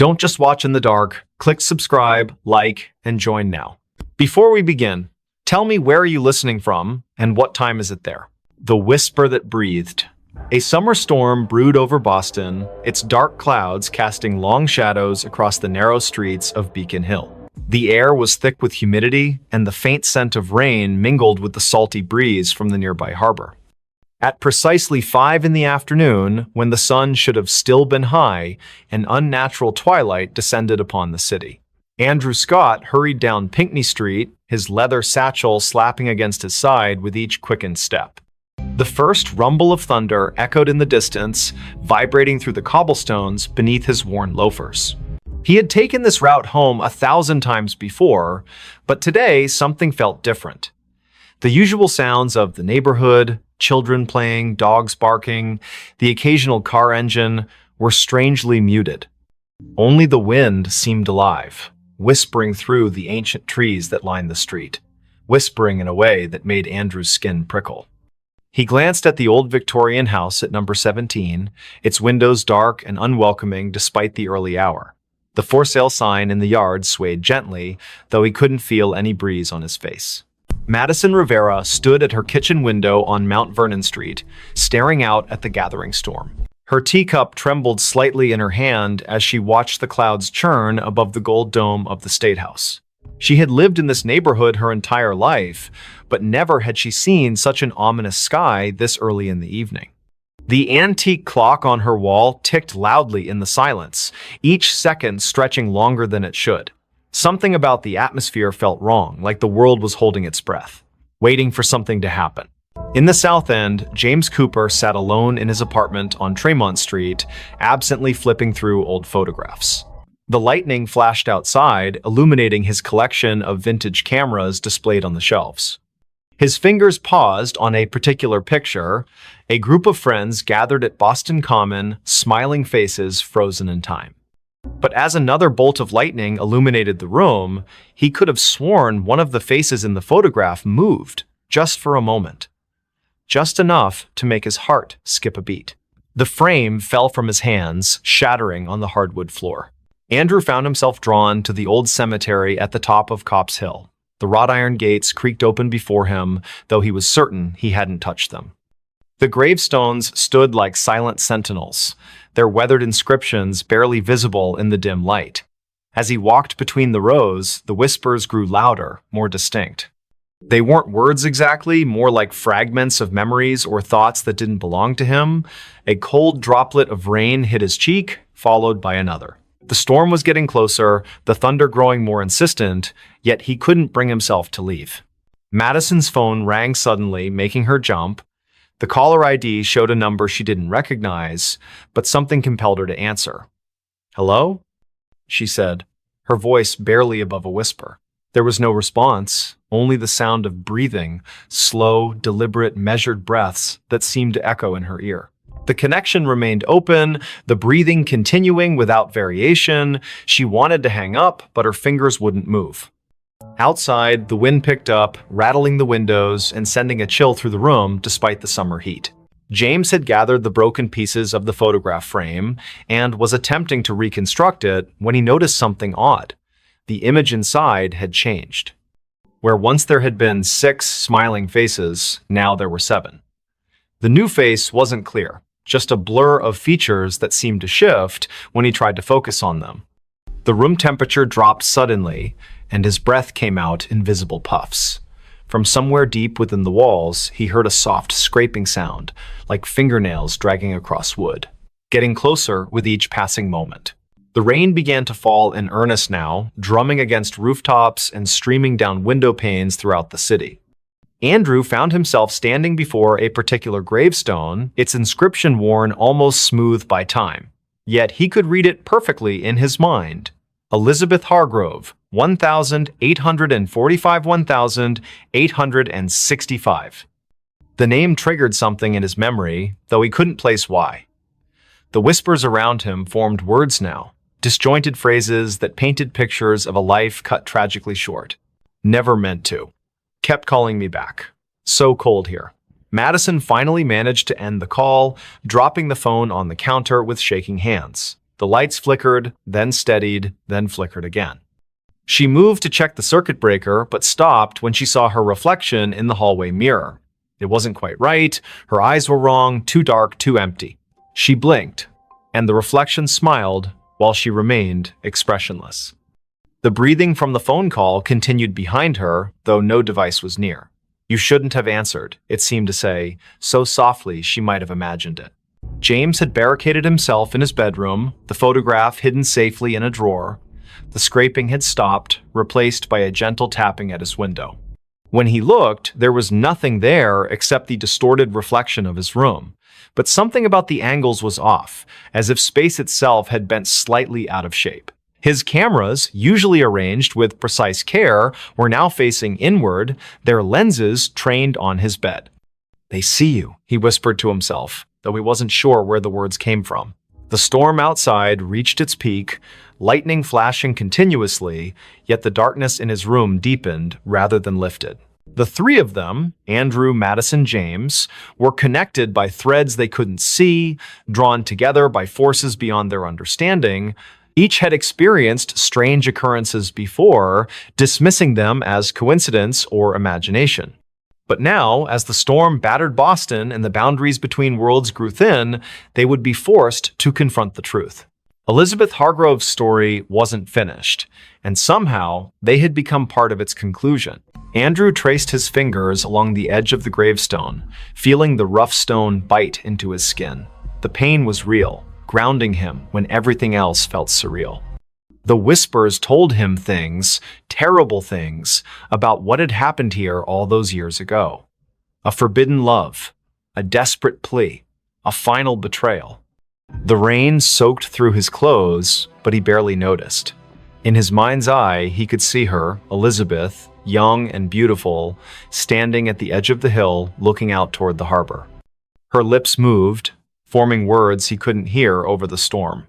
Don't just watch in the dark. Click subscribe, like, and join now. Before we begin, tell me, where are you listening from and what time is it there? The whisper that breathed. A summer storm brewed over Boston, its dark clouds casting long shadows across the narrow streets of Beacon Hill. The air was thick with humidity, and the faint scent of rain mingled with the salty breeze from the nearby harbor. At precisely 5 in the afternoon, when the sun should have still been high, an unnatural twilight descended upon the city. Andrew Scott hurried down Pinckney Street, his leather satchel slapping against his side with each quickened step. The first rumble of thunder echoed in the distance, vibrating through the cobblestones beneath his worn loafers. He had taken this route home 1,000 times before, but today something felt different. The usual sounds of the neighborhood, children playing, dogs barking, the occasional car engine, were strangely muted. Only the wind seemed alive, whispering through the ancient trees that lined the street, whispering in a way that made Andrew's skin prickle. He glanced at the old Victorian house at number 17, its windows dark and unwelcoming despite the early hour. The for sale sign in the yard swayed gently, though he couldn't feel any breeze on his face. Madison Rivera stood at her kitchen window on Mount Vernon Street, staring out at the gathering storm. Her teacup trembled slightly in her hand as she watched the clouds churn above the gold dome of the State House. She had lived in this neighborhood her entire life, but never had she seen such an ominous sky this early in the evening. The antique clock on her wall ticked loudly in the silence, each second stretching longer than it should. Something about the atmosphere felt wrong, like the world was holding its breath, waiting for something to happen. In the South End, James Cooper sat alone in his apartment on Tremont Street, absently flipping through old photographs. The lightning flashed outside, illuminating his collection of vintage cameras displayed on the shelves. His fingers paused on a particular picture, a group of friends gathered at Boston Common, smiling faces frozen in time. But as another bolt of lightning illuminated the room, he could have sworn one of the faces in the photograph moved, just for a moment. Just enough to make his heart skip a beat. The frame fell from his hands, shattering on the hardwood floor. Andrew found himself drawn to the old cemetery at the top of Copp's Hill. The wrought iron gates creaked open before him, though he was certain he hadn't touched them. The gravestones stood like silent sentinels, their weathered inscriptions barely visible in the dim light. As he walked between the rows, the whispers grew louder, more distinct. They weren't words exactly, more like fragments of memories or thoughts that didn't belong to him. A cold droplet of rain hit his cheek, followed by another. The storm was getting closer, the thunder growing more insistent, yet he couldn't bring himself to leave. Madison's phone rang suddenly, making her jump. The caller ID showed a number she didn't recognize, but something compelled her to answer. "Hello?" she said, her voice barely above a whisper. There was no response, only the sound of breathing, slow, deliberate, measured breaths that seemed to echo in her ear. The connection remained open, the breathing continuing without variation. She wanted to hang up, but her fingers wouldn't move. Outside, the wind picked up, rattling the windows and sending a chill through the room despite the summer heat. James had gathered the broken pieces of the photograph frame and was attempting to reconstruct it when he noticed something odd. The image inside had changed. Where once there had been 6 smiling faces, now there were 7. The new face wasn't clear, just a blur of features that seemed to shift when he tried to focus on them. The room temperature dropped suddenly, and his breath came out in visible puffs. From somewhere deep within the walls, he heard a soft scraping sound, like fingernails dragging across wood, getting closer with each passing moment. The rain began to fall in earnest now, drumming against rooftops and streaming down window panes throughout the city. Andrew found himself standing before a particular gravestone, its inscription worn almost smooth by time. Yet he could read it perfectly in his mind. Elizabeth Hargrove, 1845-1865. The name triggered something in his memory, though he couldn't place why. The whispers around him formed words now, disjointed phrases that painted pictures of a life cut tragically short. Never meant to. Kept calling me back. So cold here. Madison finally managed to end the call, dropping the phone on the counter with shaking hands. The lights flickered, then steadied, then flickered again. She moved to check the circuit breaker, but stopped when she saw her reflection in the hallway mirror. It wasn't quite right, her eyes were wrong, too dark, too empty. She blinked, and the reflection smiled while she remained expressionless. The breathing from the phone call continued behind her, though no device was near. You shouldn't have answered, it seemed to say, so softly she might have imagined it. James had barricaded himself in his bedroom, the photograph hidden safely in a drawer. The scraping had stopped, replaced by a gentle tapping at his window. When he looked, there was nothing there except the distorted reflection of his room. But something about the angles was off, as if space itself had bent slightly out of shape. His cameras, usually arranged with precise care, were now facing inward, their lenses trained on his bed. "They see you," he whispered to himself, though he wasn't sure where the words came from. The storm outside reached its peak, lightning flashing continuously, yet the darkness in his room deepened rather than lifted. The three of them, Andrew, Madison, James, were connected by threads they couldn't see, drawn together by forces beyond their understanding. Each had experienced strange occurrences before, dismissing them as coincidence or imagination. But now, as the storm battered Boston and the boundaries between worlds grew thin, they would be forced to confront the truth. Elizabeth Hargrove's story wasn't finished, and somehow they had become part of its conclusion. Andrew traced his fingers along the edge of the gravestone, feeling the rough stone bite into his skin. The pain was real, grounding him when everything else felt surreal. The whispers told him things, terrible things, about what had happened here all those years ago. A forbidden love, a desperate plea, a final betrayal. The rain soaked through his clothes, but he barely noticed. In his mind's eye, he could see her, Elizabeth, young and beautiful, standing at the edge of the hill, looking out toward the harbor. Her lips moved, forming words he couldn't hear over the storm.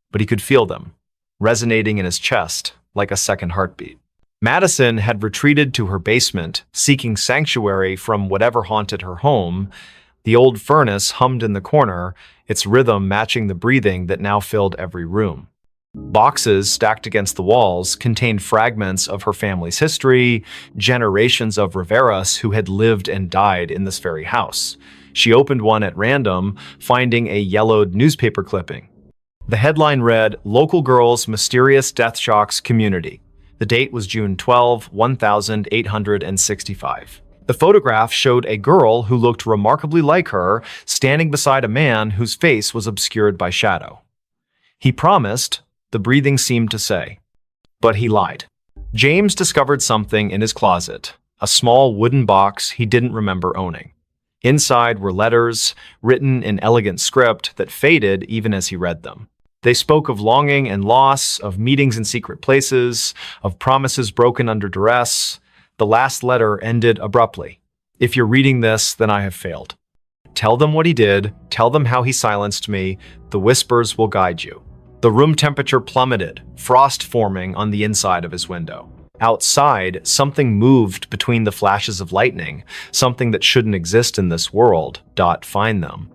But he could feel them, resonating in his chest like a second heartbeat. Madison had retreated to her basement, seeking sanctuary from whatever haunted her home. The old furnace hummed in the corner, its rhythm matching the breathing that now filled every room. Boxes stacked against the walls contained fragments of her family's history, generations of Riveras who had lived and died in this very house. She opened one at random, finding a yellowed newspaper clipping. The headline read, "Local Girls' Mysterious Death Shocks Community." The date was June 12, 1865. The photograph showed a girl who looked remarkably like her, standing beside a man whose face was obscured by shadow. He promised, the breathing seemed to say. But he lied. James discovered something in his closet, a small wooden box he didn't remember owning. Inside were letters, written in elegant script that faded even as he read them. They spoke of longing and loss, of meetings in secret places, of promises broken under duress. The last letter ended abruptly. "If you're reading this, then I have failed. Tell them what he did, tell them how he silenced me, the whispers will guide you." The room temperature plummeted, frost forming on the inside of his window. Outside, something moved between the flashes of lightning, something that shouldn't exist in this world. Find them.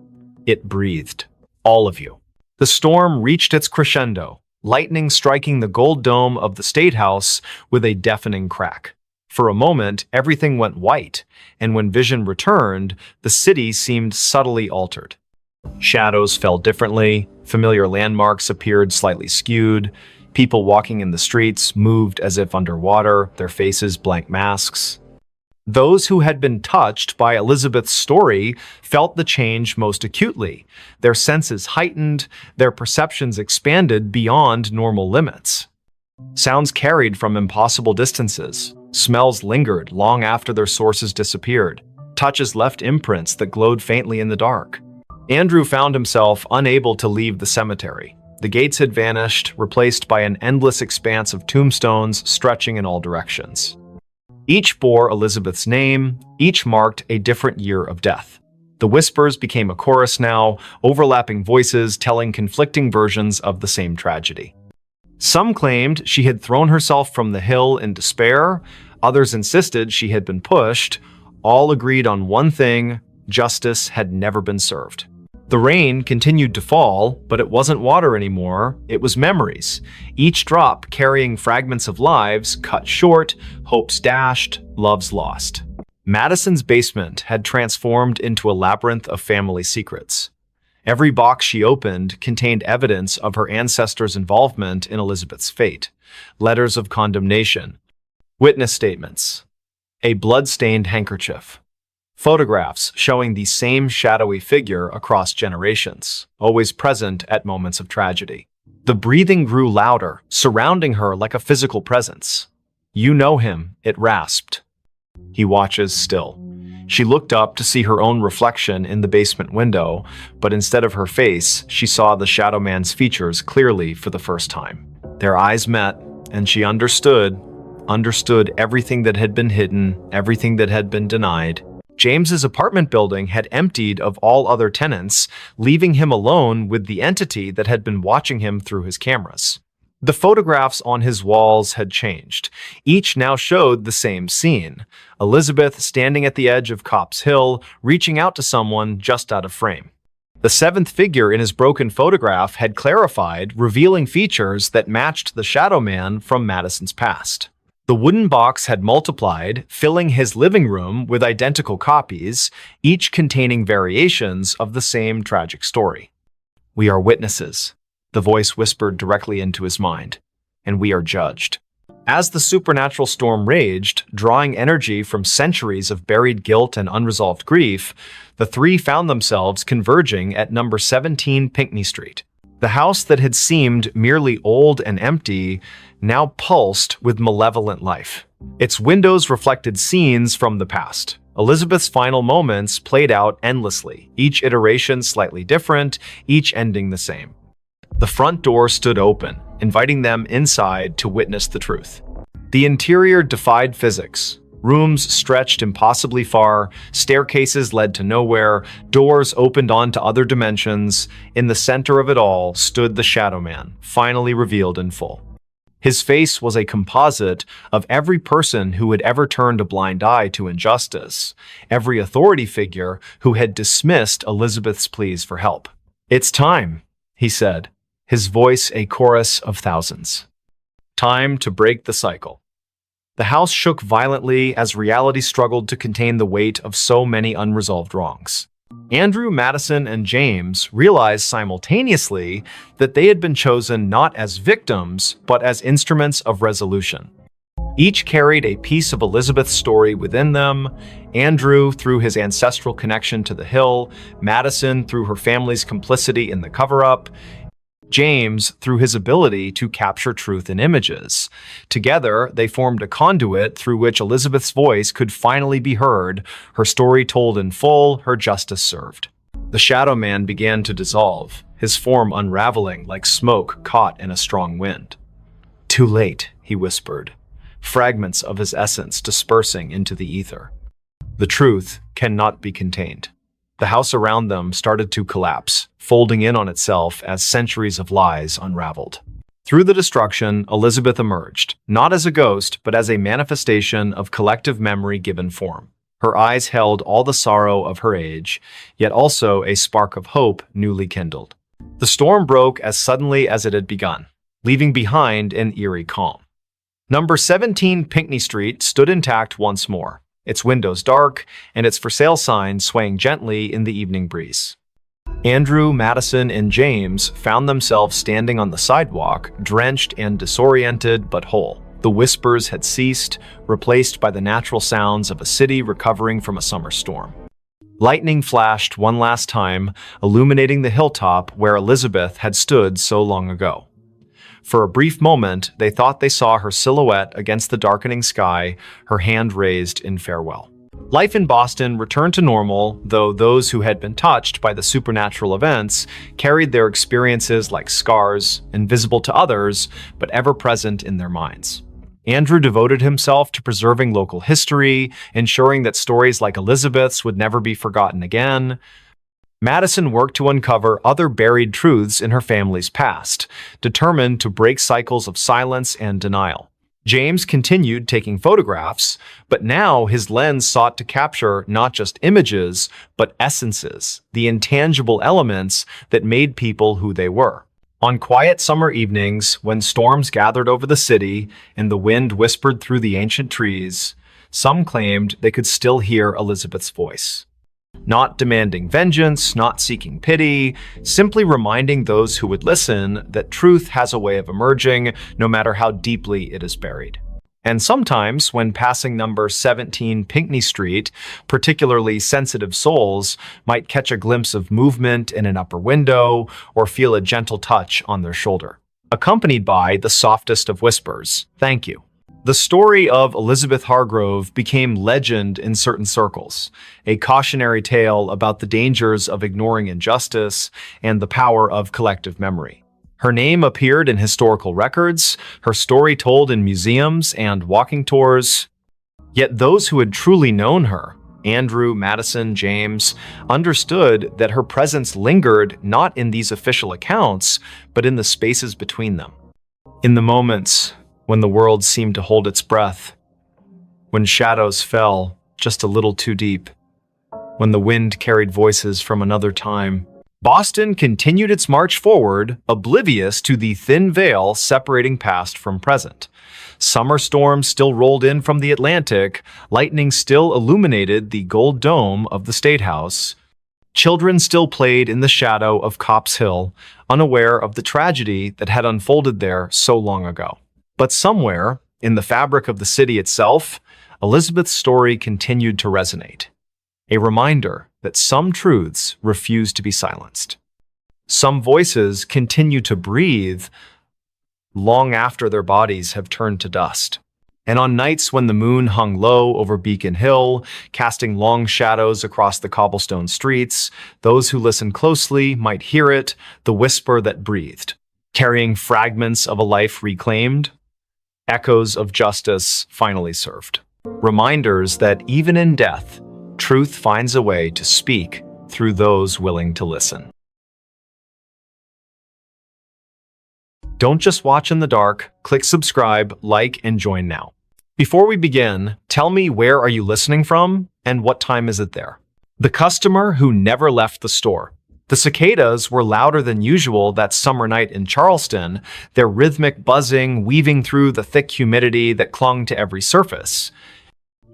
It breathed. All of you. The storm reached its crescendo, lightning striking the gold dome of the State House with a deafening crack. For a moment, everything went white, and when vision returned, the city seemed subtly altered. Shadows fell differently, familiar landmarks appeared slightly skewed, people walking in the streets moved as if underwater, their faces blank masks. Those who had been touched by Elizabeth's story felt the change most acutely. Their senses heightened, their perceptions expanded beyond normal limits. Sounds carried from impossible distances. Smells lingered long after their sources disappeared. Touches left imprints that glowed faintly in the dark. Andrew found himself unable to leave the cemetery. The gates had vanished, replaced by an endless expanse of tombstones stretching in all directions. Each bore Elizabeth's name, each marked a different year of death. The whispers became a chorus now, overlapping voices telling conflicting versions of the same tragedy. Some claimed she had thrown herself from the hill in despair, others insisted she had been pushed. All agreed on one thing: justice had never been served. The rain continued to fall, but it wasn't water anymore, it was memories, each drop carrying fragments of lives cut short, hopes dashed, loves lost. Madison's basement had transformed into a labyrinth of family secrets. Every box she opened contained evidence of her ancestors' involvement in Elizabeth's fate. Letters of condemnation, witness statements, a blood-stained handkerchief, photographs showing the same shadowy figure across generations, always present at moments of tragedy. The breathing grew louder, surrounding her like a physical presence. "You know him," it rasped. "He watches still." She looked up to see her own reflection in the basement window, but instead of her face, she saw the Shadow Man's features clearly for the first time. Their eyes met, and she understood everything that had been hidden, everything that had been denied. James's apartment building had emptied of all other tenants, leaving him alone with the entity that had been watching him through his cameras. The photographs on his walls had changed. Each now showed the same scene. Elizabeth standing at the edge of Copp's Hill, reaching out to someone just out of frame. The seventh figure in his broken photograph had clarified, revealing features that matched the Shadow Man from Madison's past. The wooden box had multiplied, filling his living room with identical copies, each containing variations of the same tragic story. "We are witnesses," the voice whispered directly into his mind, "and we are judged." As the supernatural storm raged, drawing energy from centuries of buried guilt and unresolved grief, the three found themselves converging at number 17 Pinckney Street. The house that had seemed merely old and empty now pulsed with malevolent life. Its windows reflected scenes from the past. Elizabeth's final moments played out endlessly, each iteration slightly different, each ending the same. The front door stood open, inviting them inside to witness the truth. The interior defied physics. Rooms stretched impossibly far, staircases led to nowhere, doors opened onto other dimensions. In the center of it all stood the Shadow Man, finally revealed in full. His face was a composite of every person who had ever turned a blind eye to injustice, every authority figure who had dismissed Elizabeth's pleas for help. "It's time," he said, his voice a chorus of thousands. "Time to break the cycle." The house shook violently as reality struggled to contain the weight of so many unresolved wrongs. Andrew, Madison, and James realized simultaneously that they had been chosen not as victims, but as instruments of resolution. Each carried a piece of Elizabeth's story within them. Andrew through his ancestral connection to the Hill, Madison through her family's complicity in the cover-up, James through his ability to capture truth in images. Together, they formed a conduit through which Elizabeth's voice could finally be heard, her story told in full, her justice served. The Shadow Man began to dissolve, his form unraveling like smoke caught in a strong wind. "Too late," he whispered, fragments of his essence dispersing into the ether. "The truth cannot be contained." The house around them started to collapse, folding in on itself as centuries of lies unraveled. Through the destruction, Elizabeth emerged, not as a ghost, but as a manifestation of collective memory given form. Her eyes held all the sorrow of her age, yet also a spark of hope newly kindled. The storm broke as suddenly as it had begun, leaving behind an eerie calm. Number 17 Pinckney Street stood intact once more, its windows dark, and its for sale sign swaying gently in the evening breeze. Andrew, Madison, and James found themselves standing on the sidewalk, drenched and disoriented but whole. The whispers had ceased, replaced by the natural sounds of a city recovering from a summer storm. Lightning flashed one last time, illuminating the hilltop where Elizabeth had stood so long ago. For a brief moment, they thought they saw her silhouette against the darkening sky, her hand raised in farewell. Life in Boston returned to normal, though those who had been touched by the supernatural events carried their experiences like scars, invisible to others, but ever present in their minds. Andrew devoted himself to preserving local history, ensuring that stories like Elizabeth's would never be forgotten again. Madison worked to uncover other buried truths in her family's past, determined to break cycles of silence and denial. James continued taking photographs, but now his lens sought to capture not just images, but essences, the intangible elements that made people who they were. On quiet summer evenings, when storms gathered over the city and the wind whispered through the ancient trees, some claimed they could still hear Elizabeth's voice. Not demanding vengeance, not seeking pity, simply reminding those who would listen that truth has a way of emerging no matter how deeply it is buried. And sometimes, when passing number 17 Pinckney Street, particularly sensitive souls might catch a glimpse of movement in an upper window or feel a gentle touch on their shoulder, accompanied by the softest of whispers, "Thank you." The story of Elizabeth Hargrove became legend in certain circles, a cautionary tale about the dangers of ignoring injustice and the power of collective memory. Her name appeared in historical records, her story told in museums and walking tours. Yet those who had truly known her, Andrew, Madison, James, understood that her presence lingered not in these official accounts, but in the spaces between them. In the moments when the world seemed to hold its breath, when shadows fell just a little too deep, when the wind carried voices from another time, Boston continued its march forward, oblivious to the thin veil separating past from present. Summer storms still rolled in from the Atlantic, lightning still illuminated the gold dome of the State House. Children still played in the shadow of Copp's Hill, unaware of the tragedy that had unfolded there so long ago. But somewhere, in the fabric of the city itself, Elizabeth's story continued to resonate. A reminder that some truths refuse to be silenced. Some voices continue to breathe long after their bodies have turned to dust. And on nights when the moon hung low over Beacon Hill, casting long shadows across the cobblestone streets, those who listened closely might hear it, the whisper that breathed, carrying fragments of a life reclaimed, echoes of justice finally served. Reminders that even in death, truth finds a way to speak through those willing to listen. Don't just watch in the dark. Click subscribe, like, and join now. Before we begin, tell me, where are you listening from and what time is it there? The customer who never left the store. The cicadas were louder than usual that summer night in Charleston, their rhythmic buzzing weaving through the thick humidity that clung to every surface.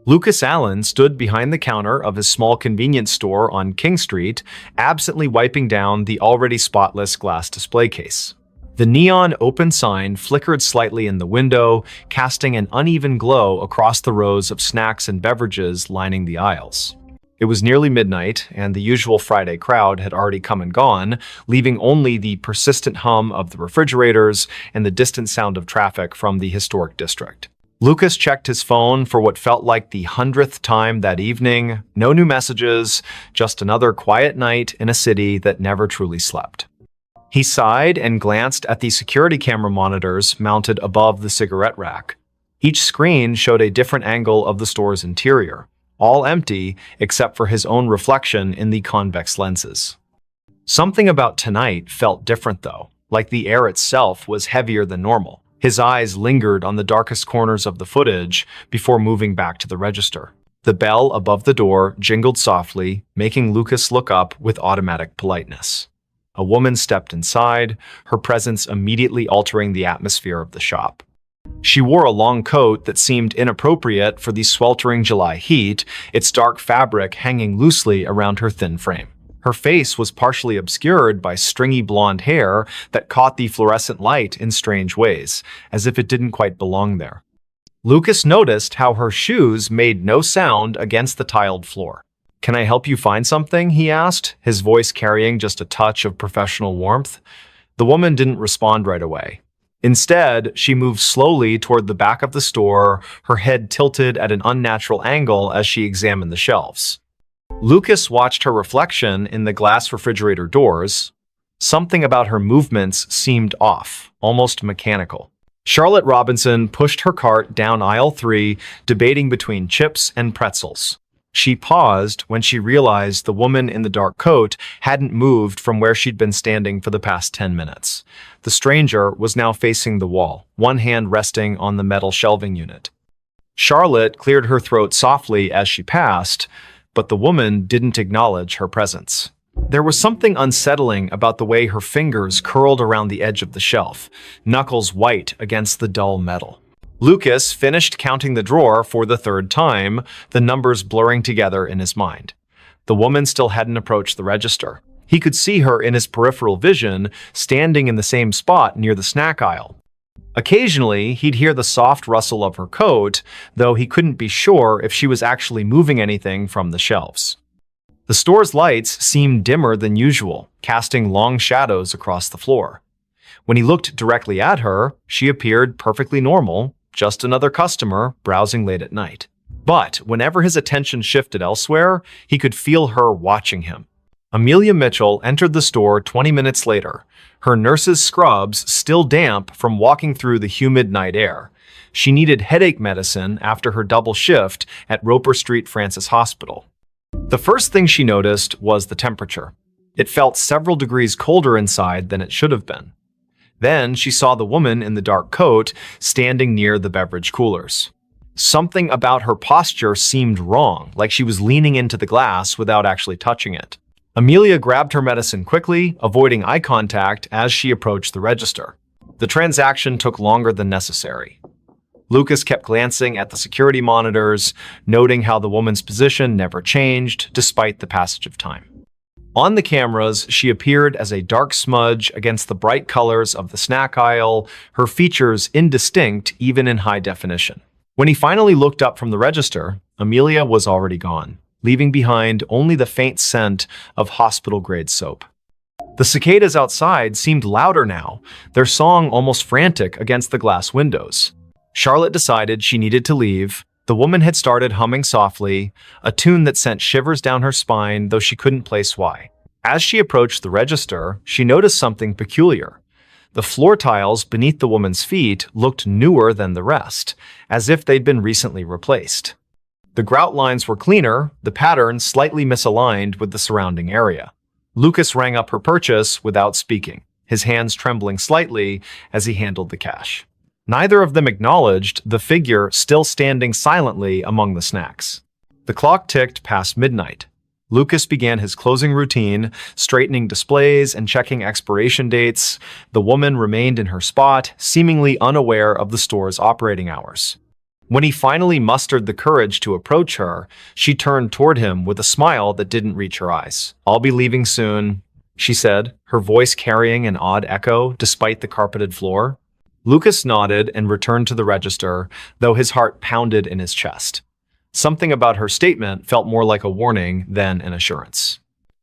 Lucas Allen stood behind the counter of his small convenience store on King Street, absently wiping down the already spotless glass display case. The neon open sign flickered slightly in the window, casting an uneven glow across the rows of snacks and beverages lining the aisles. It was nearly midnight, and the usual Friday crowd had already come and gone, leaving only the persistent hum of the refrigerators and the distant sound of traffic from the historic district. Lucas checked his phone for what felt like the 100th time that evening. No new messages, just another quiet night in a city that never truly slept. He sighed and glanced at the security camera monitors mounted above the cigarette rack. Each screen showed a different angle of the store's interior, all empty except for his own reflection in the convex lenses. Something about tonight felt different though, like the air itself was heavier than normal. His eyes lingered on the darkest corners of the footage before moving back to the register. The bell above the door jingled softly, making Lucas look up with automatic politeness. A woman stepped inside, her presence immediately altering the atmosphere of the shop. She wore a long coat that seemed inappropriate for the sweltering July heat, its dark fabric hanging loosely around her thin frame. Her face was partially obscured by stringy blonde hair that caught the fluorescent light in strange ways, as if it didn't quite belong there. Lucas noticed how her shoes made no sound against the tiled floor. "Can I help you find something?" he asked, his voice carrying just a touch of professional warmth. The woman didn't respond right away. Instead, she moved slowly toward the back of the store, her head tilted at an unnatural angle as she examined the shelves. Lucas watched her reflection in the glass refrigerator doors. Something about her movements seemed off, almost mechanical. Charlotte Robinson pushed her cart down aisle 3, debating between chips and pretzels. She paused when she realized the woman in the dark coat hadn't moved from where she'd been standing for the past 10 minutes. The stranger was now facing the wall, one hand resting on the metal shelving unit. Charlotte cleared her throat softly as she passed, but the woman didn't acknowledge her presence. There was something unsettling about the way her fingers curled around the edge of the shelf, knuckles white against the dull metal. Lucas finished counting the drawer for the third time, the numbers blurring together in his mind. The woman still hadn't approached the register. He could see her in his peripheral vision, standing in the same spot near the snack aisle. Occasionally, he'd hear the soft rustle of her coat, though he couldn't be sure if she was actually moving anything from the shelves. The store's lights seemed dimmer than usual, casting long shadows across the floor. When he looked directly at her, she appeared perfectly normal, just another customer browsing late at night. But whenever his attention shifted elsewhere, he could feel her watching him. Amelia Mitchell entered the store 20 minutes later, her nurse's scrubs still damp from walking through the humid night air. She needed headache medicine after her double shift at Roper Street Francis Hospital. The first thing she noticed was the temperature. It felt several degrees colder inside than it should have been. Then she saw the woman in the dark coat standing near the beverage coolers. Something about her posture seemed wrong, like she was leaning into the glass without actually touching it. Amelia grabbed her medicine quickly, avoiding eye contact as she approached the register. The transaction took longer than necessary. Lucas kept glancing at the security monitors, noting how the woman's position never changed despite the passage of time. On the cameras, she appeared as a dark smudge against the bright colors of the snack aisle, her features indistinct even in high definition. When he finally looked up from the register, Amelia was already gone, leaving behind only the faint scent of hospital-grade soap. The cicadas outside seemed louder now, their song almost frantic against the glass windows. Charlotte decided she needed to leave. The woman had started humming softly, a tune that sent shivers down her spine, though she couldn't place why. As she approached the register, she noticed something peculiar. The floor tiles beneath the woman's feet looked newer than the rest, as if they'd been recently replaced. The grout lines were cleaner, the pattern slightly misaligned with the surrounding area. Lucas rang up her purchase without speaking, his hands trembling slightly as he handled the cash. Neither of them acknowledged the figure still standing silently among the snacks. The clock ticked past midnight. Lucas began his closing routine, straightening displays and checking expiration dates. The woman remained in her spot, seemingly unaware of the store's operating hours. When he finally mustered the courage to approach her, she turned toward him with a smile that didn't reach her eyes. "I'll be leaving soon," she said, her voice carrying an odd echo despite the carpeted floor. Lucas nodded and returned to the register, though his heart pounded in his chest. Something about her statement felt more like a warning than an assurance.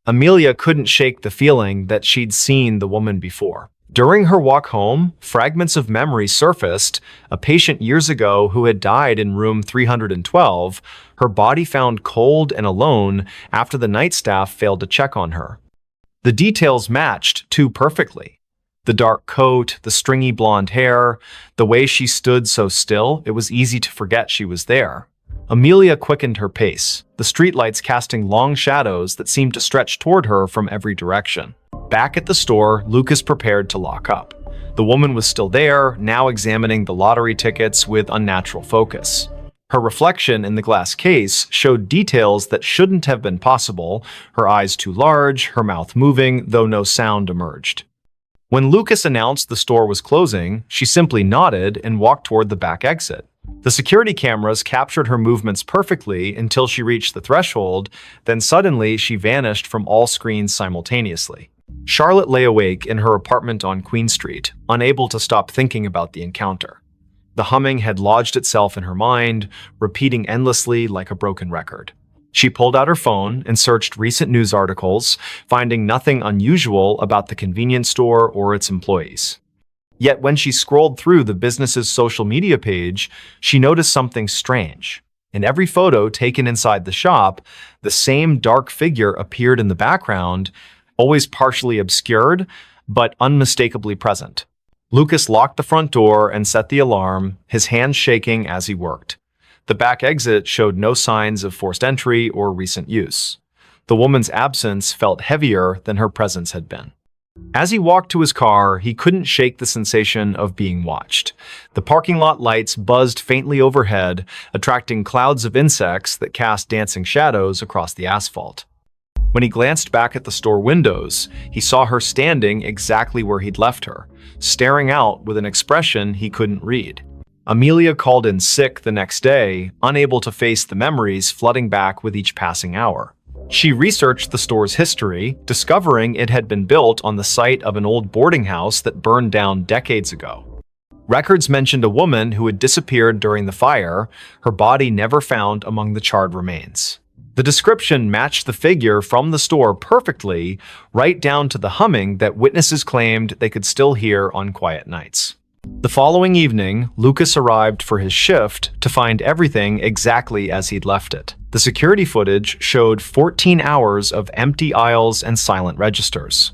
Amelia couldn't shake the feeling that she'd seen the woman before. During her walk home, fragments of memory surfaced, a patient years ago who had died in room 312, her body found cold and alone after the night staff failed to check on her. The details matched too perfectly. The dark coat, the stringy blonde hair, the way she stood so still, it was easy to forget she was there. Amelia quickened her pace, the streetlights casting long shadows that seemed to stretch toward her from every direction. Back at the store, Lucas prepared to lock up. The woman was still there, now examining the lottery tickets with unnatural focus. Her reflection in the glass case showed details that shouldn't have been possible, her eyes too large, her mouth moving, though no sound emerged. When Lucas announced the store was closing, she simply nodded and walked toward the back exit. The security cameras captured her movements perfectly until she reached the threshold, then suddenly she vanished from all screens simultaneously. Charlotte lay awake in her apartment on Queen Street, unable to stop thinking about the encounter. The humming had lodged itself in her mind, repeating endlessly like a broken record. She pulled out her phone and searched recent news articles, finding nothing unusual about the convenience store or its employees. Yet when she scrolled through the business's social media page, she noticed something strange. In every photo taken inside the shop, the same dark figure appeared in the background, always partially obscured, but unmistakably present. Lucas locked the front door and set the alarm, his hands shaking as he worked. The back exit showed no signs of forced entry or recent use. The woman's absence felt heavier than her presence had been. As he walked to his car, he couldn't shake the sensation of being watched. The parking lot lights buzzed faintly overhead, attracting clouds of insects that cast dancing shadows across the asphalt. When he glanced back at the store windows, he saw her standing exactly where he'd left her, staring out with an expression he couldn't read. Amelia called in sick the next day, unable to face the memories flooding back with each passing hour. She researched the store's history, discovering it had been built on the site of an old boarding house that burned down decades ago. Records mentioned a woman who had disappeared during the fire, her body never found among the charred remains. The description matched the figure from the store perfectly, right down to the humming that witnesses claimed they could still hear on quiet nights. The following evening, Lucas arrived for his shift to find everything exactly as he'd left it. The security footage showed 14 hours of empty aisles and silent registers.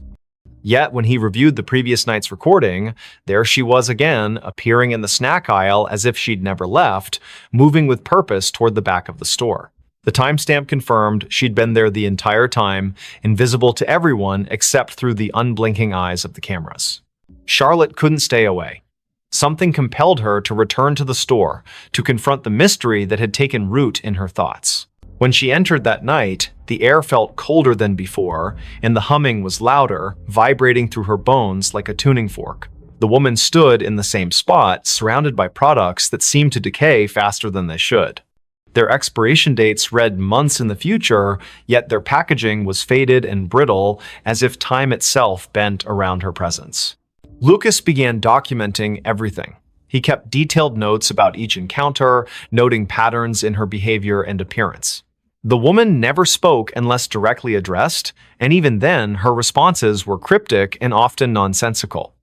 Yet, when he reviewed the previous night's recording, there she was again, appearing in the snack aisle as if she'd never left, moving with purpose toward the back of the store. The timestamp confirmed she'd been there the entire time, invisible to everyone except through the unblinking eyes of the cameras. Charlotte couldn't stay away. Something compelled her to return to the store, to confront the mystery that had taken root in her thoughts. When she entered that night, the air felt colder than before, and the humming was louder, vibrating through her bones like a tuning fork. The woman stood in the same spot, surrounded by products that seemed to decay faster than they should. Their expiration dates read months in the future, yet their packaging was faded and brittle, as if time itself bent around her presence. Lucas began documenting everything. He kept detailed notes about each encounter, noting patterns in her behavior and appearance. The woman never spoke unless directly addressed, and even then, her responses were cryptic and often nonsensical.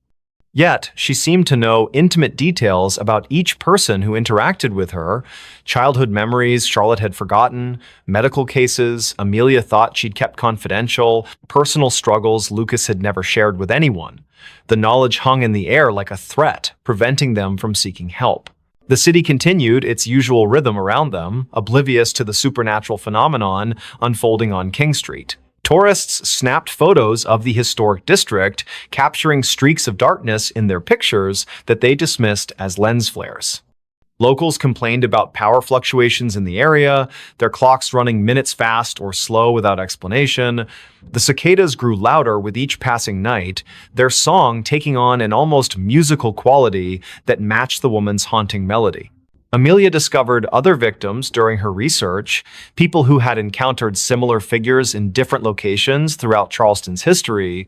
Yet, she seemed to know intimate details about each person who interacted with her, childhood memories Charlotte had forgotten, medical cases Amelia thought she'd kept confidential, personal struggles Lucas had never shared with anyone. The knowledge hung in the air like a threat, preventing them from seeking help. The city continued its usual rhythm around them, oblivious to the supernatural phenomenon unfolding on King Street. Tourists snapped photos of the historic district, capturing streaks of darkness in their pictures that they dismissed as lens flares. Locals complained about power fluctuations in the area, their clocks running minutes fast or slow without explanation. The cicadas grew louder with each passing night, their song taking on an almost musical quality that matched the woman's haunting melody. Amelia discovered other victims during her research, people who had encountered similar figures in different locations throughout Charleston's history.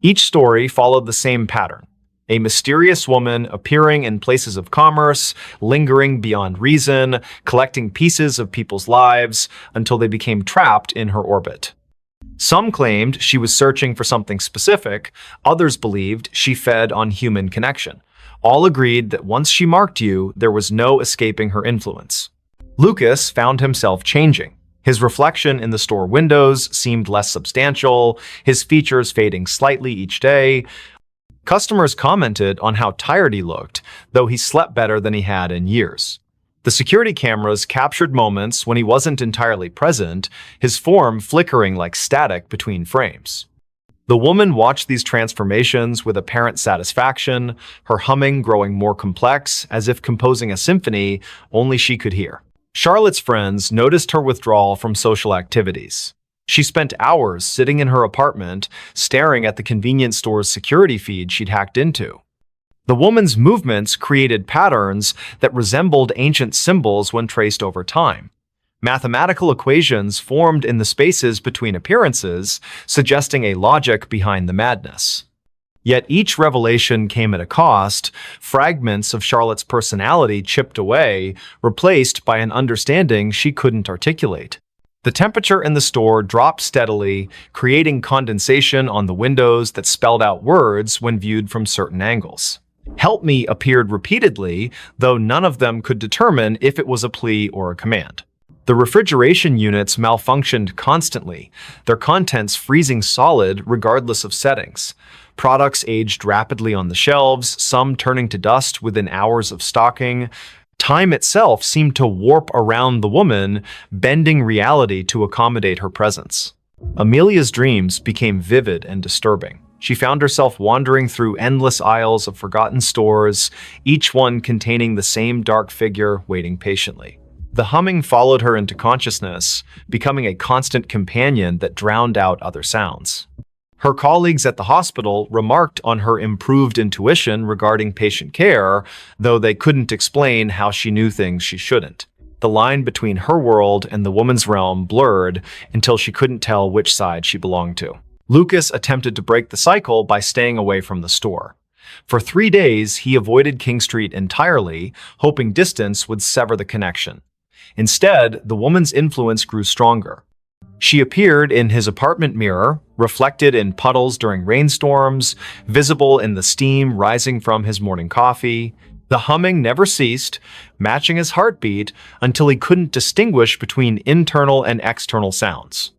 Each story followed the same pattern. A mysterious woman appearing in places of commerce, lingering beyond reason, collecting pieces of people's lives until they became trapped in her orbit. Some claimed she was searching for something specific, others believed she fed on human connection. All agreed that once she marked you, there was no escaping her influence. Lucas found himself changing. His reflection in the store windows seemed less substantial, his features fading slightly each day. Customers commented on how tired he looked, though he slept better than he had in years. The security cameras captured moments when he wasn't entirely present, his form flickering like static between frames. The woman watched these transformations with apparent satisfaction, her humming growing more complex, as if composing a symphony only she could hear. Charlotte's friends noticed her withdrawal from social activities. She spent hours sitting in her apartment, staring at the convenience store's security feed she'd hacked into. The woman's movements created patterns that resembled ancient symbols when traced over time. Mathematical equations formed in the spaces between appearances, suggesting a logic behind the madness. Yet each revelation came at a cost, fragments of Charlotte's personality chipped away, replaced by an understanding she couldn't articulate. The temperature in the store dropped steadily, creating condensation on the windows that spelled out words when viewed from certain angles. "Help me" appeared repeatedly, though none of them could determine if it was a plea or a command. The refrigeration units malfunctioned constantly, their contents freezing solid regardless of settings. Products aged rapidly on the shelves, some turning to dust within hours of stocking. Time itself seemed to warp around the woman, bending reality to accommodate her presence. Amelia's dreams became vivid and disturbing. She found herself wandering through endless aisles of forgotten stores, each one containing the same dark figure waiting patiently. The humming followed her into consciousness, becoming a constant companion that drowned out other sounds. Her colleagues at the hospital remarked on her improved intuition regarding patient care, though they couldn't explain how she knew things she shouldn't. The line between her world and the woman's realm blurred until she couldn't tell which side she belonged to. Lucas attempted to break the cycle by staying away from the store. For 3 days, he avoided King Street entirely, hoping distance would sever the connection. Instead, the woman's influence grew stronger. She appeared in his apartment mirror, reflected in puddles during rainstorms, visible in the steam rising from his morning coffee. The humming never ceased, matching his heartbeat until he couldn't distinguish between internal and external sounds.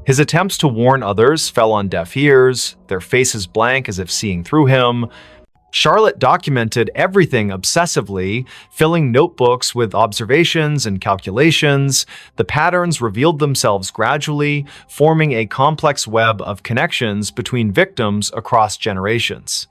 His attempts to warn others fell on deaf ears, their faces blank as if seeing through him. Charlotte documented everything obsessively, filling notebooks with observations and calculations. The patterns revealed themselves gradually, forming a complex web of connections between victims across generations.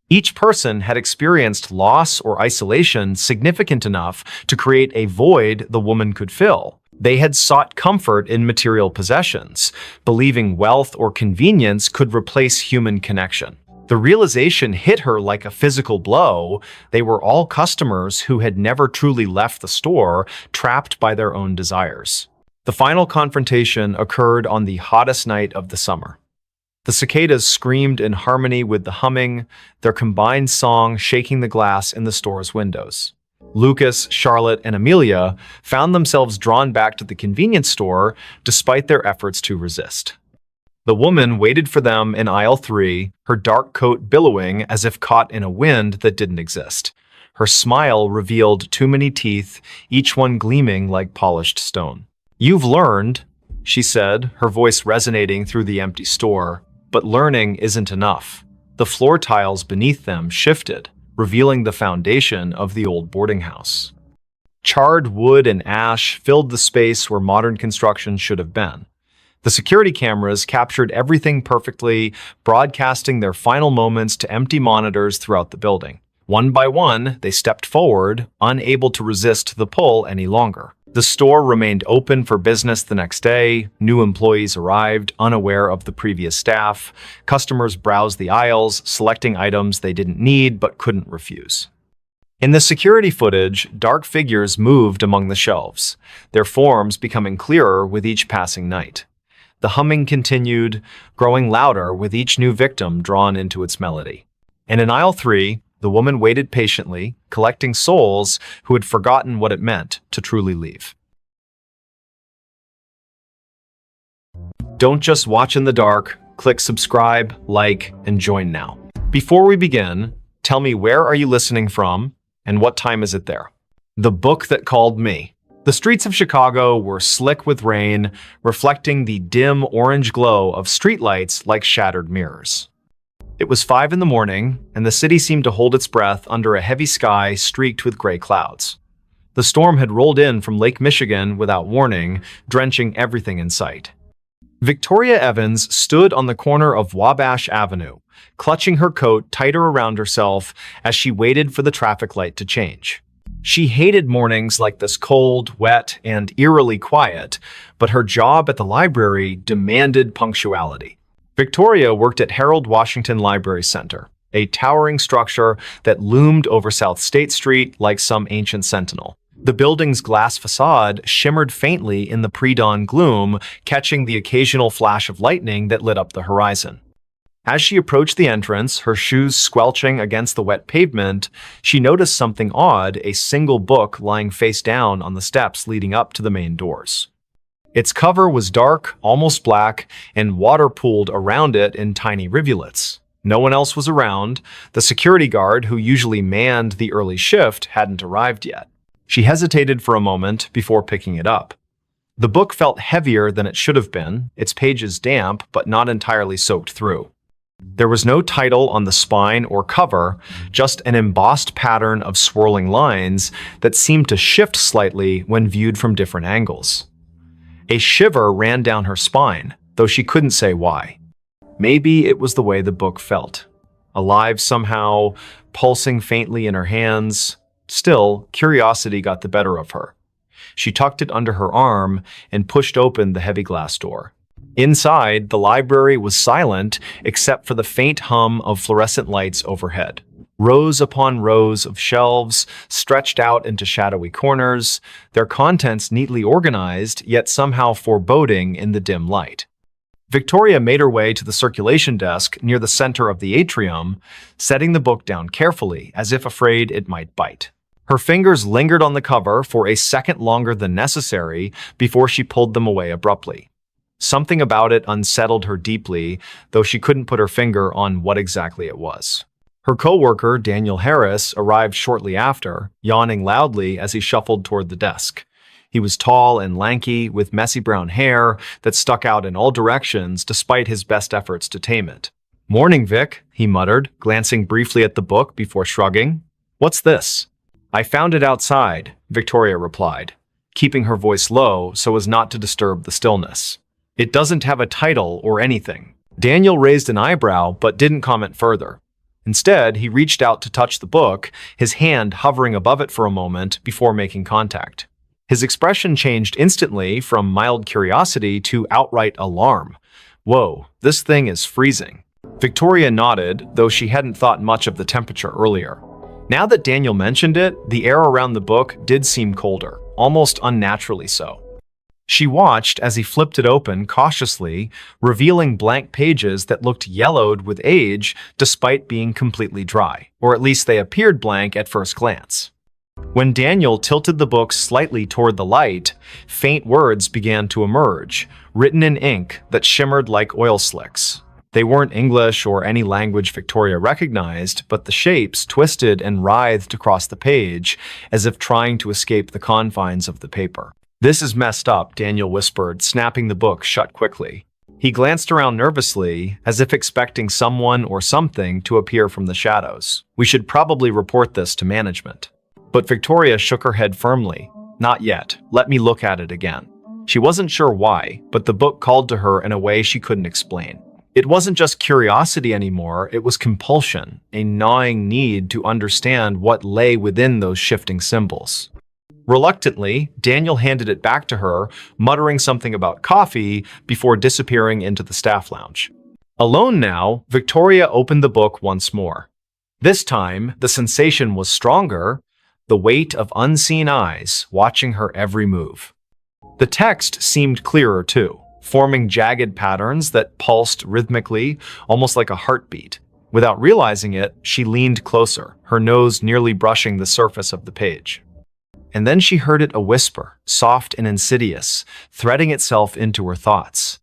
Each person had experienced loss or isolation significant enough to create a void the woman could fill. They had sought comfort in material possessions, believing wealth or convenience could replace human connection. The realization hit her like a physical blow. They were all customers who had never truly left the store, trapped by their own desires. The final confrontation occurred on the hottest night of the summer. The cicadas screamed in harmony with the humming, their combined song shaking the glass in the store's windows. Lucas, Charlotte, and Amelia found themselves drawn back to the convenience store despite their efforts to resist. The woman waited for them in aisle 3, her dark coat billowing as if caught in a wind that didn't exist. Her smile revealed too many teeth, each one gleaming like polished stone. "You've learned," she said, her voice resonating through the empty store. But learning isn't enough. The floor tiles beneath them shifted, revealing the foundation of the old boarding house. Charred wood and ash filled the space where modern construction should have been. The security cameras captured everything perfectly, broadcasting their final moments to empty monitors throughout the building. One by one, they stepped forward, unable to resist the pull any longer. The store remained open for business the next day. New employees arrived, unaware of the previous staff. Customers browsed the aisles, selecting items they didn't need but couldn't refuse. In the security footage, dark figures moved among the shelves, their forms becoming clearer with each passing night. The humming continued, growing louder with each new victim drawn into its melody. And in aisle 3, the woman waited patiently, collecting souls who had forgotten what it meant to truly leave. Don't just watch in the dark. Click subscribe, like, and join now. Before we begin, tell me, where are you listening from and what time is it there? The Book That Called Me. The streets of Chicago were slick with rain, reflecting the dim orange glow of streetlights like shattered mirrors. It was 5 in the morning, and the city seemed to hold its breath under a heavy sky streaked with gray clouds. The storm had rolled in from Lake Michigan without warning, drenching everything in sight. Victoria Evans stood on the corner of Wabash Avenue, clutching her coat tighter around herself as she waited for the traffic light to change. She hated mornings like this, cold, wet, and eerily quiet, but her job at the library demanded punctuality. Victoria worked at Harold Washington Library Center, a towering structure that loomed over South State Street like some ancient sentinel. The building's glass facade shimmered faintly in the pre-dawn gloom, catching the occasional flash of lightning that lit up the horizon. As she approached the entrance, her shoes squelching against the wet pavement, she noticed something odd: a single book lying face down on the steps leading up to the main doors. Its cover was dark, almost black, and water pooled around it in tiny rivulets. No one else was around. The security guard, who usually manned the early shift, hadn't arrived yet. She hesitated for a moment before picking it up. The book felt heavier than it should have been, its pages damp but not entirely soaked through. There was no title on the spine or cover, just an embossed pattern of swirling lines that seemed to shift slightly when viewed from different angles. A shiver ran down her spine, though she couldn't say why. Maybe it was the way the book felt. Alive somehow, pulsing faintly in her hands. Still, curiosity got the better of her. She tucked it under her arm and pushed open the heavy glass door. Inside, the library was silent except for the faint hum of fluorescent lights overhead. Rows upon rows of shelves stretched out into shadowy corners, their contents neatly organized, yet somehow foreboding in the dim light. Victoria made her way to the circulation desk near the center of the atrium, setting the book down carefully, as if afraid it might bite. Her fingers lingered on the cover for a second longer than necessary before she pulled them away abruptly. Something about it unsettled her deeply, though she couldn't put her finger on what exactly it was. Her coworker, Daniel Harris, arrived shortly after, yawning loudly as he shuffled toward the desk. He was tall and lanky, with messy brown hair that stuck out in all directions despite his best efforts to tame it. "Morning, Vic," he muttered, glancing briefly at the book before shrugging. "What's this?" "I found it outside," Victoria replied, keeping her voice low so as not to disturb the stillness. "It doesn't have a title or anything." Daniel raised an eyebrow but didn't comment further. Instead, he reached out to touch the book, his hand hovering above it for a moment before making contact. His expression changed instantly from mild curiosity to outright alarm. "Whoa, this thing is freezing." Victoria nodded, though she hadn't thought much of the temperature earlier. Now that Daniel mentioned it, the air around the book did seem colder, almost unnaturally so. She watched as he flipped it open cautiously, revealing blank pages that looked yellowed with age despite being completely dry, or at least they appeared blank at first glance. When Daniel tilted the book slightly toward the light, faint words began to emerge, written in ink that shimmered like oil slicks. They weren't English or any language Victoria recognized, but the shapes twisted and writhed across the page as if trying to escape the confines of the paper. "This is messed up," Daniel whispered, snapping the book shut quickly. He glanced around nervously, as if expecting someone or something to appear from the shadows. "We should probably report this to management." But Victoria shook her head firmly. "Not yet. Let me look at it again." She wasn't sure why, but the book called to her in a way she couldn't explain. It wasn't just curiosity anymore, it was compulsion, a gnawing need to understand what lay within those shifting symbols. Reluctantly, Daniel handed it back to her, muttering something about coffee before disappearing into the staff lounge. Alone now, Victoria opened the book once more. This time, the sensation was stronger, the weight of unseen eyes watching her every move. The text seemed clearer too, forming jagged patterns that pulsed rhythmically, almost like a heartbeat. Without realizing it, she leaned closer, her nose nearly brushing the surface of the page. And then she heard it a whisper, soft and insidious, threading itself into her thoughts.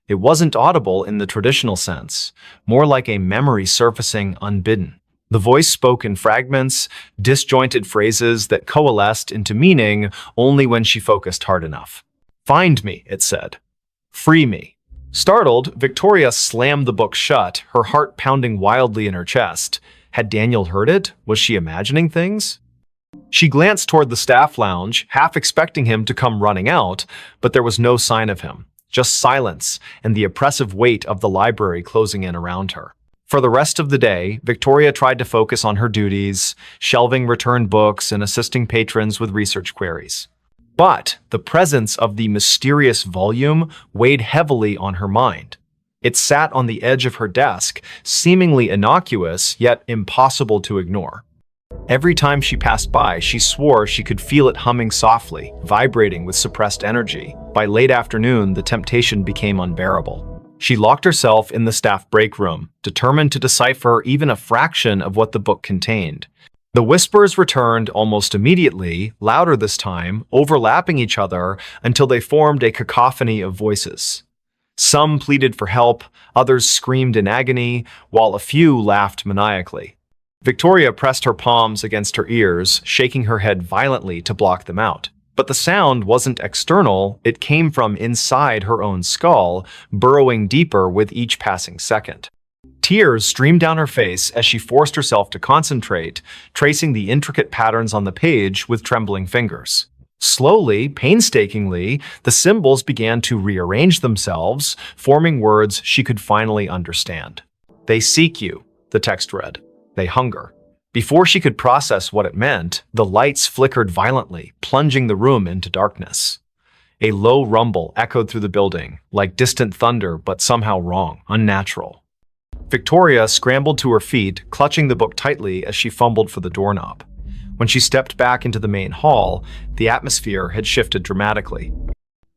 It wasn't audible in the traditional sense, more like a memory surfacing unbidden. The voice spoke in fragments, disjointed phrases that coalesced into meaning only when she focused hard enough. "Find me," it said. "Free me." Startled, Victoria slammed the book shut, her heart pounding wildly in her chest. Had Daniel heard it? Was she imagining things? She glanced toward the staff lounge, half expecting him to come running out, but there was no sign of him, just silence and the oppressive weight of the library closing in around her. For the rest of the day, Victoria tried to focus on her duties, shelving returned books and assisting patrons with research queries. But the presence of the mysterious volume weighed heavily on her mind. It sat on the edge of her desk, seemingly innocuous, yet impossible to ignore. Every time she passed by, she swore she could feel it humming softly, vibrating with suppressed energy. By late afternoon, the temptation became unbearable. She locked herself in the staff break room, determined to decipher even a fraction of what the book contained. The whispers returned almost immediately, louder this time, overlapping each other until they formed a cacophony of voices. Some pleaded for help, others screamed in agony, while a few laughed maniacally. Victoria pressed her palms against her ears, shaking her head violently to block them out. But the sound wasn't external, it came from inside her own skull, burrowing deeper with each passing second. Tears streamed down her face as she forced herself to concentrate, tracing the intricate patterns on the page with trembling fingers. Slowly, painstakingly, the symbols began to rearrange themselves, forming words she could finally understand. "They seek you," the text read. "They hunger." Before she could process what it meant, the lights flickered violently, plunging the room into darkness. A low rumble echoed through the building, like distant thunder, but somehow wrong, unnatural. Victoria scrambled to her feet, clutching the book tightly as she fumbled for the doorknob. When she stepped back into the main hall, the atmosphere had shifted dramatically.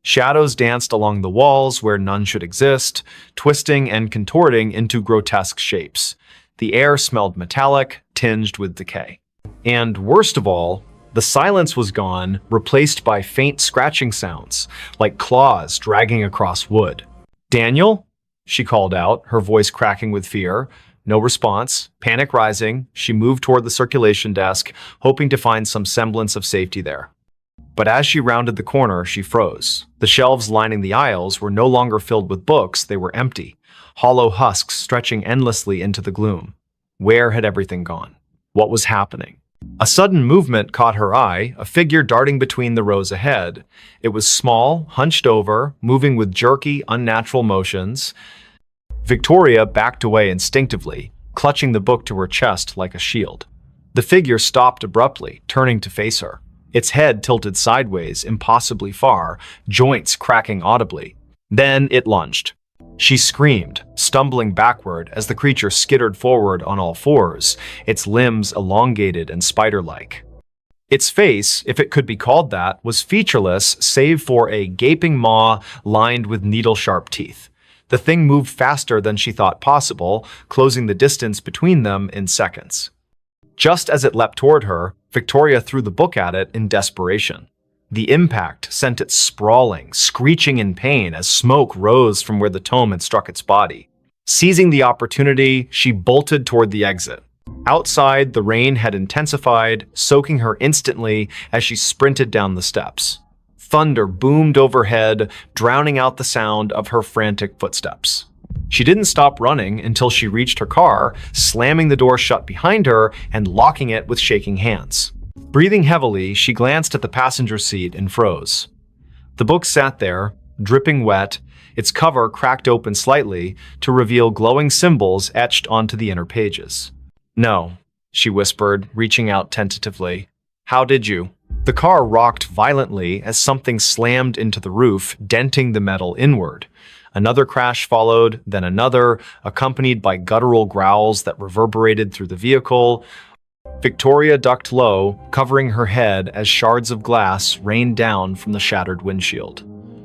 Shadows danced along the walls where none should exist, twisting and contorting into grotesque shapes. The air smelled metallic, tinged with decay. And worst of all, the silence was gone, replaced by faint scratching sounds, like claws dragging across wood. "Daniel?" she called out, her voice cracking with fear. No response. Panic rising, she moved toward the circulation desk, hoping to find some semblance of safety there. But as she rounded the corner, she froze. The shelves lining the aisles were no longer filled with books, they were empty, hollow husks stretching endlessly into the gloom. Where had everything gone? What was happening? A sudden movement caught her eye, a figure darting between the rows ahead. It was small, hunched over, moving with jerky, unnatural motions. Victoria backed away instinctively, clutching the book to her chest like a shield. The figure stopped abruptly, turning to face her. Its head tilted sideways, impossibly far, joints cracking audibly. Then it lunged. She screamed, stumbling backward as the creature skittered forward on all fours, its limbs elongated and spider-like. Its face, if it could be called that, was featureless save for a gaping maw lined with needle-sharp teeth. The thing moved faster than she thought possible, closing the distance between them in seconds. Just as it leapt toward her, Victoria threw the book at it in desperation. The impact sent it sprawling, screeching in pain as smoke rose from where the tome had struck its body. Seizing the opportunity, she bolted toward the exit. Outside, the rain had intensified, soaking her instantly as she sprinted down the steps. Thunder boomed overhead, drowning out the sound of her frantic footsteps. She didn't stop running until she reached her car, slamming the door shut behind her and locking it with shaking hands. Breathing heavily, she glanced at the passenger seat and froze. The book sat there, dripping wet, its cover cracked open slightly to reveal glowing symbols etched onto the inner pages. "No," she whispered, reaching out tentatively. "How did you?" The car rocked violently as something slammed into the roof, denting the metal inward. Another crash followed, then another, accompanied by guttural growls that reverberated through the vehicle. Victoria ducked low, covering her head as shards of glass rained down from the shattered windshield.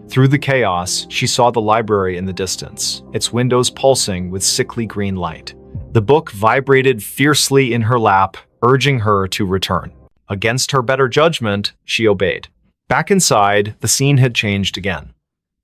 Through the chaos, she saw the library in the distance, its windows pulsing with sickly green light. The book vibrated fiercely in her lap, urging her to return. Against her better judgment, she obeyed. Back inside, the scene had changed again.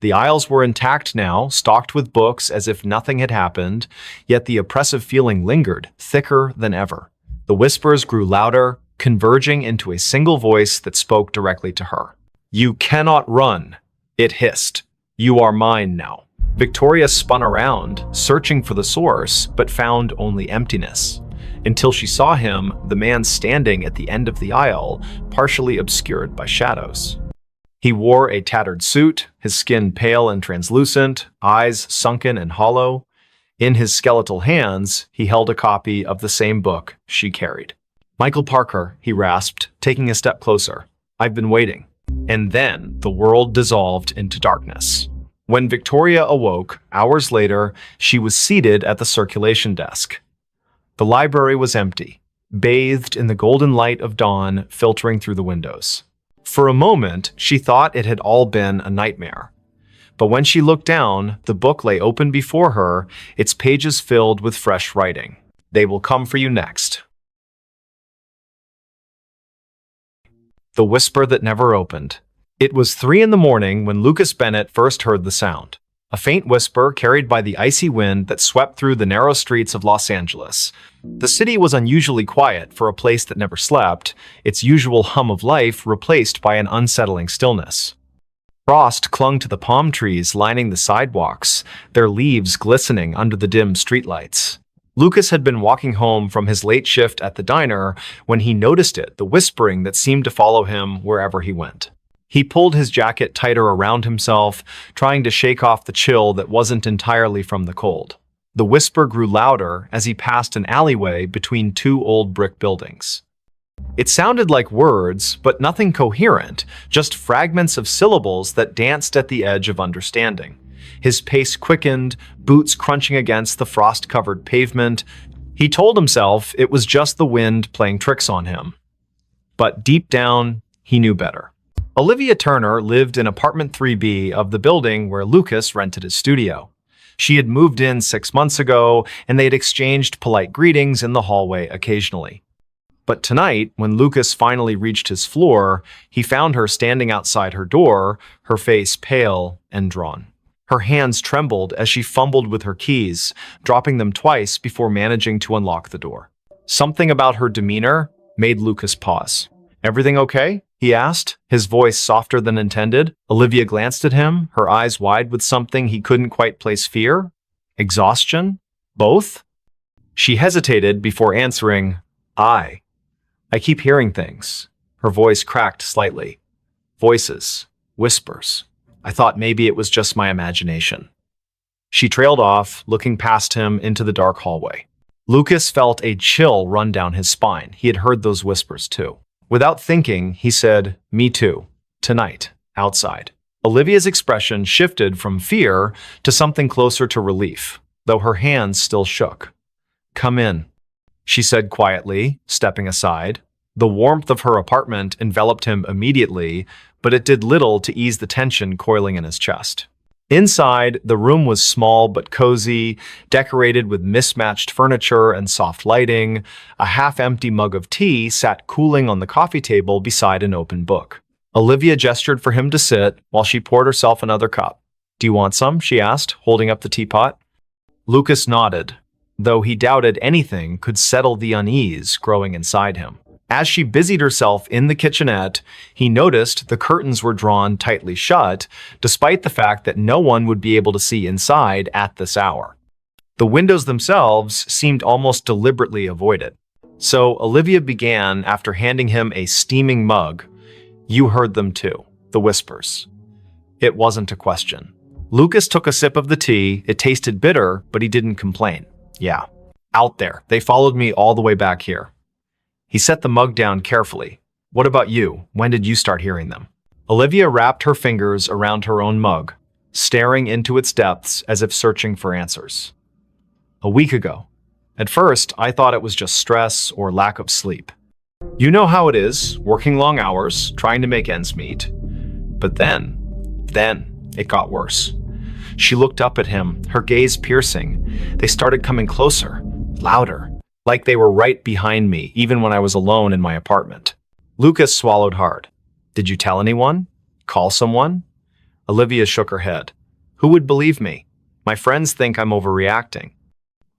The aisles were intact now, stocked with books as if nothing had happened, yet the oppressive feeling lingered, thicker than ever. The whispers grew louder, converging into a single voice that spoke directly to her. "You cannot run," it hissed. "You are mine now." Victoria spun around, searching for the source, but found only emptiness. Until she saw him, the man standing at the end of the aisle, partially obscured by shadows. He wore a tattered suit, his skin pale and translucent, eyes sunken and hollow. In his skeletal hands, he held a copy of the same book she carried. "Michael Parker," he rasped, taking a step closer. "I've been waiting." And then the world dissolved into darkness. When Victoria awoke, hours later, she was seated at the circulation desk. The library was empty, bathed in the golden light of dawn filtering through the windows. For a moment, she thought it had all been a nightmare. But when she looked down, the book lay open before her, its pages filled with fresh writing. "They will come for you next." The whisper that never opened. It was 3 a.m. when Lucas Bennett first heard the sound. A faint whisper carried by the icy wind that swept through the narrow streets of Los Angeles. The city was unusually quiet for a place that never slept, its usual hum of life replaced by an unsettling stillness. Frost clung to the palm trees lining the sidewalks, their leaves glistening under the dim streetlights. Lucas had been walking home from his late shift at the diner when he noticed it, the whispering that seemed to follow him wherever he went. He pulled his jacket tighter around himself, trying to shake off the chill that wasn't entirely from the cold. The whisper grew louder as he passed an alleyway between two old brick buildings. It sounded like words, but nothing coherent, just fragments of syllables that danced at the edge of understanding. His pace quickened, boots crunching against the frost-covered pavement. He told himself it was just the wind playing tricks on him. But deep down, he knew better. Olivia Turner lived in apartment 3B of the building where Lucas rented his studio. She had moved in 6 months ago, and they had exchanged polite greetings in the hallway occasionally. But tonight, when Lucas finally reached his floor, he found her standing outside her door, her face pale and drawn. Her hands trembled as she fumbled with her keys, dropping them twice before managing to unlock the door. Something about her demeanor made Lucas pause. "Everything okay?" he asked, his voice softer than intended. Olivia glanced at him, her eyes wide with something he couldn't quite place. Fear? Exhaustion? Both? She hesitated before answering, I keep hearing things." Her voice cracked slightly. Voices. Whispers. I thought maybe it was just my imagination. She trailed off, looking past him into the dark hallway. Lucas felt a chill run down his spine. He had heard those whispers too. Without thinking, he said, "Me too. Tonight. Outside." Olivia's expression shifted from fear to something closer to relief, though her hands still shook. "Come in," she said quietly, stepping aside. The warmth of her apartment enveloped him immediately, but it did little to ease the tension coiling in his chest. Inside, the room was small but cozy, decorated with mismatched furniture and soft lighting. A half-empty mug of tea sat cooling on the coffee table beside an open book. Olivia gestured for him to sit while she poured herself another cup. "Do you want some?" she asked, holding up the teapot. Lucas nodded, though he doubted anything could settle the unease growing inside him. As she busied herself in the kitchenette, he noticed the curtains were drawn tightly shut, despite the fact that no one would be able to see inside at this hour. The windows themselves seemed almost deliberately avoided. So Olivia began after handing him a steaming mug. "You heard them too, the whispers." It wasn't a question. Lucas took a sip of the tea. It tasted bitter, but he didn't complain. "Yeah, out there. They followed me all the way back here." He set the mug down carefully. "What about you? When did you start hearing them?" Olivia wrapped her fingers around her own mug, staring into its depths as if searching for answers. "A week ago. At first, I thought it was just stress or lack of sleep. You know how it is, working long hours, trying to make ends meet. But then it got worse." She looked up at him, her gaze piercing. "They started coming closer, louder. Like they were right behind me, even when I was alone in my apartment." Lucas swallowed hard. "Did you tell anyone? Call someone?" Olivia shook her head. "Who would believe me? My friends think I'm overreacting.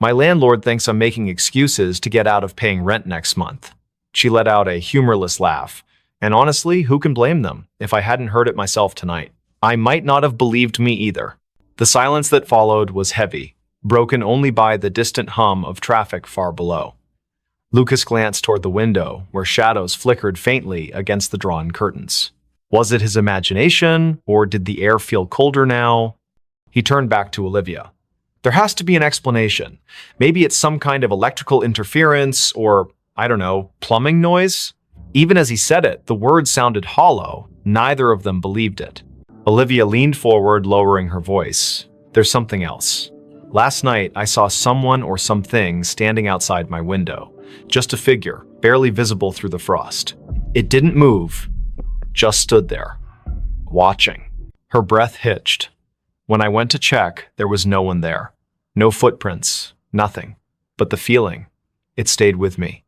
My landlord thinks I'm making excuses to get out of paying rent next month." She let out a humorless laugh. "And honestly, who can blame them? If I hadn't heard it myself tonight, I might not have believed me either." The silence that followed was heavy, broken only by the distant hum of traffic far below. Lucas glanced toward the window, where shadows flickered faintly against the drawn curtains. Was it his imagination, or did the air feel colder now? He turned back to Olivia. "There has to be an explanation. Maybe it's some kind of electrical interference, or, I don't know, plumbing noise?" Even as he said it, the words sounded hollow. Neither of them believed it. Olivia leaned forward, lowering her voice. "There's something else. Last night, I saw someone or something standing outside my window. Just a figure, barely visible through the frost. It didn't move, just stood there, watching." Her breath hitched. "When I went to check, there was no one there. No footprints, nothing. But the feeling, it stayed with me.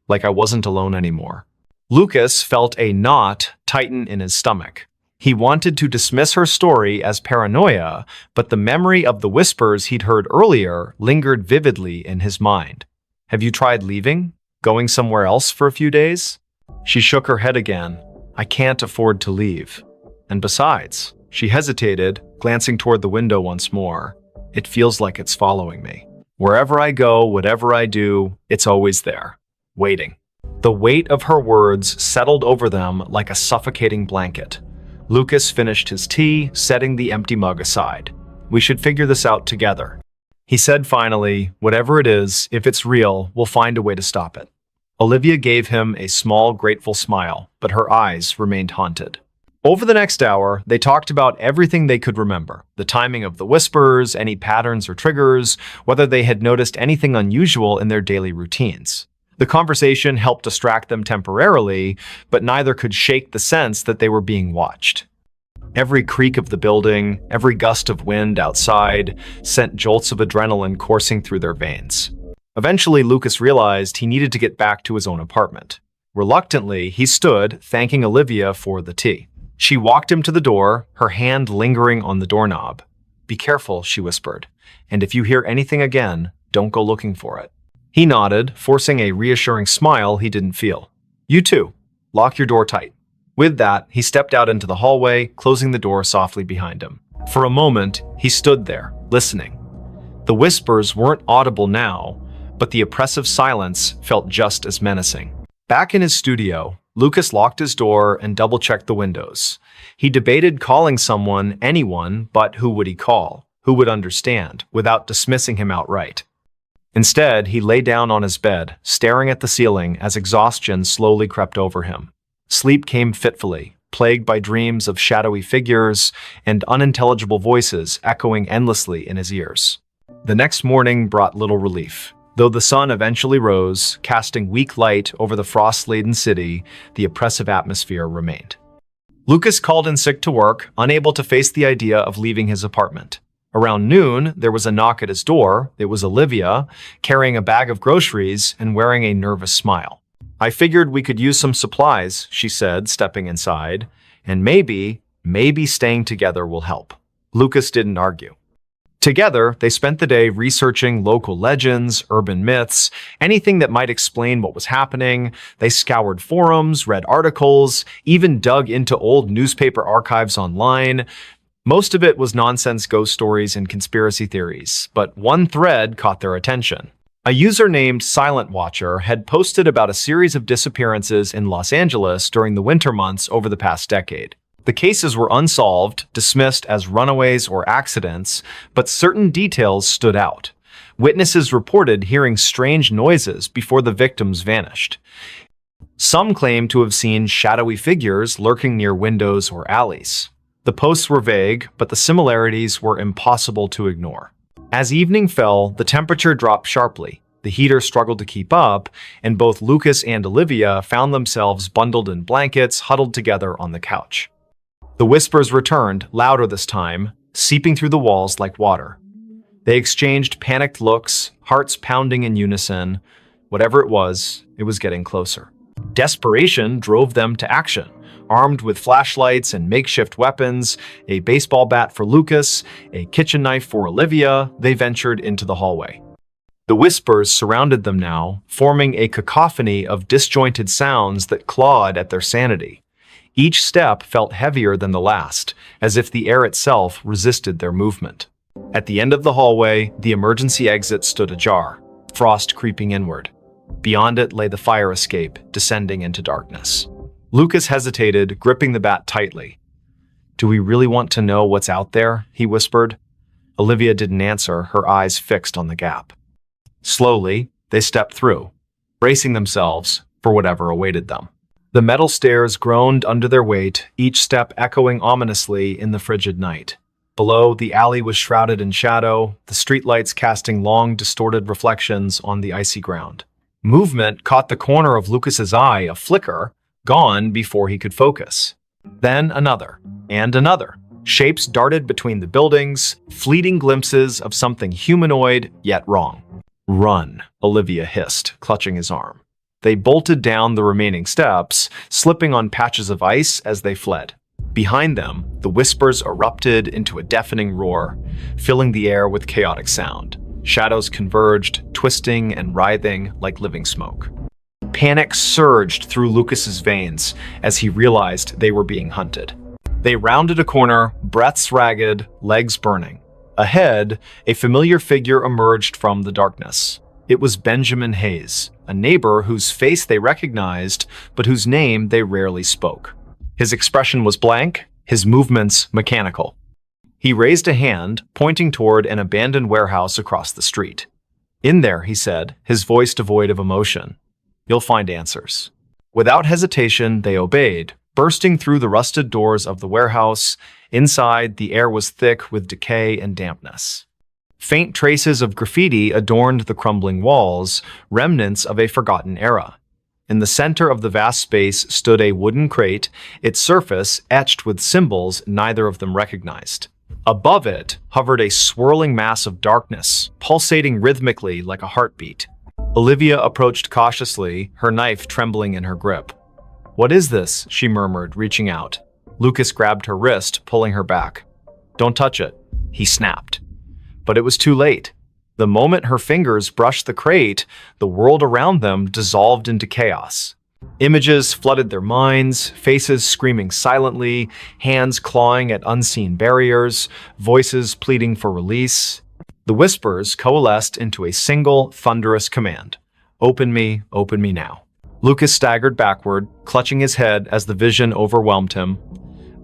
Like I wasn't alone anymore." Lucas felt a knot tighten in his stomach. He wanted to dismiss her story as paranoia, but the memory of the whispers he'd heard earlier lingered vividly in his mind. "Have you tried leaving? Going somewhere else for a few days?" She shook her head again. "I can't afford to leave. And besides," she hesitated, glancing toward the window once more, "it feels like it's following me." Wherever I go, whatever I do, it's always there, waiting. The weight of her words settled over them like a suffocating blanket. Lucas finished his tea, setting the empty mug aside. We should figure this out together. He said finally, whatever it is, if it's real, we'll find a way to stop it. Olivia gave him a small, grateful smile, but her eyes remained haunted. Over the next hour, they talked about everything they could remember. The timing of the whispers, any patterns or triggers, whether they had noticed anything unusual in their daily routines. The conversation helped distract them temporarily, but neither could shake the sense that they were being watched. Every creak of the building, every gust of wind outside, sent jolts of adrenaline coursing through their veins. Eventually, Lucas realized he needed to get back to his own apartment. Reluctantly, he stood, thanking Olivia for the tea. She walked him to the door, her hand lingering on the doorknob. "Be careful," she whispered, "and if you hear anything again, don't go looking for it." He nodded, forcing a reassuring smile he didn't feel. "You too. Lock your door tight." With that, he stepped out into the hallway, closing the door softly behind him. For a moment, he stood there, listening. The whispers weren't audible now, but the oppressive silence felt just as menacing. Back in his studio, Lucas locked his door and double-checked the windows. He debated calling someone, anyone, but who would he call? Who would understand, without dismissing him outright? Instead, he lay down on his bed, staring at the ceiling as exhaustion slowly crept over him. Sleep came fitfully, plagued by dreams of shadowy figures and unintelligible voices echoing endlessly in his ears. The next morning brought little relief. Though the sun eventually rose, casting weak light over the frost-laden city, the oppressive atmosphere remained. Lucas called in sick to work, unable to face the idea of leaving his apartment. Around noon, there was a knock at his door. It was Olivia, carrying a bag of groceries and wearing a nervous smile. "I figured we could use some supplies," she said, stepping inside, "and maybe staying together will help." Lucas didn't argue. Together, they spent the day researching local legends, urban myths, anything that might explain what was happening. They scoured forums, read articles, even dug into old newspaper archives online. Most of it was nonsense ghost stories and conspiracy theories, but one thread caught their attention. A user named Silent Watcher had posted about a series of disappearances in Los Angeles during the winter months over the past decade. The cases were unsolved, dismissed as runaways or accidents, but certain details stood out. Witnesses reported hearing strange noises before the victims vanished. Some claimed to have seen shadowy figures lurking near windows or alleys. The posts were vague, but the similarities were impossible to ignore. As evening fell, the temperature dropped sharply. The heater struggled to keep up, and both Lucas and Olivia found themselves bundled in blankets, huddled together on the couch. The whispers returned, louder this time, seeping through the walls like water. They exchanged panicked looks, hearts pounding in unison. Whatever it was getting closer. Desperation drove them to action. Armed with flashlights and makeshift weapons, a baseball bat for Lucas, a kitchen knife for Olivia, they ventured into the hallway. The whispers surrounded them now, forming a cacophony of disjointed sounds that clawed at their sanity. Each step felt heavier than the last, as if the air itself resisted their movement. At the end of the hallway, the emergency exit stood ajar, frost creeping inward. Beyond it lay the fire escape, descending into darkness. Lucas hesitated, gripping the bat tightly. "Do we really want to know what's out there?" he whispered. Olivia didn't answer, her eyes fixed on the gap. Slowly, they stepped through, bracing themselves for whatever awaited them. The metal stairs groaned under their weight, each step echoing ominously in the frigid night. Below, the alley was shrouded in shadow, the streetlights casting long, distorted reflections on the icy ground. Movement caught the corner of Lucas's eye, a flicker, gone before he could focus. Then another, and another. Shapes darted between the buildings, fleeting glimpses of something humanoid, yet wrong. "Run," Olivia hissed, clutching his arm. They bolted down the remaining steps, slipping on patches of ice as they fled. Behind them, the whispers erupted into a deafening roar, filling the air with chaotic sound. Shadows converged, twisting and writhing like living smoke. Panic surged through Lucas's veins as he realized they were being hunted. They rounded a corner, breaths ragged, legs burning. Ahead, a familiar figure emerged from the darkness. It was Benjamin Hayes, a neighbor whose face they recognized, but whose name they rarely spoke. His expression was blank, his movements mechanical. He raised a hand, pointing toward an abandoned warehouse across the street. "In there," he said, his voice devoid of emotion. "You'll find answers." Without hesitation, they obeyed, bursting through the rusted doors of the warehouse. Inside, the air was thick with decay and dampness. Faint traces of graffiti adorned the crumbling walls, remnants of a forgotten era. In the center of the vast space stood a wooden crate, its surface etched with symbols neither of them recognized. Above it hovered a swirling mass of darkness, pulsating rhythmically like a heartbeat. Olivia approached cautiously, her knife trembling in her grip. "What is this?" she murmured, reaching out. Lucas grabbed her wrist, pulling her back. "Don't touch it," he snapped. But it was too late. The moment her fingers brushed the crate, the world around them dissolved into chaos. Images flooded their minds, faces screaming silently, hands clawing at unseen barriers, voices pleading for release. The whispers coalesced into a single, thunderous command. Open me now." Lucas staggered backward, clutching his head as the vision overwhelmed him.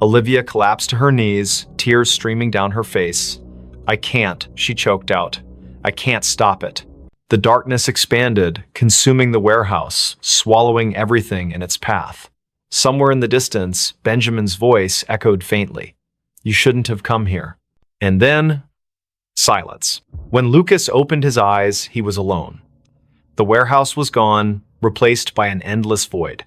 Olivia collapsed to her knees, tears streaming down her face. "I can't," she choked out. "I can't stop it." The darkness expanded, consuming the warehouse, swallowing everything in its path. Somewhere in the distance, Benjamin's voice echoed faintly. "You shouldn't have come here." And then, silence. When Lucas opened his eyes, he was alone. The warehouse was gone, replaced by an endless void.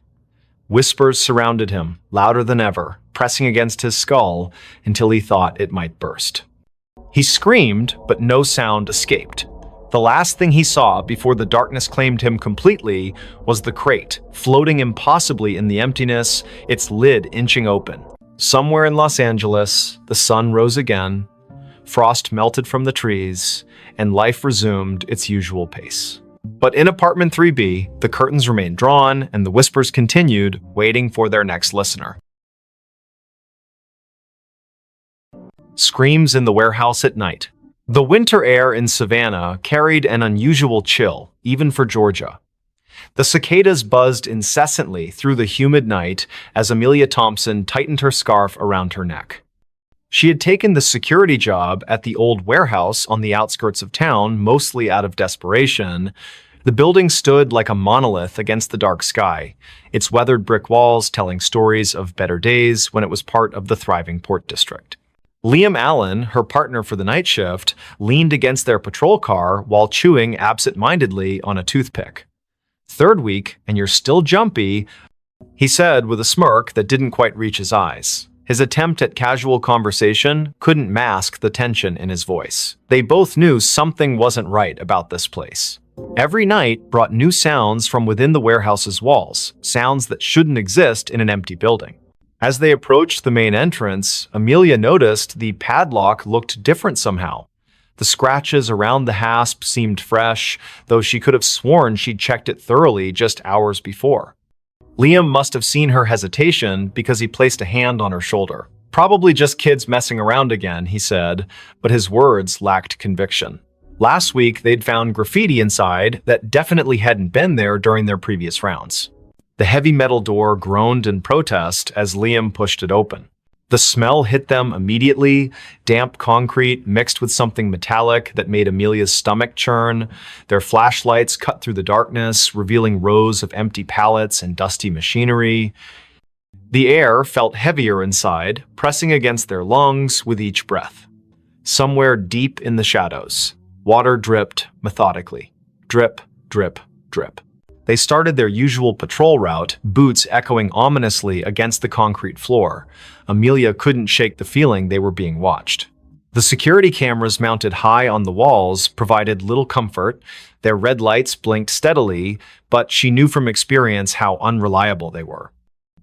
Whispers surrounded him, louder than ever, pressing against his skull until he thought it might burst. He screamed, but no sound escaped. The last thing he saw before the darkness claimed him completely was the crate, floating impossibly in the emptiness, its lid inching open. Somewhere in Los Angeles, the sun rose again, frost melted from the trees, and life resumed its usual pace. But in apartment 3B, the curtains remained drawn and the whispers continued, waiting for their next listener. Screams in the warehouse at night. The winter air in Savannah carried an unusual chill, even for Georgia. The cicadas buzzed incessantly through the humid night as Amelia Thompson tightened her scarf around her neck. She had taken the security job at the old warehouse on the outskirts of town, mostly out of desperation. The building stood like a monolith against the dark sky, its weathered brick walls telling stories of better days when it was part of the thriving Port District. Liam Allen, her partner for the night shift, leaned against their patrol car while chewing absent-mindedly on a toothpick. "Third week, and you're still jumpy," he said with a smirk that didn't quite reach his eyes. His attempt at casual conversation couldn't mask the tension in his voice. They both knew something wasn't right about this place. Every night brought new sounds from within the warehouse's walls, sounds that shouldn't exist in an empty building. As they approached the main entrance, Amelia noticed the padlock looked different somehow. The scratches around the hasp seemed fresh, though she could have sworn she'd checked it thoroughly just hours before. Liam must have seen her hesitation because he placed a hand on her shoulder. "Probably just kids messing around again," he said, but his words lacked conviction. Last week, they'd found graffiti inside that definitely hadn't been there during their previous rounds. The heavy metal door groaned in protest as Liam pushed it open. The smell hit them immediately, damp concrete mixed with something metallic that made Amelia's stomach churn. Their flashlights cut through the darkness, revealing rows of empty pallets and dusty machinery. The air felt heavier inside, pressing against their lungs with each breath. Somewhere deep in the shadows, water dripped methodically. Drip, drip, drip. They started their usual patrol route, boots echoing ominously against the concrete floor. Amelia couldn't shake the feeling they were being watched. The security cameras mounted high on the walls provided little comfort. Their red lights blinked steadily, but she knew from experience how unreliable they were.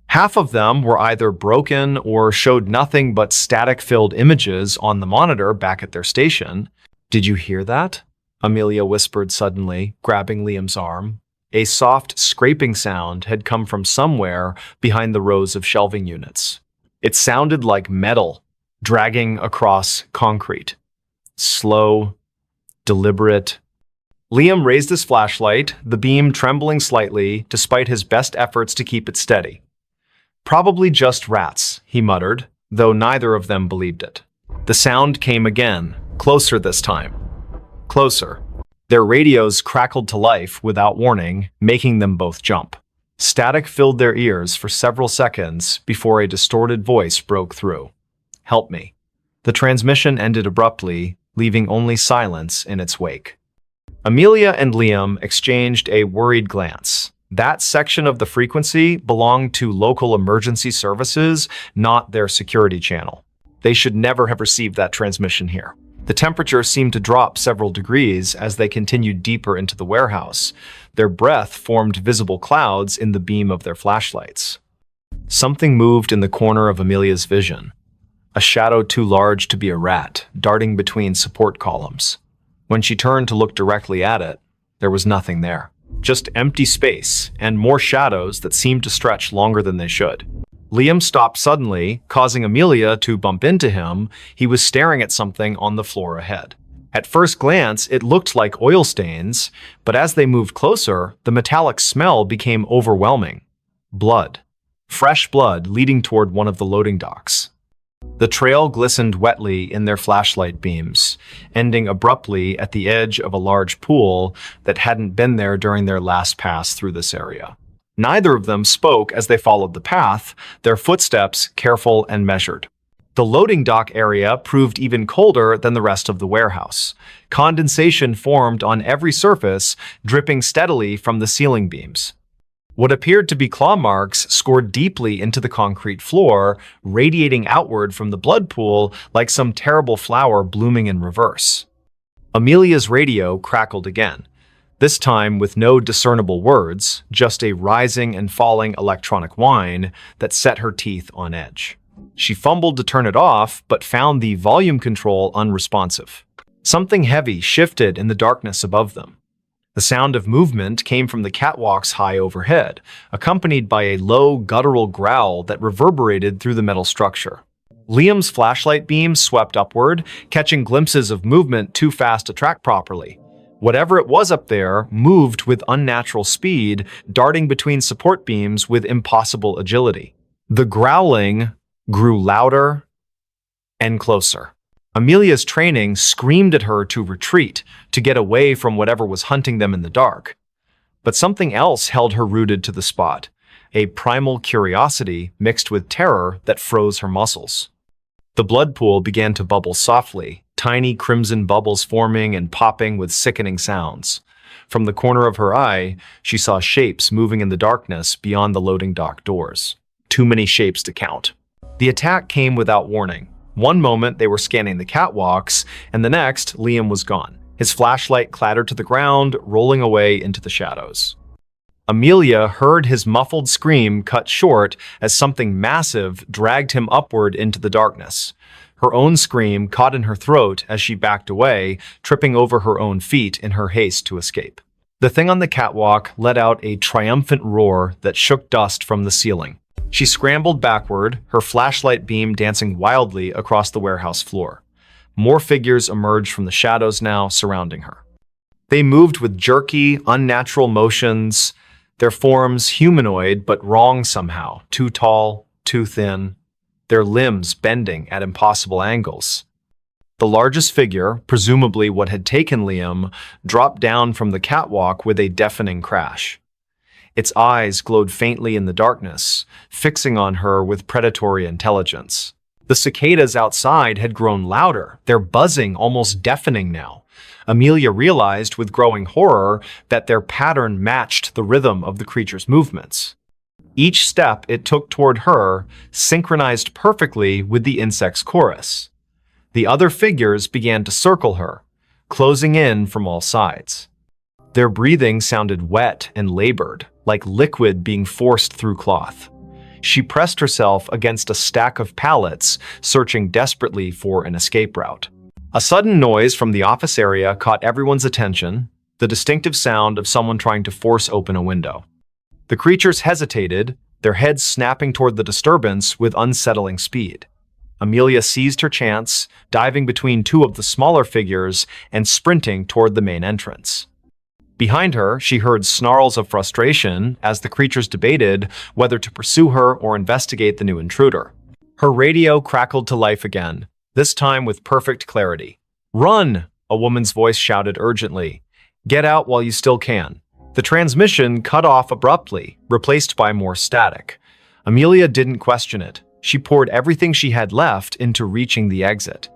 Half of them were either broken or showed nothing but static-filled images on the monitor back at their station. "Did you hear that?" Amelia whispered suddenly, grabbing Liam's arm. A soft scraping sound had come from somewhere behind the rows of shelving units. It sounded like metal dragging across concrete. slow, deliberate. Liam raised his flashlight, the beam trembling slightly despite his best efforts to keep it steady. "Probably just rats," he muttered, though neither of them believed it. The sound came again, closer this time. Closer. Their radios crackled to life without warning, making them both jump. Static filled their ears for several seconds before a distorted voice broke through. "Help me." The transmission ended abruptly, leaving only silence in its wake. Amelia and Liam exchanged a worried glance. That section of the frequency belonged to local emergency services, not their security channel. They should never have received that transmission here. The temperature seemed to drop several degrees as they continued deeper into the warehouse. Their breath formed visible clouds in the beam of their flashlights. Something moved in the corner of Amelia's vision. A shadow too large to be a rat, darting between support columns. When she turned to look directly at it, there was nothing there. Just empty space and more shadows that seemed to stretch longer than they should. Liam stopped suddenly, causing Amelia to bump into him. He was staring at something on the floor ahead. At first glance, it looked like oil stains, but as they moved closer, the metallic smell became overwhelming. Blood. Fresh blood leading toward one of the loading docks. The trail glistened wetly in their flashlight beams, ending abruptly at the edge of a large pool that hadn't been there during their last pass through this area. Neither of them spoke as they followed the path, their footsteps careful and measured. The loading dock area proved even colder than the rest of the warehouse. Condensation formed on every surface, dripping steadily from the ceiling beams. What appeared to be claw marks scored deeply into the concrete floor, radiating outward from the blood pool like some terrible flower blooming in reverse. Amelia's radio crackled again. This time with no discernible words, just a rising and falling electronic whine that set her teeth on edge. She fumbled to turn it off, but found the volume control unresponsive. Something heavy shifted in the darkness above them. The sound of movement came from the catwalks high overhead, accompanied by a low, guttural growl that reverberated through the metal structure. Liam's flashlight beam swept upward, catching glimpses of movement too fast to track properly. Whatever it was up there moved with unnatural speed, darting between support beams with impossible agility. The growling grew louder and closer. Amelia's training screamed at her to retreat, to get away from whatever was hunting them in the dark. But something else held her rooted to the spot, a primal curiosity mixed with terror that froze her muscles. The blood pool began to bubble softly, tiny crimson bubbles forming and popping with sickening sounds. From the corner of her eye, she saw shapes moving in the darkness beyond the loading dock doors. Too many shapes to count. The attack came without warning. One moment they were scanning the catwalks, and the next, Liam was gone. His flashlight clattered to the ground, rolling away into the shadows. Amelia heard his muffled scream cut short as something massive dragged him upward into the darkness. Her own scream caught in her throat as she backed away, tripping over her own feet in her haste to escape. The thing on the catwalk let out a triumphant roar that shook dust from the ceiling. She scrambled backward, her flashlight beam dancing wildly across the warehouse floor. More figures emerged from the shadows now, surrounding her. They moved with jerky, unnatural motions, their forms humanoid but wrong somehow, too tall, too thin, their limbs bending at impossible angles. The largest figure, presumably what had taken Liam, dropped down from the catwalk with a deafening crash. Its eyes glowed faintly in the darkness, fixing on her with predatory intelligence. The cicadas outside had grown louder, their buzzing almost deafening now. Amelia realized with growing horror that their pattern matched the rhythm of the creature's movements. Each step it took toward her synchronized perfectly with the insect's chorus. The other figures began to circle her, closing in from all sides. Their breathing sounded wet and labored, like liquid being forced through cloth. She pressed herself against a stack of pallets, searching desperately for an escape route. A sudden noise from the office area caught everyone's attention, the distinctive sound of someone trying to force open a window. The creatures hesitated, their heads snapping toward the disturbance with unsettling speed. Amelia seized her chance, diving between two of the smaller figures and sprinting toward the main entrance. Behind her, she heard snarls of frustration as the creatures debated whether to pursue her or investigate the new intruder. Her radio crackled to life again, this time with perfect clarity. "Run!" a woman's voice shouted urgently. "Get out while you still can." The transmission cut off abruptly, replaced by more static. Amelia didn't question it. She poured everything she had left into reaching the exit.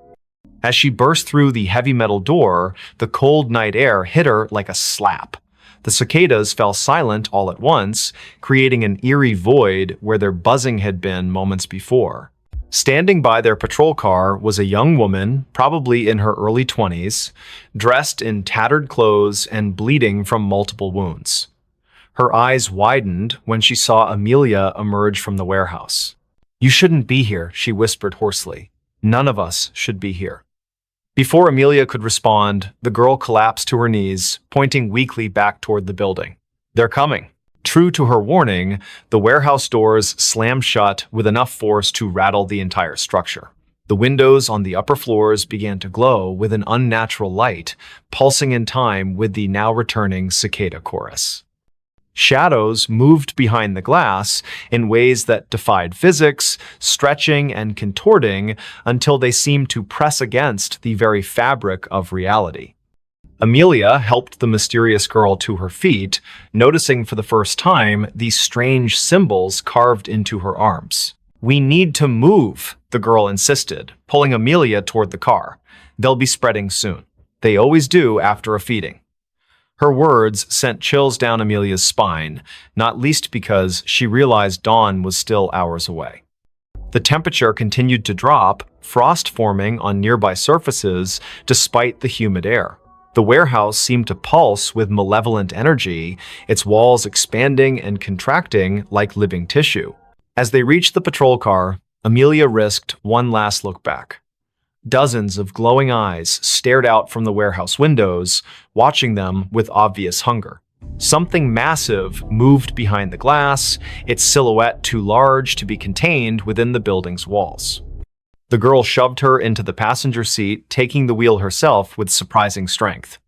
As she burst through the heavy metal door, the cold night air hit her like a slap. The cicadas fell silent all at once, creating an eerie void where their buzzing had been moments before. Standing by their patrol car was a young woman, probably in her early 20s, dressed in tattered clothes and bleeding from multiple wounds. Her eyes widened when she saw Amelia emerge from the warehouse. "You shouldn't be here," she whispered hoarsely. "None of us should be here." Before Amelia could respond, the girl collapsed to her knees, pointing weakly back toward the building. "They're coming." True to her warning, the warehouse doors slammed shut with enough force to rattle the entire structure. The windows on the upper floors began to glow with an unnatural light, pulsing in time with the now returning cicada chorus. Shadows moved behind the glass in ways that defied physics, stretching and contorting until they seemed to press against the very fabric of reality. Amelia helped the mysterious girl to her feet, noticing for the first time these strange symbols carved into her arms. "We need to move," the girl insisted, pulling Amelia toward the car. "They'll be spreading soon. They always do after a feeding." Her words sent chills down Amelia's spine, not least because she realized dawn was still hours away. The temperature continued to drop, frost forming on nearby surfaces despite the humid air. The warehouse seemed to pulse with malevolent energy, its walls expanding and contracting like living tissue. As they reached the patrol car, Amelia risked one last look back. Dozens of glowing eyes stared out from the warehouse windows, watching them with obvious hunger. Something massive moved behind the glass, its silhouette too large to be contained within the building's walls. The girl shoved her into the passenger seat, taking the wheel herself with surprising strength.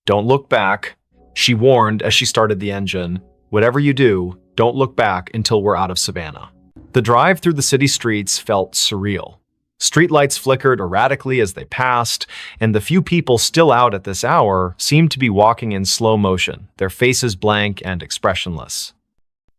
"Don't look back," she warned as she started the engine. "Whatever you do, don't look back until we're out of Savannah." The drive through the city streets felt surreal. Streetlights flickered erratically as they passed, and the few people still out at this hour seemed to be walking in slow motion, their faces blank and expressionless.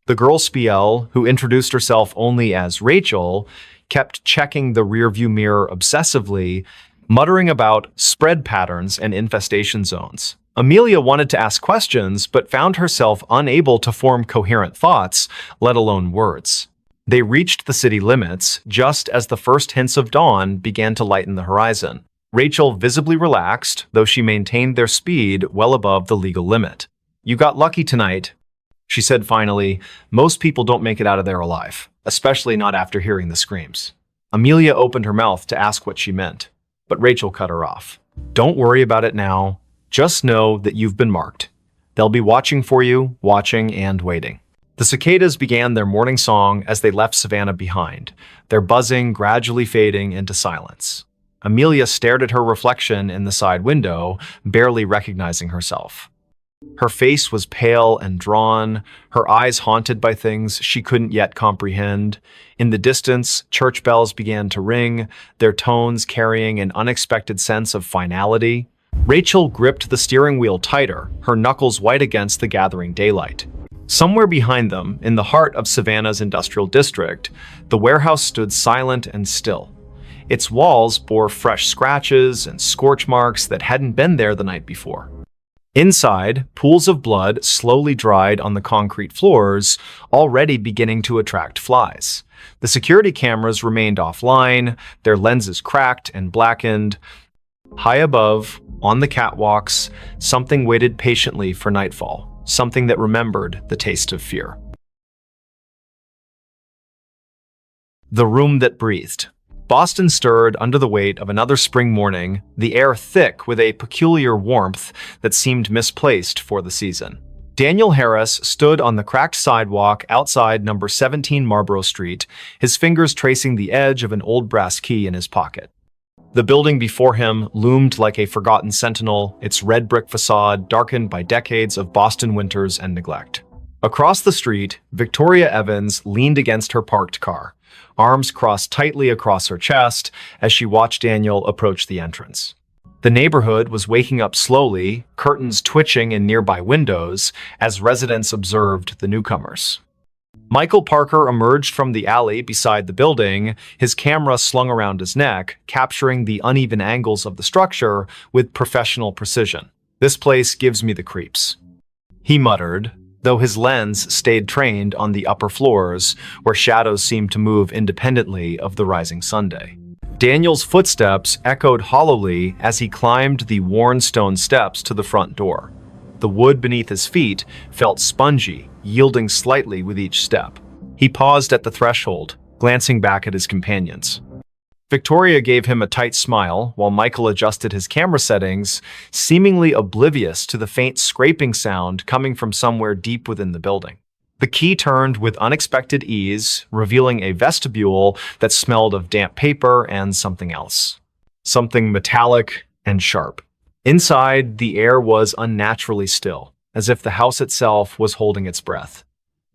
The girl Spiel, who introduced herself only as Rachel, kept checking the rearview mirror obsessively, muttering about spread patterns and infestation zones. Amelia wanted to ask questions, but found herself unable to form coherent thoughts, let alone words. They reached the city limits just as the first hints of dawn began to lighten the horizon. Rachel visibly relaxed, though she maintained their speed well above the legal limit. "You got lucky tonight," she said finally. "Most people don't make it out of there alive, especially not after hearing the screams." Amelia opened her mouth to ask what she meant, but Rachel cut her off. "Don't worry about it now. Just know that you've been marked. They'll be watching for you, watching and waiting." The cicadas began their morning song as they left Savannah behind, their buzzing gradually fading into silence. Amelia stared at her reflection in the side window, barely recognizing herself. Her face was pale and drawn, her eyes haunted by things she couldn't yet comprehend. In the distance, church bells began to ring, their tones carrying an unexpected sense of finality. Rachel gripped the steering wheel tighter, her knuckles white against the gathering daylight. Somewhere behind them, in the heart of Savannah's industrial district, the warehouse stood silent and still. Its walls bore fresh scratches and scorch marks that hadn't been there the night before. Inside, pools of blood slowly dried on the concrete floors, already beginning to attract flies. The security cameras remained offline, their lenses cracked and blackened. High above, on the catwalks, something waited patiently for nightfall. Something that remembered the taste of fear. The room that breathed. Boston stirred under the weight of another spring morning, the air thick with a peculiar warmth that seemed misplaced for the season. Daniel Harris stood on the cracked sidewalk outside number 17 Marlborough Street, his fingers tracing the edge of an old brass key in his pocket. The building before him loomed like a forgotten sentinel, its red brick facade darkened by decades of Boston winters and neglect. Across the street, Victoria Evans leaned against her parked car, arms crossed tightly across her chest as she watched Daniel approach the entrance. The neighborhood was waking up slowly, curtains twitching in nearby windows as residents observed the newcomers. Michael Parker emerged from the alley beside the building, his camera slung around his neck, capturing the uneven angles of the structure with professional precision. "This place gives me the creeps," he muttered, though his lens stayed trained on the upper floors, where shadows seemed to move independently of the rising Sunday. Daniel's footsteps echoed hollowly as he climbed the worn stone steps to the front door. The wood beneath his feet felt spongy, yielding slightly with each step. He paused at the threshold, glancing back at his companions. Victoria gave him a tight smile while Michael adjusted his camera settings, seemingly oblivious to the faint scraping sound coming from somewhere deep within the building. The key turned with unexpected ease, revealing a vestibule that smelled of damp paper and something else. Something metallic and sharp. Inside, the air was unnaturally still, as if the house itself was holding its breath.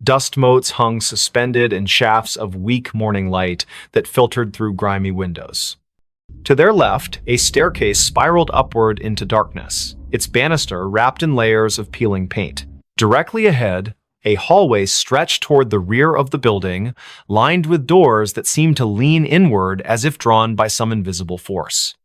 Dust motes hung suspended in shafts of weak morning light that filtered through grimy windows. To their left, a staircase spiraled upward into darkness, its banister wrapped in layers of peeling paint. Directly ahead, a hallway stretched toward the rear of the building, lined with doors that seemed to lean inward as if drawn by some invisible force.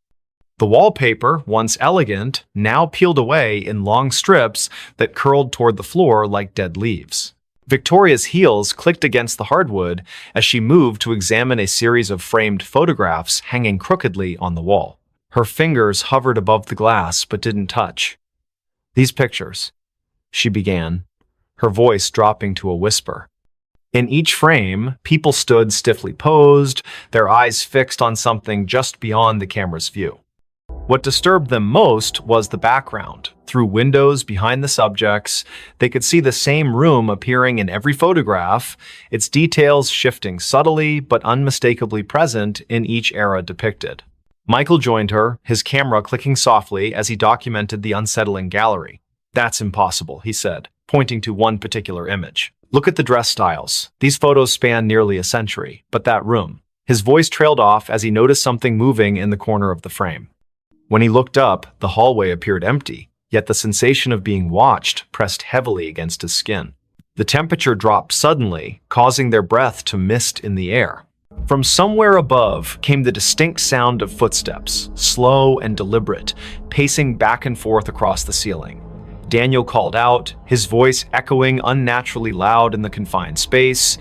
The wallpaper, once elegant, now peeled away in long strips that curled toward the floor like dead leaves. Victoria's heels clicked against the hardwood as she moved to examine a series of framed photographs hanging crookedly on the wall. Her fingers hovered above the glass but didn't touch. "These pictures," she began, her voice dropping to a whisper. In each frame, people stood stiffly posed, their eyes fixed on something just beyond the camera's view. What disturbed them most was the background. Through windows behind the subjects, they could see the same room appearing in every photograph, its details shifting subtly but unmistakably present in each era depicted. Michael joined her, his camera clicking softly as he documented the unsettling gallery. "That's impossible," he said, pointing to one particular image. "Look at the dress styles. These photos span nearly a century, but that room." His voice trailed off as he noticed something moving in the corner of the frame. When he looked up, the hallway appeared empty, yet the sensation of being watched pressed heavily against his skin. The temperature dropped suddenly, causing their breath to mist in the air. From somewhere above came the distinct sound of footsteps, slow and deliberate, pacing back and forth across the ceiling. Daniel called out, his voice echoing unnaturally loud in the confined space.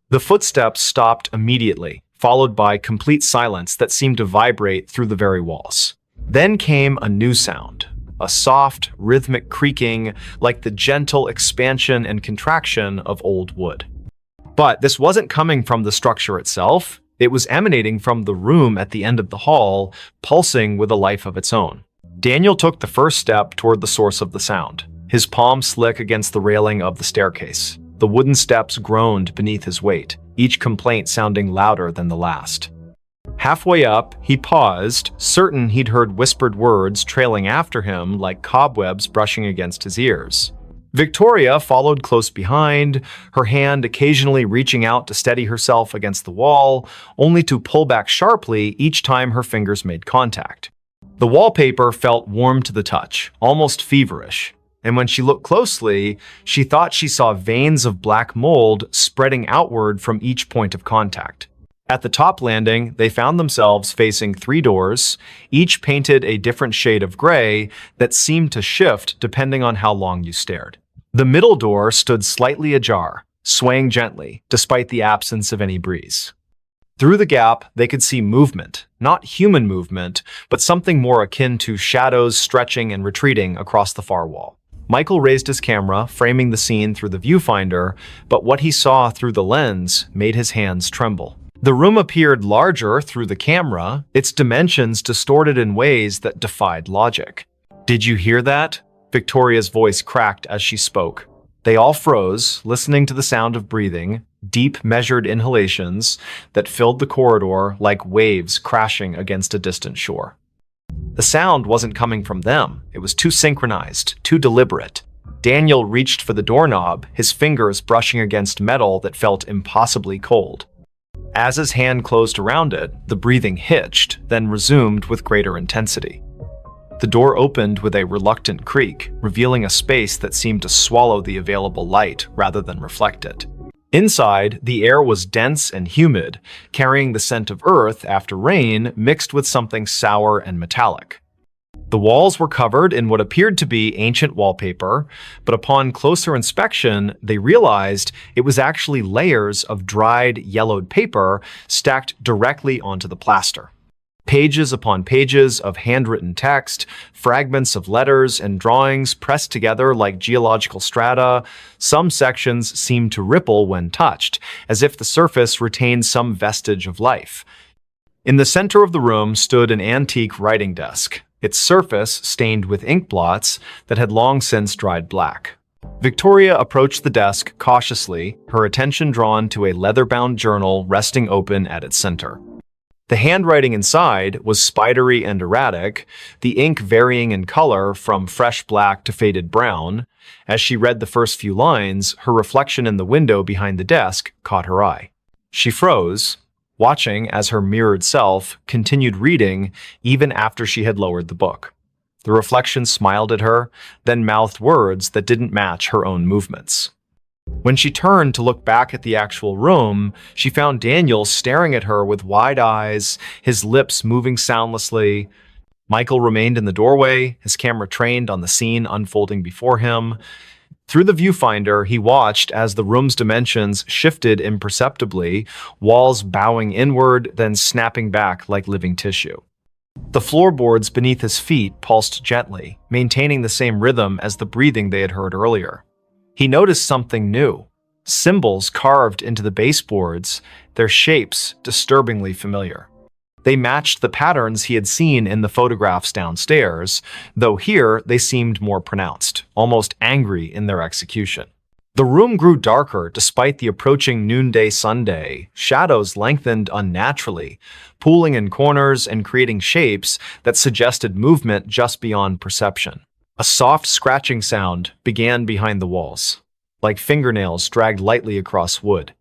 The footsteps stopped immediately, followed by complete silence that seemed to vibrate through the very walls. Then came a new sound, a soft, rhythmic creaking like the gentle expansion and contraction of old wood. But this wasn't coming from the structure itself. It was emanating from the room at the end of the hall, pulsing with a life of its own. Daniel took the first step toward the source of the sound, his palm slick against the railing of the staircase. The wooden steps groaned beneath his weight, each complaint sounding louder than the last. Halfway up, he paused, certain he'd heard whispered words trailing after him like cobwebs brushing against his ears. Victoria followed close behind, her hand occasionally reaching out to steady herself against the wall, only to pull back sharply each time her fingers made contact. The wallpaper felt warm to the touch, almost feverish, and when she looked closely, she thought she saw veins of black mold spreading outward from each point of contact. At the top landing, they found themselves facing 3 doors, each painted a different shade of gray that seemed to shift depending on how long you stared. The middle door stood slightly ajar, swaying gently, despite the absence of any breeze. Through the gap, they could see movement, not human movement, but something more akin to shadows stretching and retreating across the far wall. Michael raised his camera, framing the scene through the viewfinder, but what he saw through the lens made his hands tremble. The room appeared larger through the camera, its dimensions distorted in ways that defied logic. "Did you hear that?" Victoria's voice cracked as she spoke. They all froze, listening to the sound of breathing, deep, measured inhalations that filled the corridor like waves crashing against a distant shore. The sound wasn't coming from them. It was too synchronized, too deliberate. Daniel reached for the doorknob, his fingers brushing against metal that felt impossibly cold. As his hand closed around it, the breathing hitched, then resumed with greater intensity. The door opened with a reluctant creak, revealing a space that seemed to swallow the available light rather than reflect it. Inside, the air was dense and humid, carrying the scent of earth after rain mixed with something sour and metallic. The walls were covered in what appeared to be ancient wallpaper, but upon closer inspection, they realized it was actually layers of dried, yellowed paper stacked directly onto the plaster. Pages upon pages of handwritten text, fragments of letters and drawings pressed together like geological strata. Some sections seemed to ripple when touched, as if the surface retained some vestige of life. In the center of the room stood an antique writing desk, its surface stained with ink blots that had long since dried black. Victoria approached the desk cautiously, her attention drawn to a leather-bound journal resting open at its center. The handwriting inside was spidery and erratic, the ink varying in color from fresh black to faded brown. As she read the first few lines, her reflection in the window behind the desk caught her eye. She froze, watching as her mirrored self continued reading even after she had lowered the book. The reflection smiled at her, then mouthed words that didn't match her own movements. When she turned to look back at the actual room, she found Daniel staring at her with wide eyes, his lips moving soundlessly. Michael remained in the doorway, his camera trained on the scene unfolding before him. Through the viewfinder, he watched as the room's dimensions shifted imperceptibly, walls bowing inward, then snapping back like living tissue. The floorboards beneath his feet pulsed gently, maintaining the same rhythm as the breathing they had heard earlier. He noticed something new. Symbols carved into the baseboards, their shapes disturbingly familiar. They matched the patterns he had seen in the photographs downstairs, though here they seemed more pronounced, almost angry in their execution. The room grew darker despite the approaching noonday sunday. Shadows lengthened unnaturally, pooling in corners and creating shapes that suggested movement just beyond perception. A soft scratching sound began behind the walls, like fingernails dragged lightly across wood.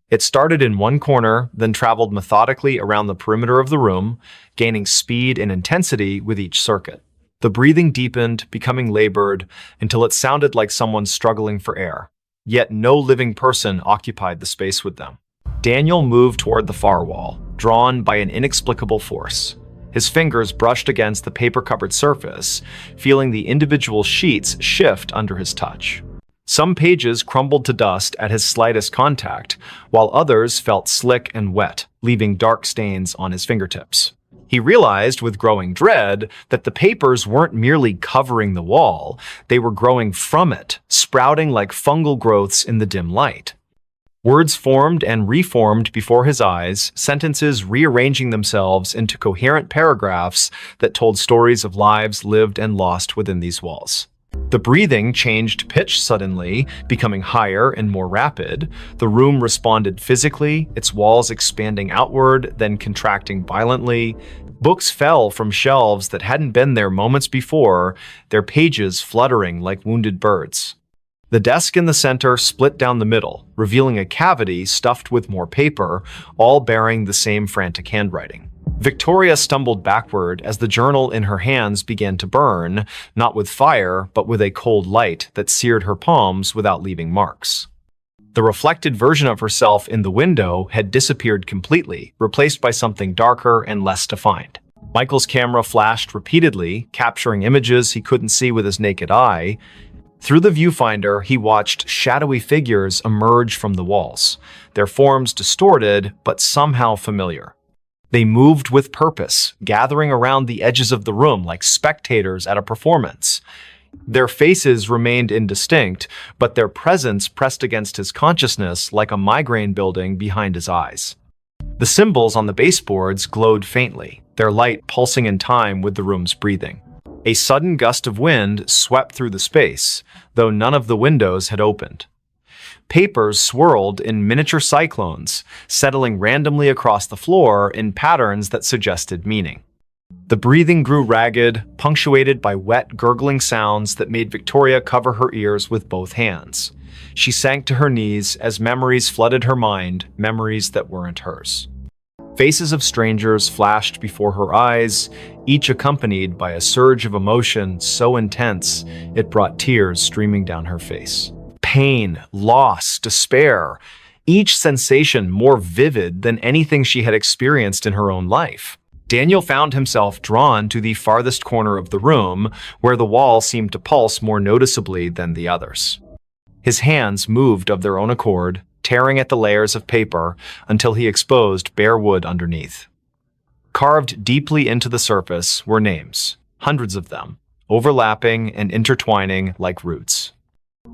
It started in one corner, then traveled methodically around the perimeter of the room, gaining speed and intensity with each circuit. The breathing deepened, becoming labored, until it sounded like someone struggling for air. Yet no living person occupied the space with them. Daniel moved toward the far wall, drawn by an inexplicable force. His fingers brushed against the paper-covered surface, feeling the individual sheets shift under his touch. Some pages crumbled to dust at his slightest contact, while others felt slick and wet, leaving dark stains on his fingertips. He realized with growing dread that the papers weren't merely covering the wall, they were growing from it, sprouting like fungal growths in the dim light. Words formed and reformed before his eyes, sentences rearranging themselves into coherent paragraphs that told stories of lives lived and lost within these walls. The breathing changed pitch suddenly, becoming higher and more rapid. The room responded physically, its walls expanding outward, then contracting violently. Books fell from shelves that hadn't been there moments before, their pages fluttering like wounded birds. The desk in the center split down the middle, revealing a cavity stuffed with more paper, all bearing the same frantic handwriting. Victoria stumbled backward as the journal in her hands began to burn, not with fire, but with a cold light that seared her palms without leaving marks. The reflected version of herself in the window had disappeared completely, replaced by something darker and less defined. Michael's camera flashed repeatedly, capturing images he couldn't see with his naked eye. Through the viewfinder, he watched shadowy figures emerge from the walls, their forms distorted but somehow familiar. They moved with purpose, gathering around the edges of the room like spectators at a performance. Their faces remained indistinct, but their presence pressed against his consciousness like a migraine building behind his eyes. The symbols on the baseboards glowed faintly, their light pulsing in time with the room's breathing. A sudden gust of wind swept through the space, though none of the windows had opened. Papers swirled in miniature cyclones, settling randomly across the floor in patterns that suggested meaning. The breathing grew ragged, punctuated by wet, gurgling sounds that made Victoria cover her ears with both hands. She sank to her knees as memories flooded her mind, memories that weren't hers. Faces of strangers flashed before her eyes, each accompanied by a surge of emotion so intense it brought tears streaming down her face. Pain, loss, despair, each sensation more vivid than anything she had experienced in her own life. Daniel found himself drawn to the farthest corner of the room, where the wall seemed to pulse more noticeably than the others. His hands moved of their own accord, tearing at the layers of paper until he exposed bare wood underneath. Carved deeply into the surface were names, hundreds of them, overlapping and intertwining like roots.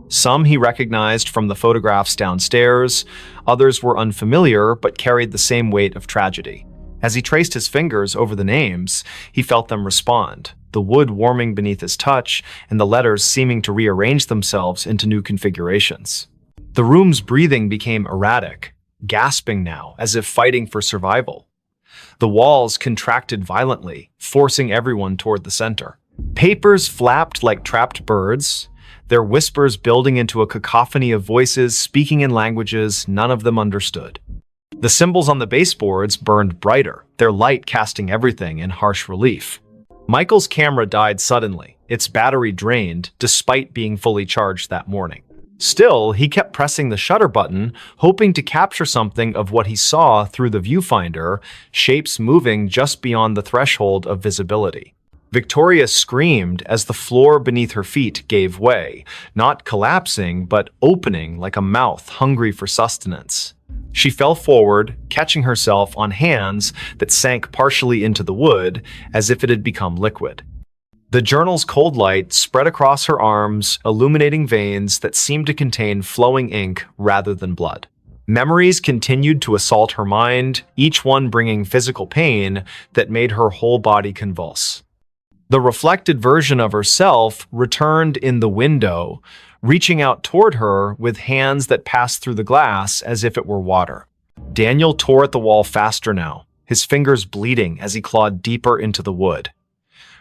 Some he recognized from the photographs downstairs, others were unfamiliar but carried the same weight of tragedy. As he traced his fingers over the names, he felt them respond, the wood warming beneath his touch and the letters seeming to rearrange themselves into new configurations. The room's breathing became erratic, gasping now, as if fighting for survival. The walls contracted violently, forcing everyone toward the center. Papers flapped like trapped birds, their whispers building into a cacophony of voices speaking in languages none of them understood. The symbols on the baseboards burned brighter, their light casting everything in harsh relief. Michael's camera died suddenly, its battery drained despite being fully charged that morning. Still, he kept pressing the shutter button, hoping to capture something of what he saw through the viewfinder, shapes moving just beyond the threshold of visibility. Victoria screamed as the floor beneath her feet gave way, not collapsing, but opening like a mouth hungry for sustenance. She fell forward, catching herself on hands that sank partially into the wood as if it had become liquid. The journal's cold light spread across her arms, illuminating veins that seemed to contain flowing ink rather than blood. Memories continued to assault her mind, each one bringing physical pain that made her whole body convulse. The reflected version of herself returned in the window, reaching out toward her with hands that passed through the glass as if it were water. Daniel tore at the wall faster now, his fingers bleeding as he clawed deeper into the wood.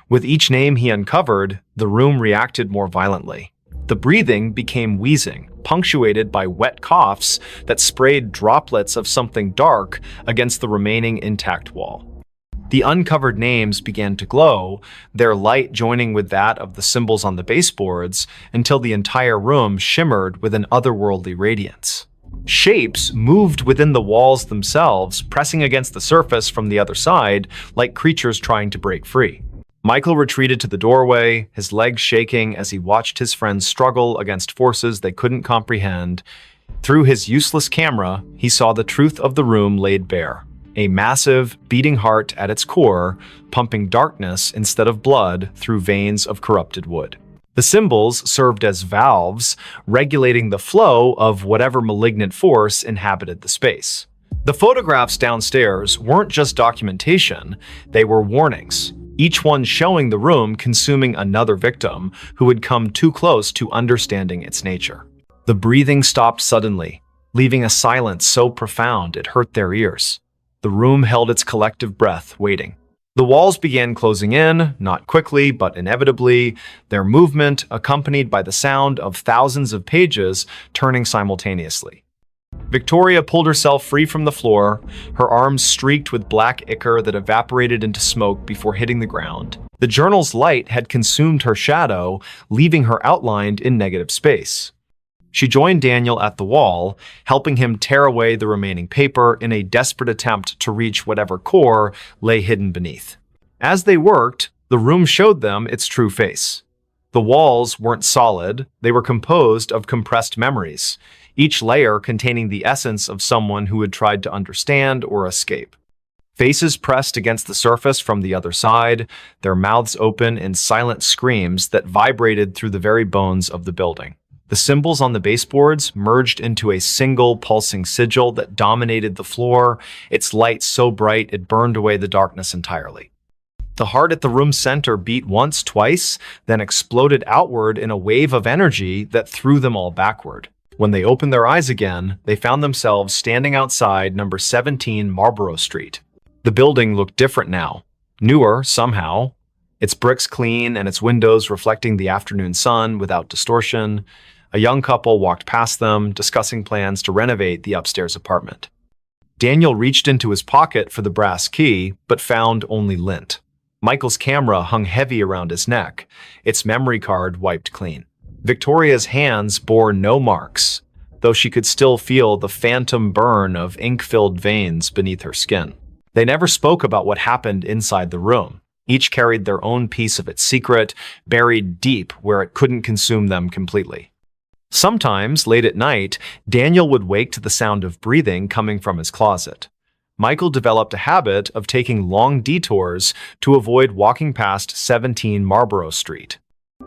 With each name he uncovered, the room reacted more violently. The breathing became wheezing, punctuated by wet coughs that sprayed droplets of something dark against the remaining intact wall. The uncovered names began to glow, their light joining with that of the symbols on the baseboards until the entire room shimmered with an otherworldly radiance. Shapes moved within the walls themselves, pressing against the surface from the other side like creatures trying to break free. Michael retreated to the doorway, his legs shaking as he watched his friends struggle against forces they couldn't comprehend. Through his useless camera, he saw the truth of the room laid bare. A massive, beating heart at its core, pumping darkness instead of blood through veins of corrupted wood. The symbols served as valves, regulating the flow of whatever malignant force inhabited the space. The photographs downstairs weren't just documentation, they were warnings, each one showing the room consuming another victim who had come too close to understanding its nature. The breathing stopped suddenly, leaving a silence so profound it hurt their ears. The room held its collective breath, waiting. The walls began closing in, not quickly, but inevitably, their movement accompanied by the sound of thousands of pages turning simultaneously. Victoria pulled herself free from the floor, her arms streaked with black ichor that evaporated into smoke before hitting the ground. The journal's light had consumed her shadow, leaving her outlined in negative space. She joined Daniel at the wall, helping him tear away the remaining paper in a desperate attempt to reach whatever core lay hidden beneath. As they worked, the room showed them its true face. The walls weren't solid, they were composed of compressed memories, each layer containing the essence of someone who had tried to understand or escape. Faces pressed against the surface from the other side, their mouths open in silent screams that vibrated through the very bones of the building. The symbols on the baseboards merged into a single pulsing sigil that dominated the floor, its light so bright it burned away the darkness entirely. The heart at the room's center beat once, twice, then exploded outward in a wave of energy that threw them all backward. When they opened their eyes again, they found themselves standing outside number 17 Marlborough Street. The building looked different now, newer somehow, its bricks clean and its windows reflecting the afternoon sun without distortion. A young couple walked past them, discussing plans to renovate the upstairs apartment. Daniel reached into his pocket for the brass key, but found only lint. Michael's camera hung heavy around his neck, its memory card wiped clean. Victoria's hands bore no marks, though she could still feel the phantom burn of ink-filled veins beneath her skin. They never spoke about what happened inside the room. Each carried their own piece of its secret, buried deep where it couldn't consume them completely. Sometimes, late at night, Daniel would wake to the sound of breathing coming from his closet. Michael developed a habit of taking long detours to avoid walking past 17 Marlborough Street.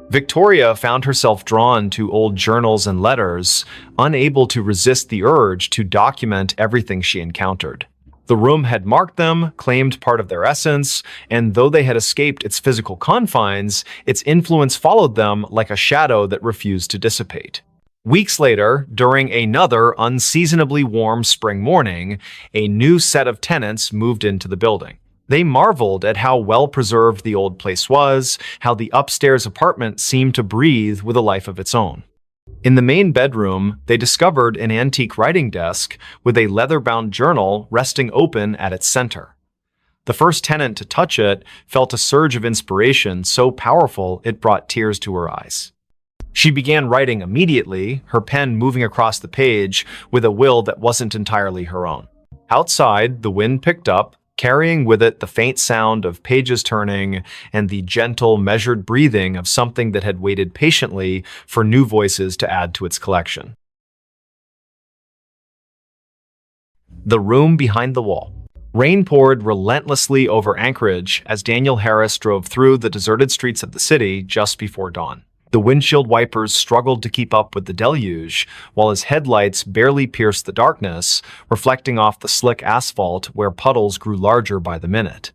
Victoria found herself drawn to old journals and letters, unable to resist the urge to document everything she encountered. The room had marked them, claimed part of their essence, and though they had escaped its physical confines, its influence followed them like a shadow that refused to dissipate. Weeks later, during another unseasonably warm spring morning, a new set of tenants moved into the building. They marveled at how well-preserved the old place was, how the upstairs apartment seemed to breathe with a life of its own. In the main bedroom, they discovered an antique writing desk with a leather-bound journal resting open at its center. The first tenant to touch it felt a surge of inspiration so powerful it brought tears to her eyes. She began writing immediately, her pen moving across the page with a will that wasn't entirely her own. Outside, the wind picked up, carrying with it the faint sound of pages turning and the gentle, measured breathing of something that had waited patiently for new voices to add to its collection. The room behind the wall. Rain poured relentlessly over Anchorage as Daniel Harris drove through the deserted streets of the city just before dawn. The windshield wipers struggled to keep up with the deluge, while his headlights barely pierced the darkness, reflecting off the slick asphalt where puddles grew larger by the minute.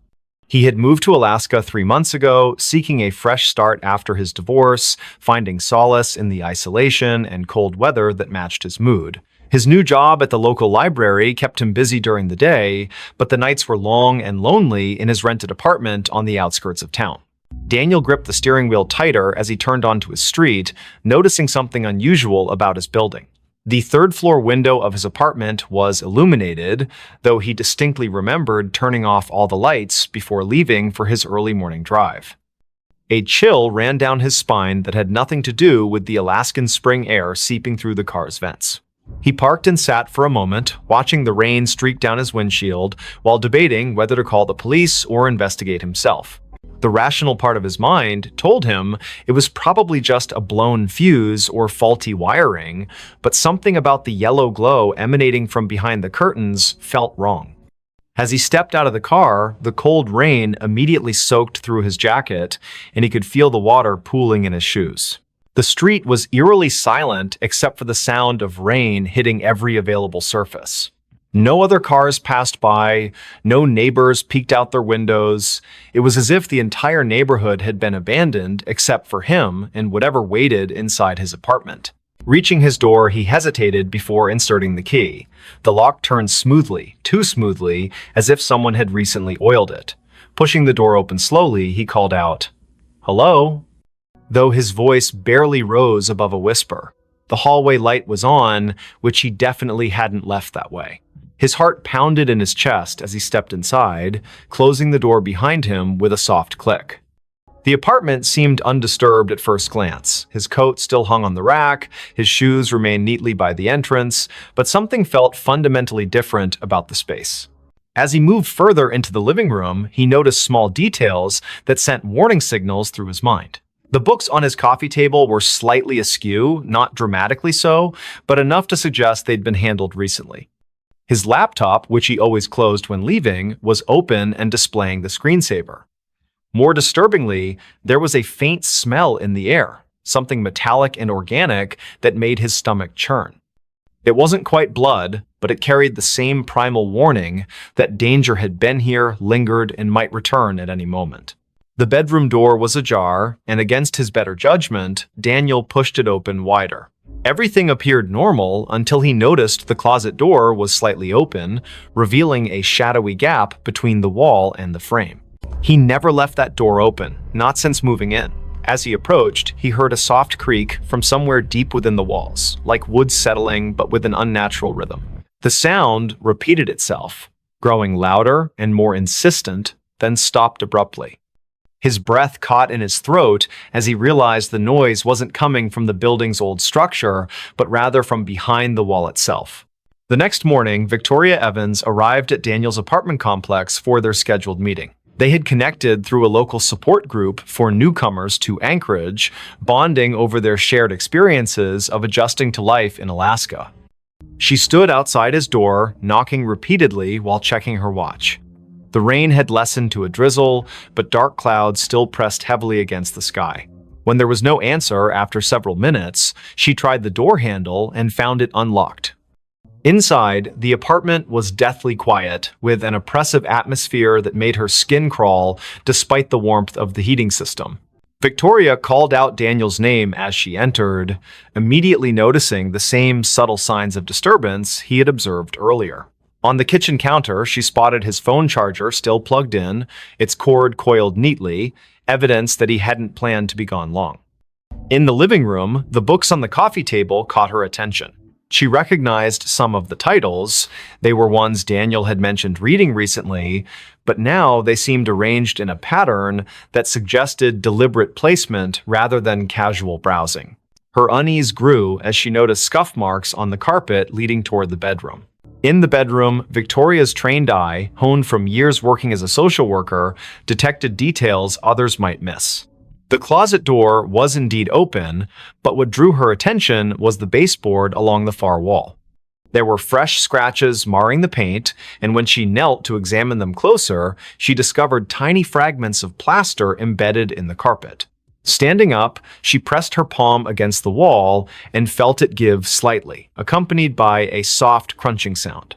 He had moved to Alaska 3 months ago, seeking a fresh start after his divorce, finding solace in the isolation and cold weather that matched his mood. His new job at the local library kept him busy during the day, but the nights were long and lonely in his rented apartment on the outskirts of town. Daniel gripped the steering wheel tighter as he turned onto his street, noticing something unusual about his building. The third-floor window of his apartment was illuminated, though he distinctly remembered turning off all the lights before leaving for his early morning drive. A chill ran down his spine that had nothing to do with the Alaskan spring air seeping through the car's vents. He parked and sat for a moment, watching the rain streak down his windshield while debating whether to call the police or investigate himself. The rational part of his mind told him it was probably just a blown fuse or faulty wiring, but something about the yellow glow emanating from behind the curtains felt wrong. As he stepped out of the car, the cold rain immediately soaked through his jacket, and he could feel the water pooling in his shoes. The street was eerily silent except for the sound of rain hitting every available surface. No other cars passed by, no neighbors peeked out their windows. It was as if the entire neighborhood had been abandoned except for him and whatever waited inside his apartment. Reaching his door, he hesitated before inserting the key. The lock turned smoothly, too smoothly, as if someone had recently oiled it. Pushing the door open slowly, he called out, "Hello?" Though his voice barely rose above a whisper. The hallway light was on, which he definitely hadn't left that way. His heart pounded in his chest as he stepped inside, closing the door behind him with a soft click. The apartment seemed undisturbed at first glance. His coat still hung on the rack, his shoes remained neatly by the entrance, but something felt fundamentally different about the space. As he moved further into the living room, he noticed small details that sent warning signals through his mind. The books on his coffee table were slightly askew, not dramatically so, but enough to suggest they'd been handled recently. His laptop, which he always closed when leaving, was open and displaying the screensaver. More disturbingly, there was a faint smell in the air, something metallic and organic that made his stomach churn. It wasn't quite blood, but it carried the same primal warning that danger had been here, lingered, and might return at any moment. The bedroom door was ajar, and against his better judgment, Daniel pushed it open wider. Everything appeared normal until he noticed the closet door was slightly open, revealing a shadowy gap between the wall and the frame. He never left that door open, not since moving in. As he approached, he heard a soft creak from somewhere deep within the walls, like wood settling but with an unnatural rhythm. The sound repeated itself, growing louder and more insistent, then stopped abruptly. His breath caught in his throat as he realized the noise wasn't coming from the building's old structure, but rather from behind the wall itself. The next morning, Victoria Evans arrived at Daniel's apartment complex for their scheduled meeting. They had connected through a local support group for newcomers to Anchorage, bonding over their shared experiences of adjusting to life in Alaska. She stood outside his door, knocking repeatedly while checking her watch. The rain had lessened to a drizzle, but dark clouds still pressed heavily against the sky. When there was no answer after several minutes, she tried the door handle and found it unlocked. Inside, the apartment was deathly quiet, with an oppressive atmosphere that made her skin crawl despite the warmth of the heating system. Victoria called out Daniel's name as she entered, immediately noticing the same subtle signs of disturbance he had observed earlier. On the kitchen counter, she spotted his phone charger still plugged in, its cord coiled neatly, evidence that he hadn't planned to be gone long. In the living room, the books on the coffee table caught her attention. She recognized some of the titles. They were ones Daniel had mentioned reading recently, but now they seemed arranged in a pattern that suggested deliberate placement rather than casual browsing. Her unease grew as she noticed scuff marks on the carpet leading toward the bedroom. In the bedroom, Victoria's trained eye, honed from years working as a social worker, detected details others might miss. The closet door was indeed open, but what drew her attention was the baseboard along the far wall. There were fresh scratches marring the paint, and when she knelt to examine them closer, she discovered tiny fragments of plaster embedded in the carpet. Standing up, she pressed her palm against the wall and felt it give slightly, accompanied by a soft crunching sound.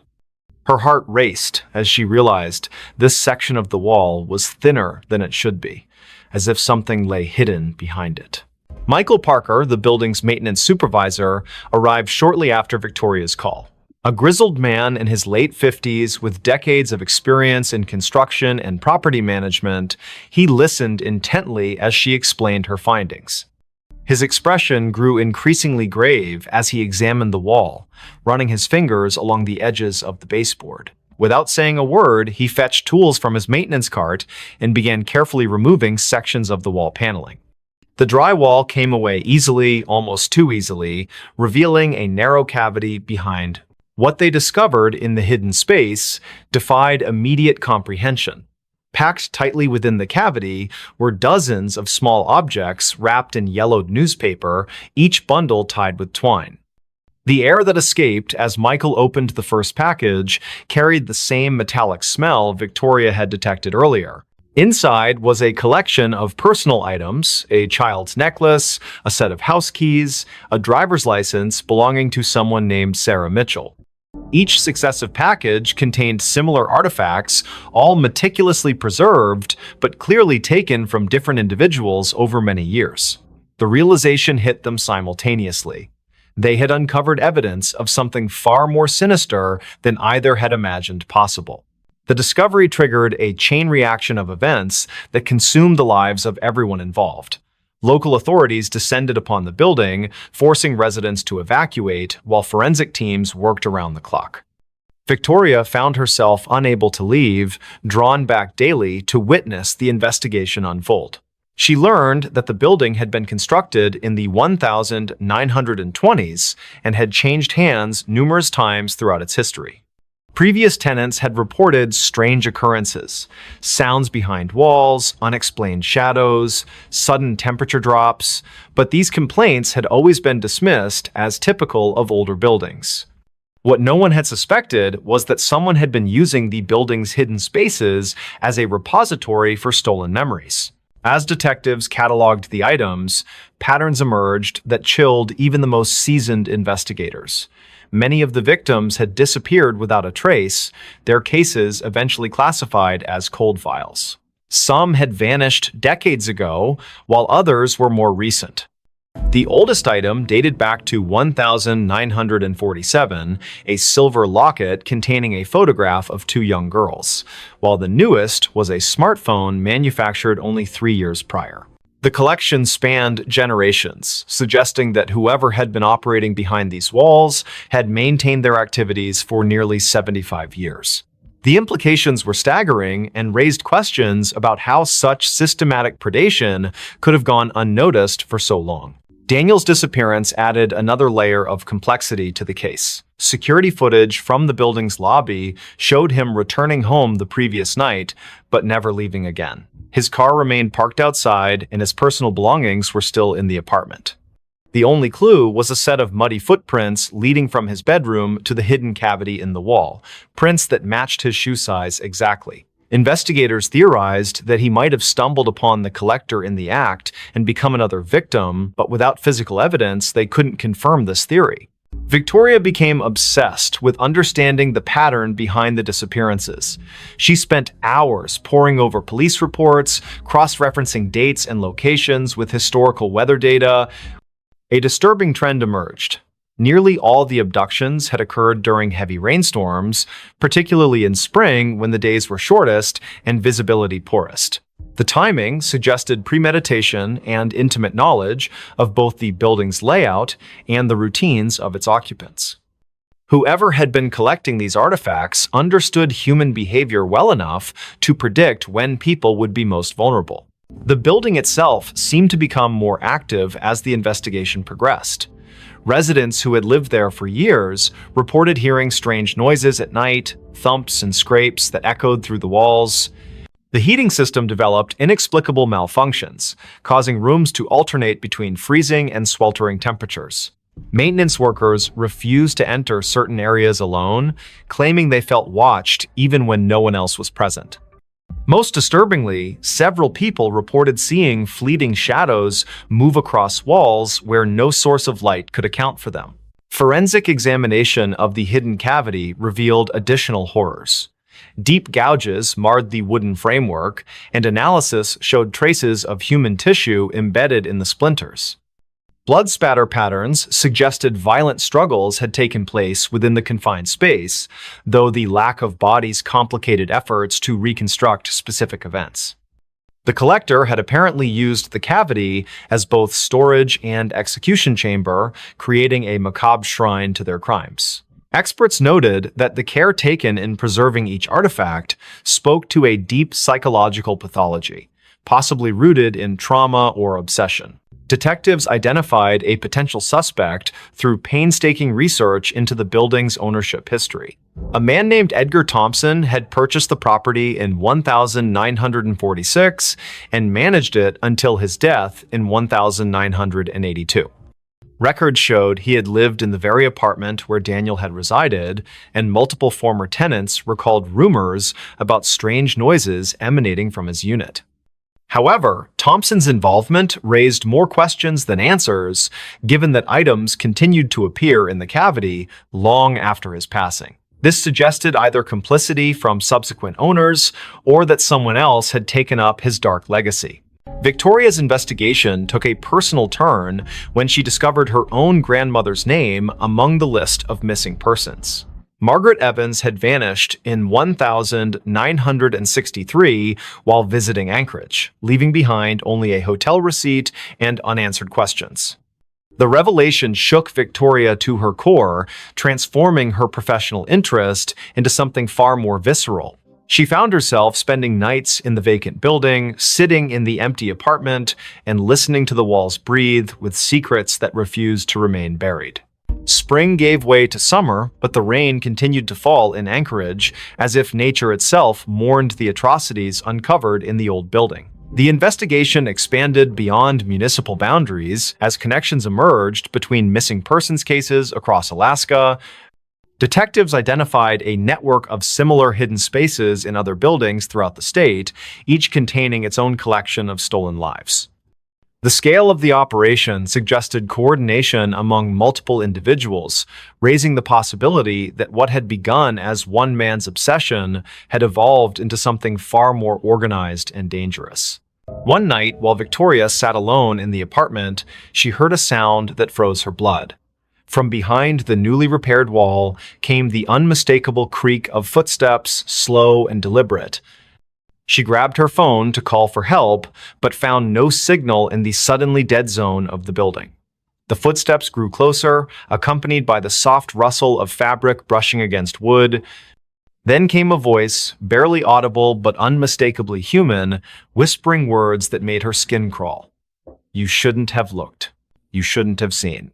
Her heart raced as she realized this section of the wall was thinner than it should be, as if something lay hidden behind it. Michael Parker, the building's maintenance supervisor, arrived shortly after Victoria's call. A grizzled man in his late 50s with decades of experience in construction and property management, he listened intently as she explained her findings. His expression grew increasingly grave as he examined the wall, running his fingers along the edges of the baseboard. Without saying a word, he fetched tools from his maintenance cart and began carefully removing sections of the wall paneling. The drywall came away easily, almost too easily, revealing a narrow cavity behind. What they discovered in the hidden space defied immediate comprehension. Packed tightly within the cavity were dozens of small objects wrapped in yellowed newspaper, each bundle tied with twine. The air that escaped as Michael opened the first package carried the same metallic smell Victoria had detected earlier. Inside was a collection of personal items, a child's necklace, a set of house keys, a driver's license belonging to someone named Sarah Mitchell. Each successive package contained similar artifacts, all meticulously preserved, but clearly taken from different individuals over many years. The realization hit them simultaneously. They had uncovered evidence of something far more sinister than either had imagined possible. The discovery triggered a chain reaction of events that consumed the lives of everyone involved. Local authorities descended upon the building, forcing residents to evacuate, while forensic teams worked around the clock. Victoria found herself unable to leave, drawn back daily to witness the investigation unfold. She learned that the building had been constructed in the 1920s and had changed hands numerous times throughout its history. Previous tenants had reported strange occurrences, sounds behind walls, unexplained shadows, sudden temperature drops, but these complaints had always been dismissed as typical of older buildings. What no one had suspected was that someone had been using the building's hidden spaces as a repository for stolen memories. As detectives cataloged the items, patterns emerged that chilled even the most seasoned investigators. Many of the victims had disappeared without a trace, their cases eventually classified as cold files. Some had vanished decades ago, while others were more recent. The oldest item dated back to 1947, a silver locket containing a photograph of two young girls, while the newest was a smartphone manufactured only 3 years prior. The collection spanned generations, suggesting that whoever had been operating behind these walls had maintained their activities for nearly 75 years. The implications were staggering and raised questions about how such systematic predation could have gone unnoticed for so long. Daniel's disappearance added another layer of complexity to the case. Security footage from the building's lobby showed him returning home the previous night, but never leaving again. His car remained parked outside, and his personal belongings were still in the apartment. The only clue was a set of muddy footprints leading from his bedroom to the hidden cavity in the wall, prints that matched his shoe size exactly. Investigators theorized that he might have stumbled upon the collector in the act and become another victim, but without physical evidence, they couldn't confirm this theory. Victoria became obsessed with understanding the pattern behind the disappearances. She spent hours poring over police reports, cross-referencing dates and locations with historical weather data. A disturbing trend emerged. Nearly all the abductions had occurred during heavy rainstorms, particularly in spring when the days were shortest and visibility poorest. The timing suggested premeditation and intimate knowledge of both the building's layout and the routines of its occupants. Whoever had been collecting these artifacts understood human behavior well enough to predict when people would be most vulnerable. The building itself seemed to become more active as the investigation progressed. Residents who had lived there for years reported hearing strange noises at night, thumps and scrapes that echoed through the walls. The heating system developed inexplicable malfunctions, causing rooms to alternate between freezing and sweltering temperatures. Maintenance workers refused to enter certain areas alone, claiming they felt watched even when no one else was present. Most disturbingly, several people reported seeing fleeting shadows move across walls where no source of light could account for them. Forensic examination of the hidden cavity revealed additional horrors. Deep gouges marred the wooden framework, and analysis showed traces of human tissue embedded in the splinters. Blood spatter patterns suggested violent struggles had taken place within the confined space, though the lack of bodies complicated efforts to reconstruct specific events. The collector had apparently used the cavity as both storage and execution chamber, creating a macabre shrine to their crimes. Experts noted that the care taken in preserving each artifact spoke to a deep psychological pathology, possibly rooted in trauma or obsession. Detectives identified a potential suspect through painstaking research into the building's ownership history. A man named Edgar Thompson had purchased the property in 1946 and managed it until his death in 1982. Records showed he had lived in the very apartment where Daniel had resided, and multiple former tenants recalled rumors about strange noises emanating from his unit. However, Thompson's involvement raised more questions than answers, given that items continued to appear in the cavity long after his passing. This suggested either complicity from subsequent owners or that someone else had taken up his dark legacy. Victoria's investigation took a personal turn when she discovered her own grandmother's name among the list of missing persons. Margaret Evans had vanished in 1963 while visiting Anchorage, leaving behind only a hotel receipt and unanswered questions. The revelation shook Victoria to her core, transforming her professional interest into something far more visceral. She found herself spending nights in the vacant building, sitting in the empty apartment, and listening to the walls breathe with secrets that refused to remain buried. Spring gave way to summer, but the rain continued to fall in Anchorage, as if nature itself mourned the atrocities uncovered in the old building. The investigation expanded beyond municipal boundaries as connections emerged between missing persons cases across Alaska. Detectives identified a network of similar hidden spaces in other buildings throughout the state, each containing its own collection of stolen lives. The scale of the operation suggested coordination among multiple individuals, raising the possibility that what had begun as one man's obsession had evolved into something far more organized and dangerous. One night, while Victoria sat alone in the apartment, she heard a sound that froze her blood. From behind the newly repaired wall came the unmistakable creak of footsteps, slow and deliberate. She grabbed her phone to call for help, but found no signal in the suddenly dead zone of the building. The footsteps grew closer, accompanied by the soft rustle of fabric brushing against wood. Then came a voice, barely audible but unmistakably human, whispering words that made her skin crawl. "You shouldn't have looked. You shouldn't have seen."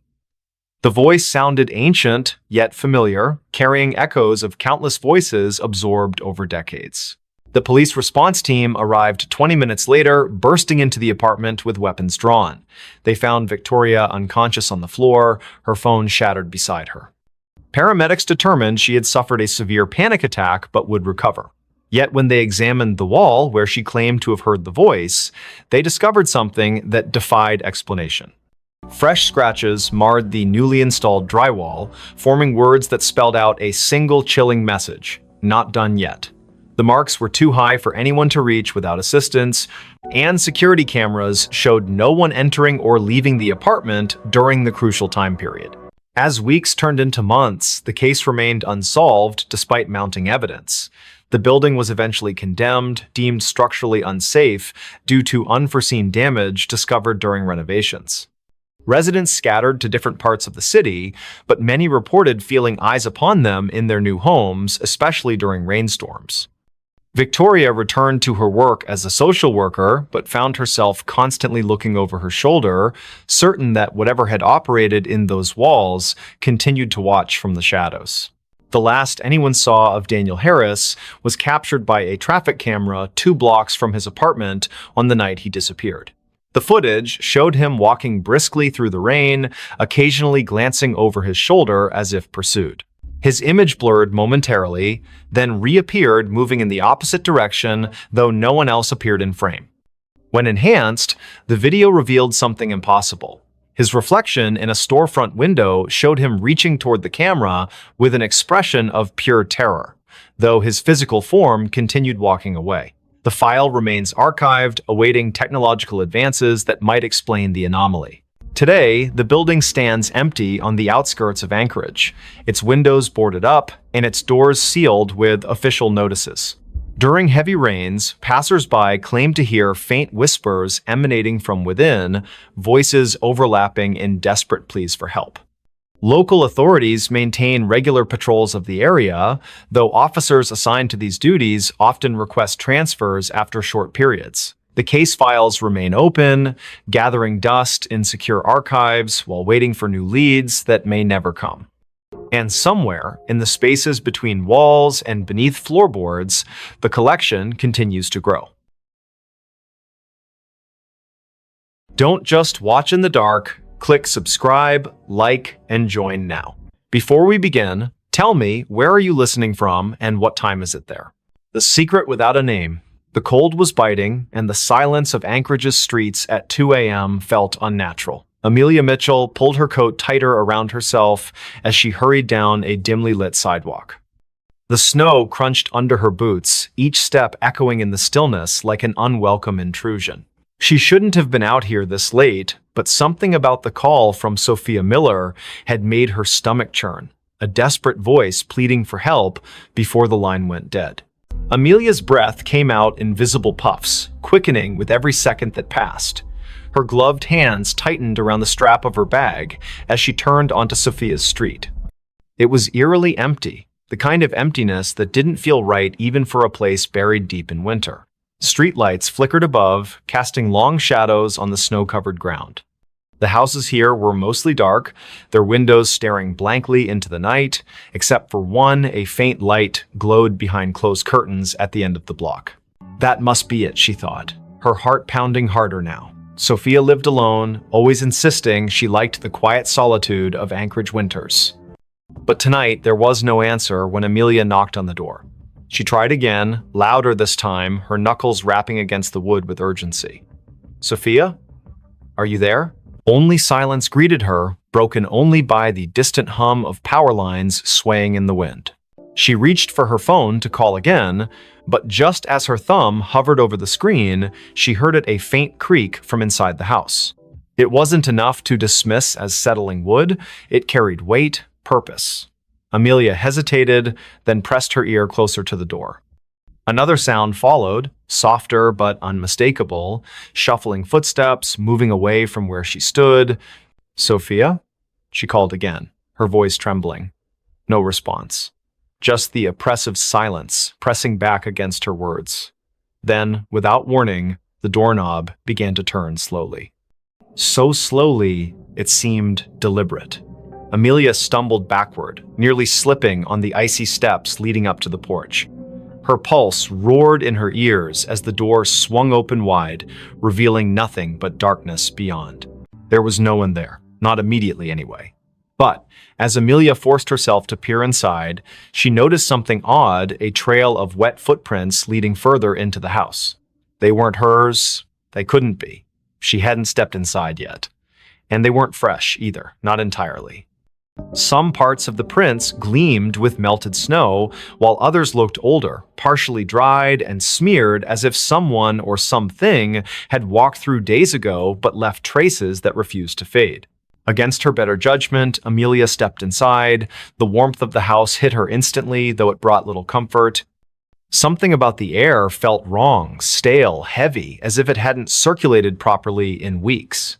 The voice sounded ancient, yet familiar, carrying echoes of countless voices absorbed over decades. The police response team arrived 20 minutes later, bursting into the apartment with weapons drawn. They found Victoria unconscious on the floor, her phone shattered beside her. Paramedics determined she had suffered a severe panic attack but would recover. Yet when they examined the wall where she claimed to have heard the voice, they discovered something that defied explanation. Fresh scratches marred the newly installed drywall, forming words that spelled out a single chilling message: "Not done yet." The marks were too high for anyone to reach without assistance, and security cameras showed no one entering or leaving the apartment during the crucial time period. As weeks turned into months, the case remained unsolved despite mounting evidence. The building was eventually condemned, deemed structurally unsafe due to unforeseen damage discovered during renovations. Residents scattered to different parts of the city, but many reported feeling eyes upon them in their new homes, especially during rainstorms. Victoria returned to her work as a social worker, but found herself constantly looking over her shoulder, certain that whatever had operated in those walls continued to watch from the shadows. The last anyone saw of Daniel Harris was captured by a traffic camera 2 blocks from his apartment on the night he disappeared. The footage showed him walking briskly through the rain, occasionally glancing over his shoulder as if pursued. His image blurred momentarily, then reappeared moving in the opposite direction, though no one else appeared in frame. When enhanced, the video revealed something impossible. His reflection in a storefront window showed him reaching toward the camera with an expression of pure terror, though his physical form continued walking away. The file remains archived, awaiting technological advances that might explain the anomaly. Today, the building stands empty on the outskirts of Anchorage, its windows boarded up and its doors sealed with official notices. During heavy rains, passers-by claimed to hear faint whispers emanating from within, voices overlapping in desperate pleas for help. Local authorities maintain regular patrols of the area, though officers assigned to these duties often request transfers after short periods. The case files remain open, gathering dust in secure archives while waiting for new leads that may never come. And somewhere, in the spaces between walls and beneath floorboards, the collection continues to grow. Don't just watch in the dark. Click subscribe, like, and join now. Before we begin, tell me, where are you listening from and what time is it there? The secret without a name. The cold was biting, and the silence of Anchorage's streets at 2 a.m. felt unnatural. Amelia Mitchell pulled her coat tighter around herself as she hurried down a dimly lit sidewalk. The snow crunched under her boots, each step echoing in the stillness like an unwelcome intrusion. She shouldn't have been out here this late, but something about the call from Sophia Miller had made her stomach churn, a desperate voice pleading for help before the line went dead. Amelia's breath came out in visible puffs, quickening with every second that passed. Her gloved hands tightened around the strap of her bag as she turned onto Sophia's street. It was eerily empty, the kind of emptiness that didn't feel right even for a place buried deep in winter. Streetlights flickered above, casting long shadows on the snow-covered ground. The houses here were mostly dark, their windows staring blankly into the night, except for one, a faint light glowed behind closed curtains at the end of the block. That must be it, she thought, her heart pounding harder now. Sophia lived alone, always insisting she liked the quiet solitude of Anchorage winters. But tonight, there was no answer when Amelia knocked on the door. She tried again, louder this time, her knuckles rapping against the wood with urgency. "Sophia?" Are you there?" Only silence greeted her, broken only by the distant hum of power lines swaying in the wind. She reached for her phone to call again, but just as her thumb hovered over the screen, she heard a faint creak from inside the house. It wasn't enough to dismiss as settling wood, it carried weight, purpose. Amelia hesitated, then pressed her ear closer to the door. Another sound followed, softer but unmistakable, shuffling footsteps, moving away from where she stood. "Sophia?" she called again, her voice trembling. No response. Just the oppressive silence pressing back against her words. Then, without warning, the doorknob began to turn slowly. So slowly, it seemed deliberate. Amelia stumbled backward, nearly slipping on the icy steps leading up to the porch. Her pulse roared in her ears as the door swung open wide, revealing nothing but darkness beyond. There was no one there, not immediately anyway. But as Amelia forced herself to peer inside, she noticed something odd, a trail of wet footprints leading further into the house. They weren't hers. They couldn't be. She hadn't stepped inside yet. And they weren't fresh either, not entirely. Some parts of the prints gleamed with melted snow, while others looked older, partially dried and smeared as if someone or something had walked through days ago but left traces that refused to fade. Against her better judgment, Amelia stepped inside. The warmth of the house hit her instantly, though it brought little comfort. Something about the air felt wrong, stale, heavy, as if it hadn't circulated properly in weeks.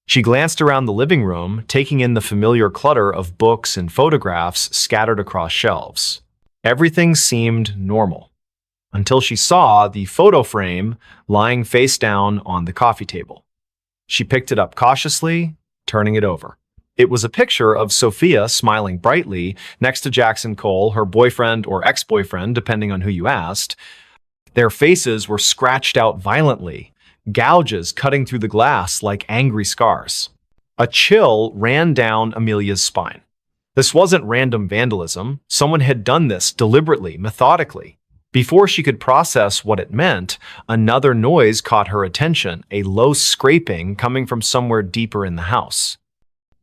She glanced around the living room, taking in the familiar clutter of books and photographs scattered across shelves. Everything seemed normal, until she saw the photo frame lying face down on the coffee table. She picked it up cautiously, turning it over. It was a picture of Sophia smiling brightly next to Jackson Cole, her boyfriend or ex-boyfriend, depending on who you asked. Their faces were scratched out violently, gouges cutting through the glass like angry scars. A chill ran down Amelia's spine. This wasn't random vandalism. Someone had done this deliberately, methodically. Before she could process what it meant, another noise caught her attention, a low scraping coming from somewhere deeper in the house.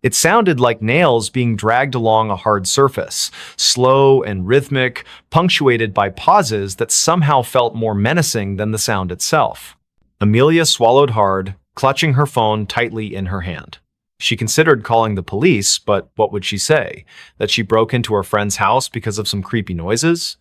It sounded like nails being dragged along a hard surface, slow and rhythmic, punctuated by pauses that somehow felt more menacing than the sound itself. Amelia swallowed hard, clutching her phone tightly in her hand. She considered calling the police, but what would she say? That she broke into her friend's house because of some creepy noises?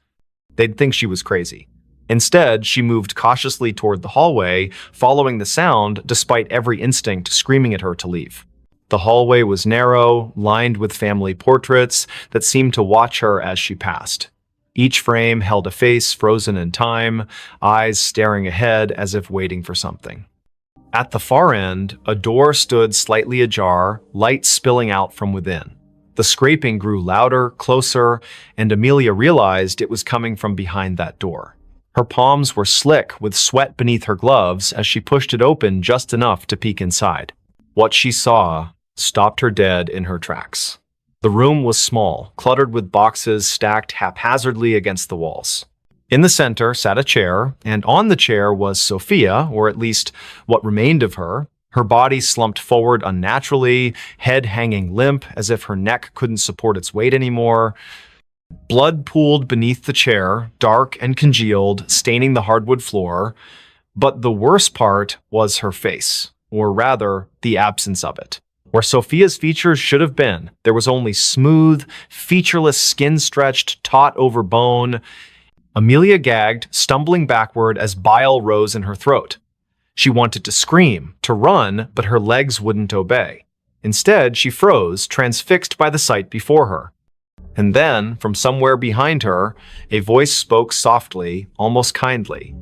They'd think she was crazy. Instead, she moved cautiously toward the hallway, following the sound despite every instinct screaming at her to leave. The hallway was narrow, lined with family portraits that seemed to watch her as she passed. Each frame held a face frozen in time, eyes staring ahead as if waiting for something. At the far end, a door stood slightly ajar, light spilling out from within. The scraping grew louder, closer, and Amelia realized it was coming from behind that door. Her palms were slick with sweat beneath her gloves as she pushed it open just enough to peek inside. What she saw stopped her dead in her tracks. The room was small, cluttered with boxes stacked haphazardly against the walls. In the center sat a chair, and on the chair was Sophia, or at least what remained of her. Her body slumped forward unnaturally, head hanging limp as if her neck couldn't support its weight anymore. Blood pooled beneath the chair, dark and congealed, staining the hardwood floor. But the worst part was her face, or rather, the absence of it. Where Sophia's features should have been, there was only smooth, featureless skin stretched taut over bone. Amelia gagged, stumbling backward as bile rose in her throat. She wanted to scream, to run, but her legs wouldn't obey. Instead, she froze, transfixed by the sight before her. And then, from somewhere behind her, a voice spoke softly, almost kindly.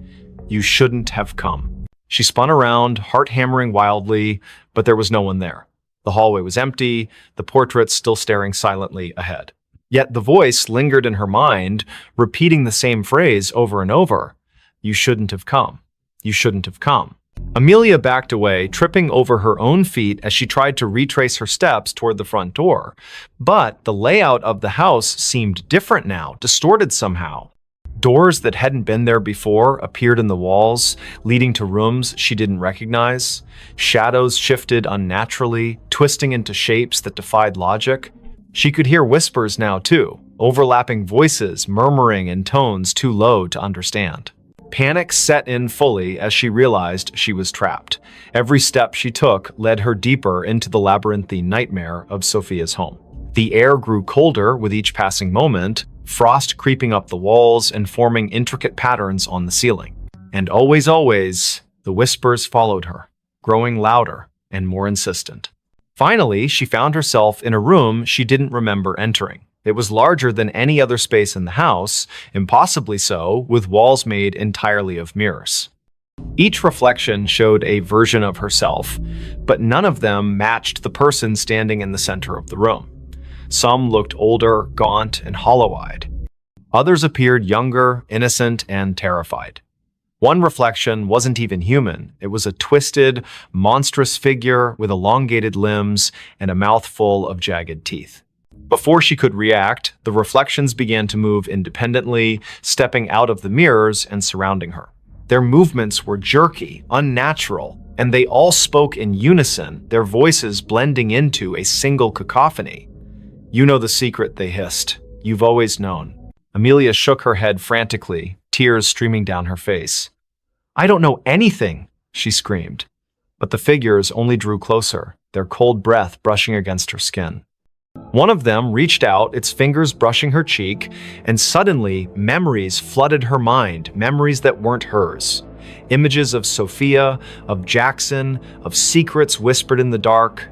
"You shouldn't have come." She spun around, heart hammering wildly, but there was no one there. The hallway was empty, the portraits still staring silently ahead. Yet the voice lingered in her mind, repeating the same phrase over and over. "You shouldn't have come. You shouldn't have come." Amelia backed away, tripping over her own feet as she tried to retrace her steps toward the front door. But the layout of the house seemed different now, distorted somehow. Doors that hadn't been there before appeared in the walls, leading to rooms she didn't recognize. Shadows shifted unnaturally, twisting into shapes that defied logic. She could hear whispers now, too, overlapping voices murmuring in tones too low to understand. Panic set in fully as she realized she was trapped. Every step she took led her deeper into the labyrinthine nightmare of Sophia's home. The air grew colder with each passing moment, frost creeping up the walls and forming intricate patterns on the ceiling. And always, the whispers followed her, growing louder and more insistent. Finally, she found herself in a room she didn't remember entering. It was larger than any other space in the house, impossibly so, with walls made entirely of mirrors. Each reflection showed a version of herself, but none of them matched the person standing in the center of the room. Some looked older, gaunt, and hollow-eyed. Others appeared younger, innocent, and terrified. One reflection wasn't even human. It was a twisted, monstrous figure with elongated limbs and a mouth full of jagged teeth. Before she could react, the reflections began to move independently, stepping out of the mirrors and surrounding her. Their movements were jerky, unnatural, and they all spoke in unison, their voices blending into a single cacophony. "You know the secret," they hissed. "You've always known." Amelia shook her head frantically, tears streaming down her face. "I don't know anything," she screamed. But the figures only drew closer, their cold breath brushing against her skin. One of them reached out, its fingers brushing her cheek, and suddenly memories flooded her mind, memories that weren't hers. Images of Sophia, of Jackson, of secrets whispered in the dark,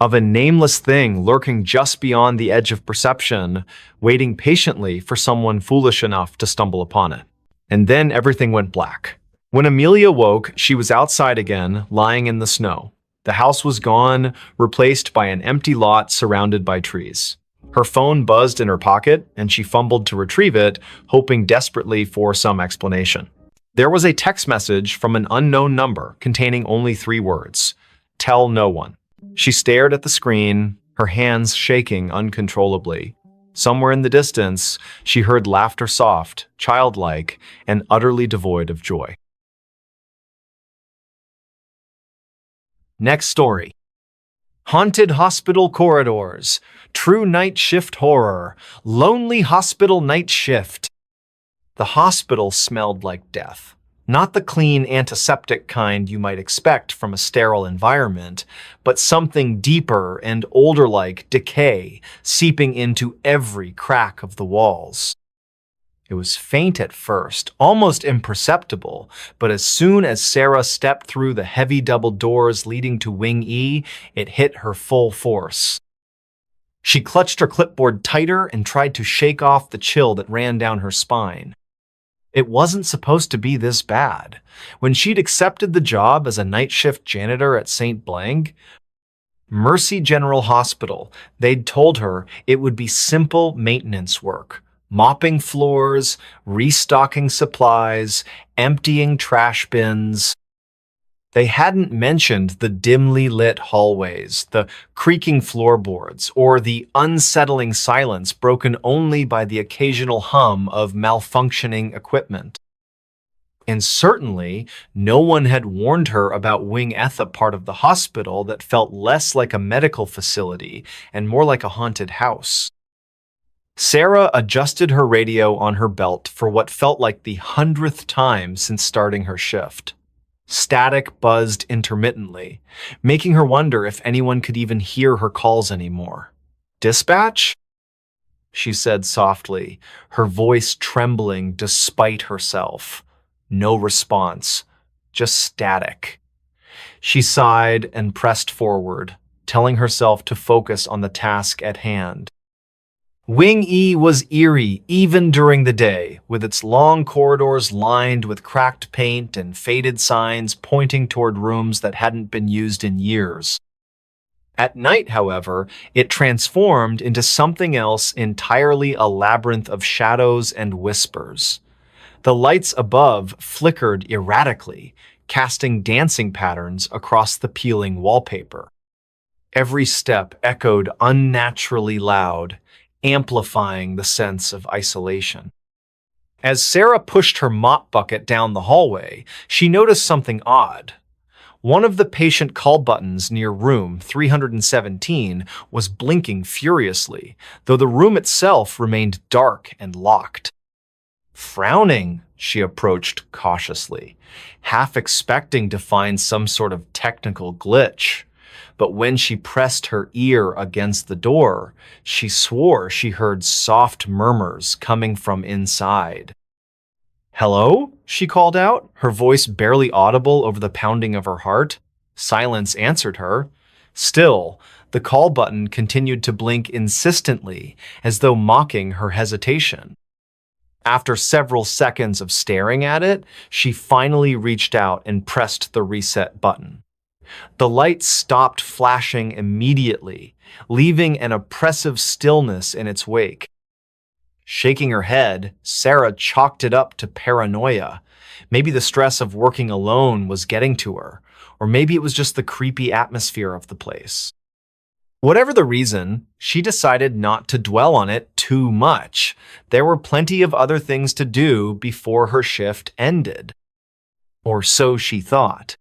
of a nameless thing lurking just beyond the edge of perception, waiting patiently for someone foolish enough to stumble upon it. And then everything went black. When Amelia woke, she was outside again, lying in the snow. The house was gone, replaced by an empty lot surrounded by trees. Her phone buzzed in her pocket, and she fumbled to retrieve it, hoping desperately for some explanation. There was a text message from an unknown number containing only 3 words: "Tell no one." She stared at the screen, her hands shaking uncontrollably. Somewhere in the distance, she heard laughter, soft, childlike, and utterly devoid of joy. Next story. Haunted hospital corridors, true night shift horror, lonely hospital night shift. The hospital smelled like death. Not the clean antiseptic kind you might expect from a sterile environment, but something deeper and older like decay seeping into every crack of the walls. It was faint at first, almost imperceptible, but as soon as Sarah stepped through the heavy double doors leading to Wing E, it hit her full force. She clutched her clipboard tighter and tried to shake off the chill that ran down her spine. It wasn't supposed to be this bad. When she'd accepted the job as a night shift janitor at St. Blank, Mercy General Hospital, they'd told her it would be simple maintenance work. Mopping floors, restocking supplies, emptying trash bins. They hadn't mentioned the dimly lit hallways, the creaking floorboards, or the unsettling silence broken only by the occasional hum of malfunctioning equipment. And certainly, no one had warned her about Wing F, a part of the hospital that felt less like a medical facility and more like a haunted house. Sarah adjusted her radio on her belt for what felt like the 100th time since starting her shift. Static buzzed intermittently, making her wonder if anyone could even hear her calls anymore. "Dispatch?" she said softly, her voice trembling despite herself. No response, just static. She sighed and pressed forward, telling herself to focus on the task at hand. Wing E was eerie even during the day, with its long corridors lined with cracked paint and faded signs pointing toward rooms that hadn't been used in years. At night, however, it transformed into something else entirely, a labyrinth of shadows and whispers. The lights above flickered erratically, casting dancing patterns across the peeling wallpaper. Every step echoed unnaturally loud, amplifying the sense of isolation. As Sarah pushed her mop bucket down the hallway, she noticed something odd. One of the patient call buttons near room 317 was blinking furiously, though the room itself remained dark and locked. Frowning, she approached cautiously, half expecting to find some sort of technical glitch. But when she pressed her ear against the door, she swore she heard soft murmurs coming from inside. "Hello?" she called out, her voice barely audible over the pounding of her heart. Silence answered her. Still, the call button continued to blink insistently, as though mocking her hesitation. After several seconds of staring at it, she finally reached out and pressed the reset button. The light stopped flashing immediately, leaving an oppressive stillness in its wake. Shaking her head, Sarah chalked it up to paranoia. Maybe the stress of working alone was getting to her, or maybe it was just the creepy atmosphere of the place. Whatever the reason, she decided not to dwell on it too much. There were plenty of other things to do before her shift ended. Or so she thought.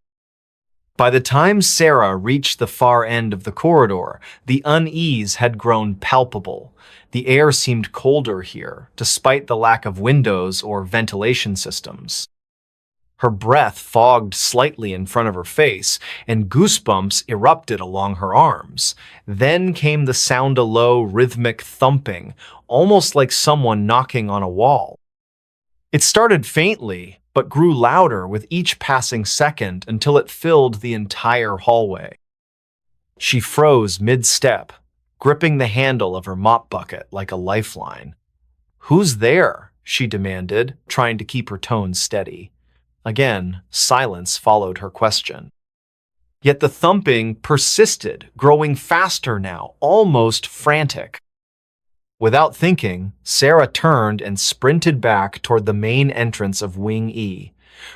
By the time Sarah reached the far end of the corridor, the unease had grown palpable. The air seemed colder here, despite the lack of windows or ventilation systems. Her breath fogged slightly in front of her face, and goosebumps erupted along her arms. Then came the sound of low, rhythmic thumping, almost like someone knocking on a wall. It started faintly, but grew louder with each passing second until it filled the entire hallway. She froze mid-step, gripping the handle of her mop bucket like a lifeline. "Who's there?" she demanded, trying to keep her tone steady. Again, silence followed her question. Yet the thumping persisted, growing faster now, almost frantic. Without thinking, Sarah turned and sprinted back toward the main entrance of Wing E.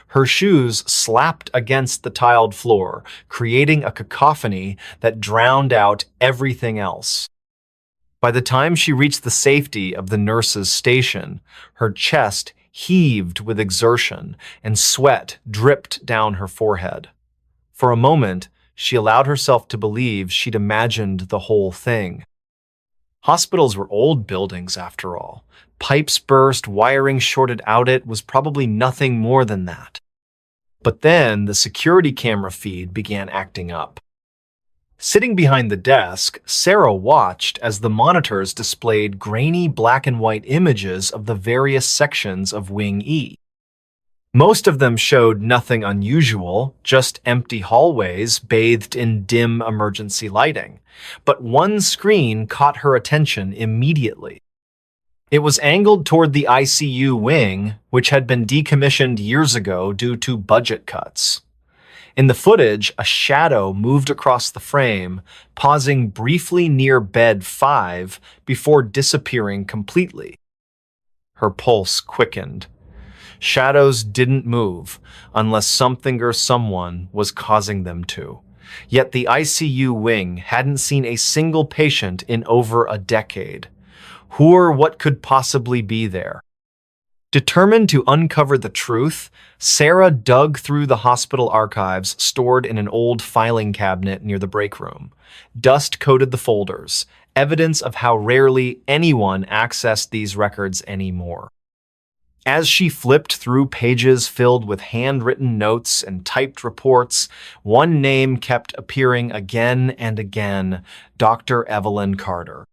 Her shoes slapped against the tiled floor, creating a cacophony that drowned out everything else. By the time she reached the safety of the nurse's station, her chest heaved with exertion and sweat dripped down her forehead. For a moment, she allowed herself to believe she'd imagined the whole thing. Hospitals were old buildings, after all. Pipes burst, wiring shorted out. It was probably nothing more than that. But then the security camera feed began acting up. Sitting behind the desk, Sarah watched as the monitors displayed grainy black and white images of the various sections of Wing E. Most of them showed nothing unusual, just empty hallways bathed in dim emergency lighting. But one screen caught her attention immediately. It was angled toward the ICU wing, which had been decommissioned years ago due to budget cuts. In the footage, a shadow moved across the frame, pausing briefly near bed 5 before disappearing completely. Her pulse quickened. Shadows didn't move unless something or someone was causing them to. Yet the ICU wing hadn't seen a single patient in over a decade. Who or what could possibly be there? Determined to uncover the truth, Sarah dug through the hospital archives stored in an old filing cabinet near the break room. Dust coated the folders, evidence of how rarely anyone accessed these records anymore. As she flipped through pages filled with handwritten notes and typed reports, one name kept appearing again and again: Dr. Evelyn Carter.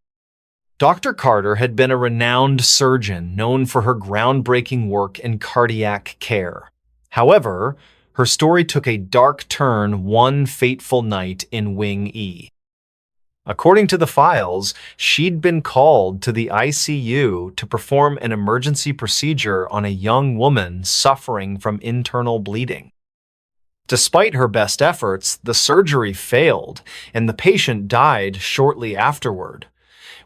Dr. Carter had been a renowned surgeon known for her groundbreaking work in cardiac care. However, her story took a dark turn one fateful night in Wing E. According to the files, she'd been called to the ICU to perform an emergency procedure on a young woman suffering from internal bleeding. Despite her best efforts, the surgery failed, and the patient died shortly afterward.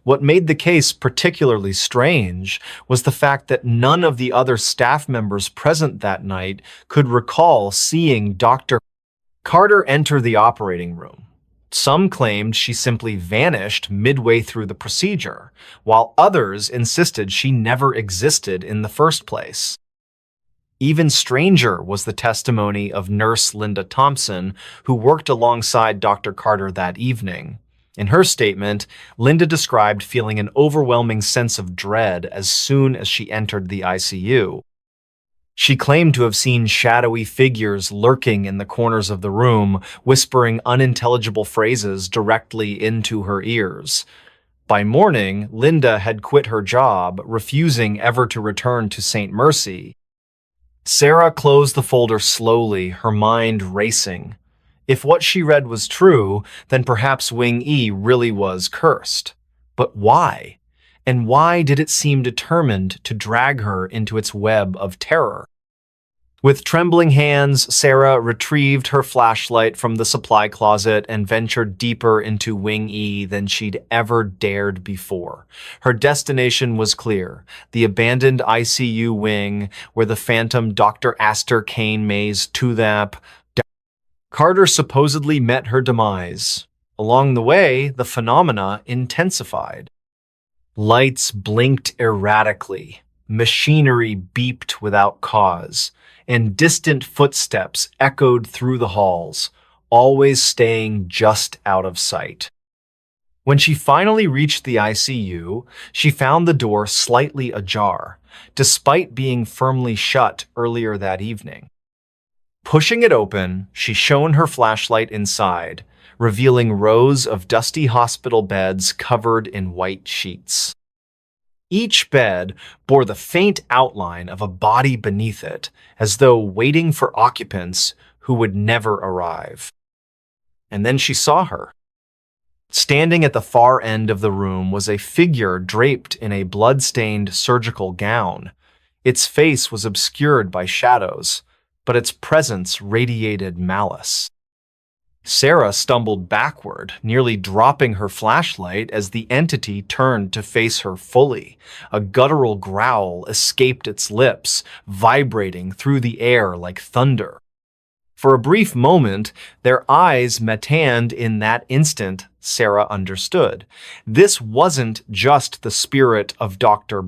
What made the case particularly strange was the fact that none of the other staff members present that night could recall seeing Dr. Carter enter the operating room. Some claimed she simply vanished midway through the procedure, while others insisted she never existed in the first place. Even stranger was the testimony of nurse Linda Thompson, who worked alongside Dr. Carter that evening. In her statement, Linda described feeling an overwhelming sense of dread as soon as she entered the ICU. She claimed to have seen shadowy figures lurking in the corners of the room, whispering unintelligible phrases directly into her ears. By morning, Linda had quit her job, refusing ever to return to St. Mercy. Sarah closed the folder slowly, her mind racing. If what she read was true, then perhaps Wing E really was cursed. But why? And why did it seem determined to drag her into its web of terror? With trembling hands, Sarah retrieved her flashlight from the supply closet and ventured deeper into Wing E than she'd ever dared before. Her destination was clear: the abandoned ICU wing where the phantom Dr. Astor Kane Mays Tuthap Carter supposedly met her demise. Along the way, the phenomena intensified. Lights blinked erratically, machinery beeped without cause, and distant footsteps echoed through the halls, always staying just out of sight. When she finally reached the ICU, she found the door slightly ajar, despite being firmly shut earlier that evening. Pushing it open, she shone her flashlight inside, revealing rows of dusty hospital beds covered in white sheets. Each bed bore the faint outline of a body beneath it, as though waiting for occupants who would never arrive. And then she saw her. Standing at the far end of the room was a figure draped in a blood-stained surgical gown. Its face was obscured by shadows, but its presence radiated malice. Sarah stumbled backward, nearly dropping her flashlight as the entity turned to face her fully. A guttural growl escaped its lips, vibrating through the air like thunder. For a brief moment, their eyes met, and in that instant, Sarah understood. This wasn't just the spirit of Dr.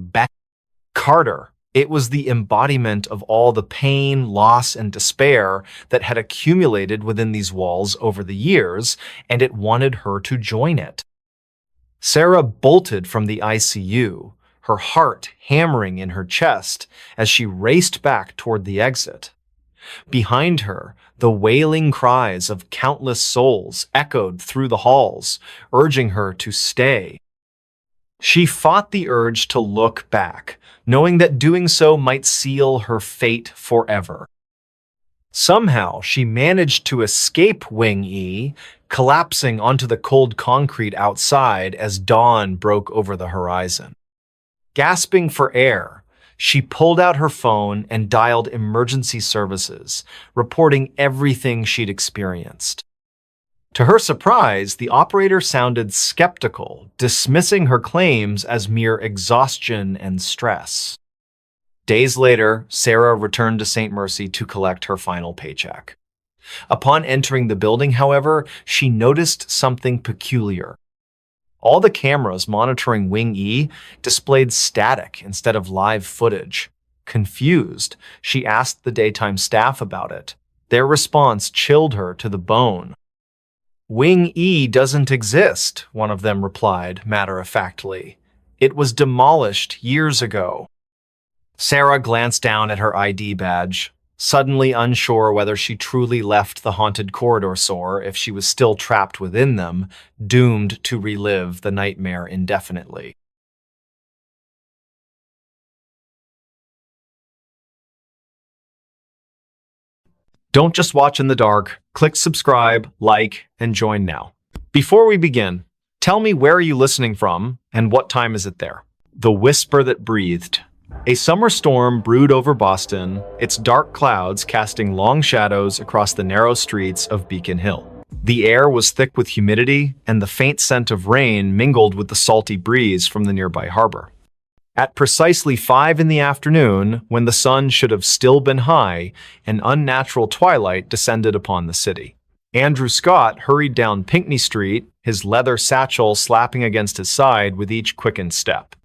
Carter. It was the embodiment of all the pain, loss, and despair that had accumulated within these walls over the years, and it wanted her to join it. Sarah bolted from the ICU, her heart hammering in her chest as she raced back toward the exit. Behind her, the wailing cries of countless souls echoed through the halls, urging her to stay. She fought the urge to look back, knowing that doing so might seal her fate forever. Somehow, she managed to escape Wing E, collapsing onto the cold concrete outside as dawn broke over the horizon. Gasping for air, she pulled out her phone and dialed emergency services, reporting everything she'd experienced. To her surprise, the operator sounded skeptical, dismissing her claims as mere exhaustion and stress. Days later, Sarah returned to St. Mercy to collect her final paycheck. Upon entering the building, however, she noticed something peculiar. All the cameras monitoring Wing E displayed static instead of live footage. Confused, she asked the daytime staff about it. Their response chilled her to the bone. "Wing E doesn't exist," one of them replied matter-of-factly. "It was demolished years ago." Sarah glanced down at her ID badge, suddenly unsure whether she truly left the haunted corridors or if she was still trapped within them, doomed to relive the nightmare indefinitely. Don't just watch in the dark. Click subscribe, like, and join now. Before we begin, tell me, where are you listening from and what time is it there? The whisper that breathed. A summer storm brewed over Boston, its dark clouds casting long shadows across the narrow streets of Beacon Hill. The air was thick with humidity, and the faint scent of rain mingled with the salty breeze from the nearby harbor. At precisely 5 in the afternoon, when the sun should have still been high, an unnatural twilight descended upon the city. Andrew Scott hurried down Pinckney Street, his leather satchel slapping against his side with each quickened step.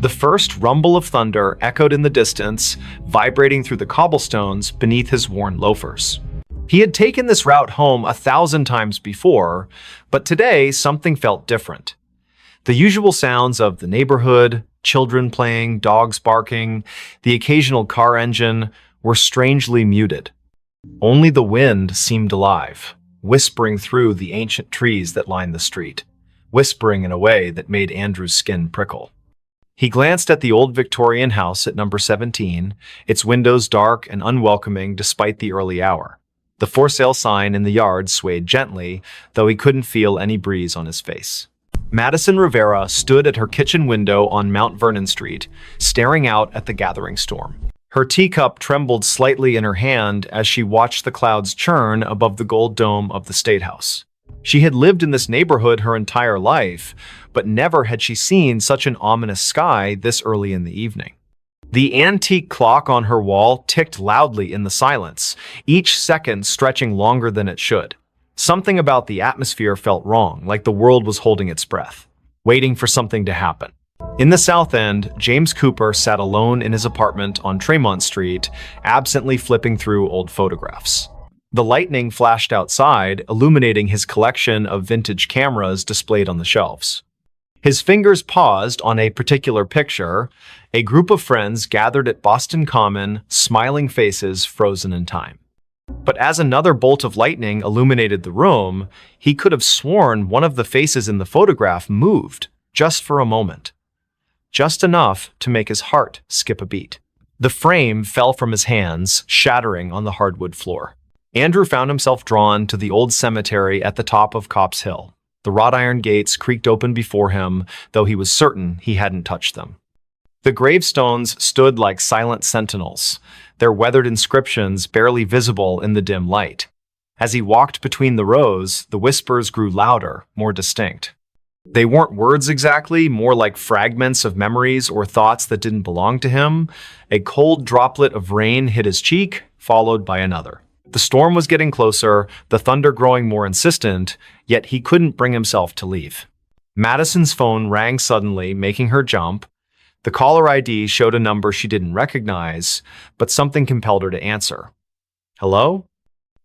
The first rumble of thunder echoed in the distance, vibrating through the cobblestones beneath his worn loafers. He had taken this route home 1,000 times before, but today something felt different. The usual sounds of the neighborhood, children playing, dogs barking, the occasional car engine, were strangely muted. Only the wind seemed alive, whispering through the ancient trees that lined the street, whispering in a way that made Andrew's skin prickle. He glanced at the old Victorian house at number 17, its windows dark and unwelcoming despite the early hour. The for sale sign in the yard swayed gently, though he couldn't feel any breeze on his face. Madison Rivera stood at her kitchen window on Mount Vernon Street, staring out at the gathering storm. Her teacup trembled slightly in her hand as she watched the clouds churn above the gold dome of the State House. She had lived in this neighborhood her entire life, but never had she seen such an ominous sky this early in the evening. The antique clock on her wall ticked loudly in the silence, each second stretching longer than it should. Something about the atmosphere felt wrong, like the world was holding its breath, waiting for something to happen. In the South End, James Cooper sat alone in his apartment on Tremont Street, absently flipping through old photographs. The lightning flashed outside, illuminating his collection of vintage cameras displayed on the shelves. His fingers paused on a particular picture, a group of friends gathered at Boston Common, smiling faces frozen in time. But as another bolt of lightning illuminated the room, he could have sworn one of the faces in the photograph moved, just for a moment. Just enough to make his heart skip a beat. The frame fell from his hands, shattering on the hardwood floor. Andrew found himself drawn to the old cemetery at the top of Copp's Hill. The wrought iron gates creaked open before him, though he was certain he hadn't touched them. The gravestones stood like silent sentinels, their weathered inscriptions barely visible in the dim light. As he walked between the rows, the whispers grew louder, more distinct. They weren't words exactly, more like fragments of memories or thoughts that didn't belong to him. A cold droplet of rain hit his cheek, followed by another. The storm was getting closer, the thunder growing more insistent, yet he couldn't bring himself to leave. Madison's phone rang suddenly, making her jump. The caller ID showed a number she didn't recognize, but something compelled her to answer. "Hello?"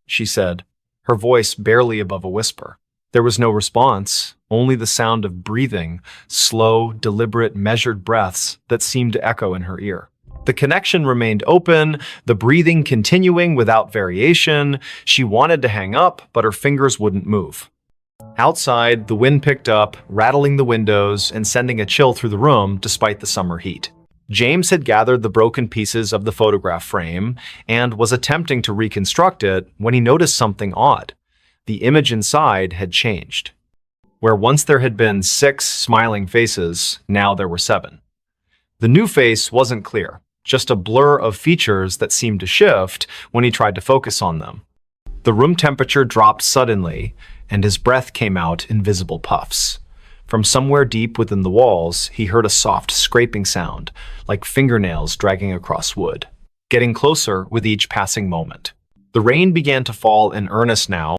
she said, her voice barely above a whisper. There was no response, only the sound of breathing, slow, deliberate, measured breaths that seemed to echo in her ear. The connection remained open, the breathing continuing without variation. She wanted to hang up, but her fingers wouldn't move. Outside, the wind picked up, rattling the windows and sending a chill through the room despite the summer heat. James had gathered the broken pieces of the photograph frame and was attempting to reconstruct it when he noticed something odd. The image inside had changed. Where once there had been 6 smiling faces, now there were 7. The new face wasn't clear, just a blur of features that seemed to shift when he tried to focus on them. The room temperature dropped suddenly, and his breath came out in visible puffs. From somewhere deep within the walls, he heard a soft scraping sound, like fingernails dragging across wood, getting closer with each passing moment. The rain began to fall in earnest now,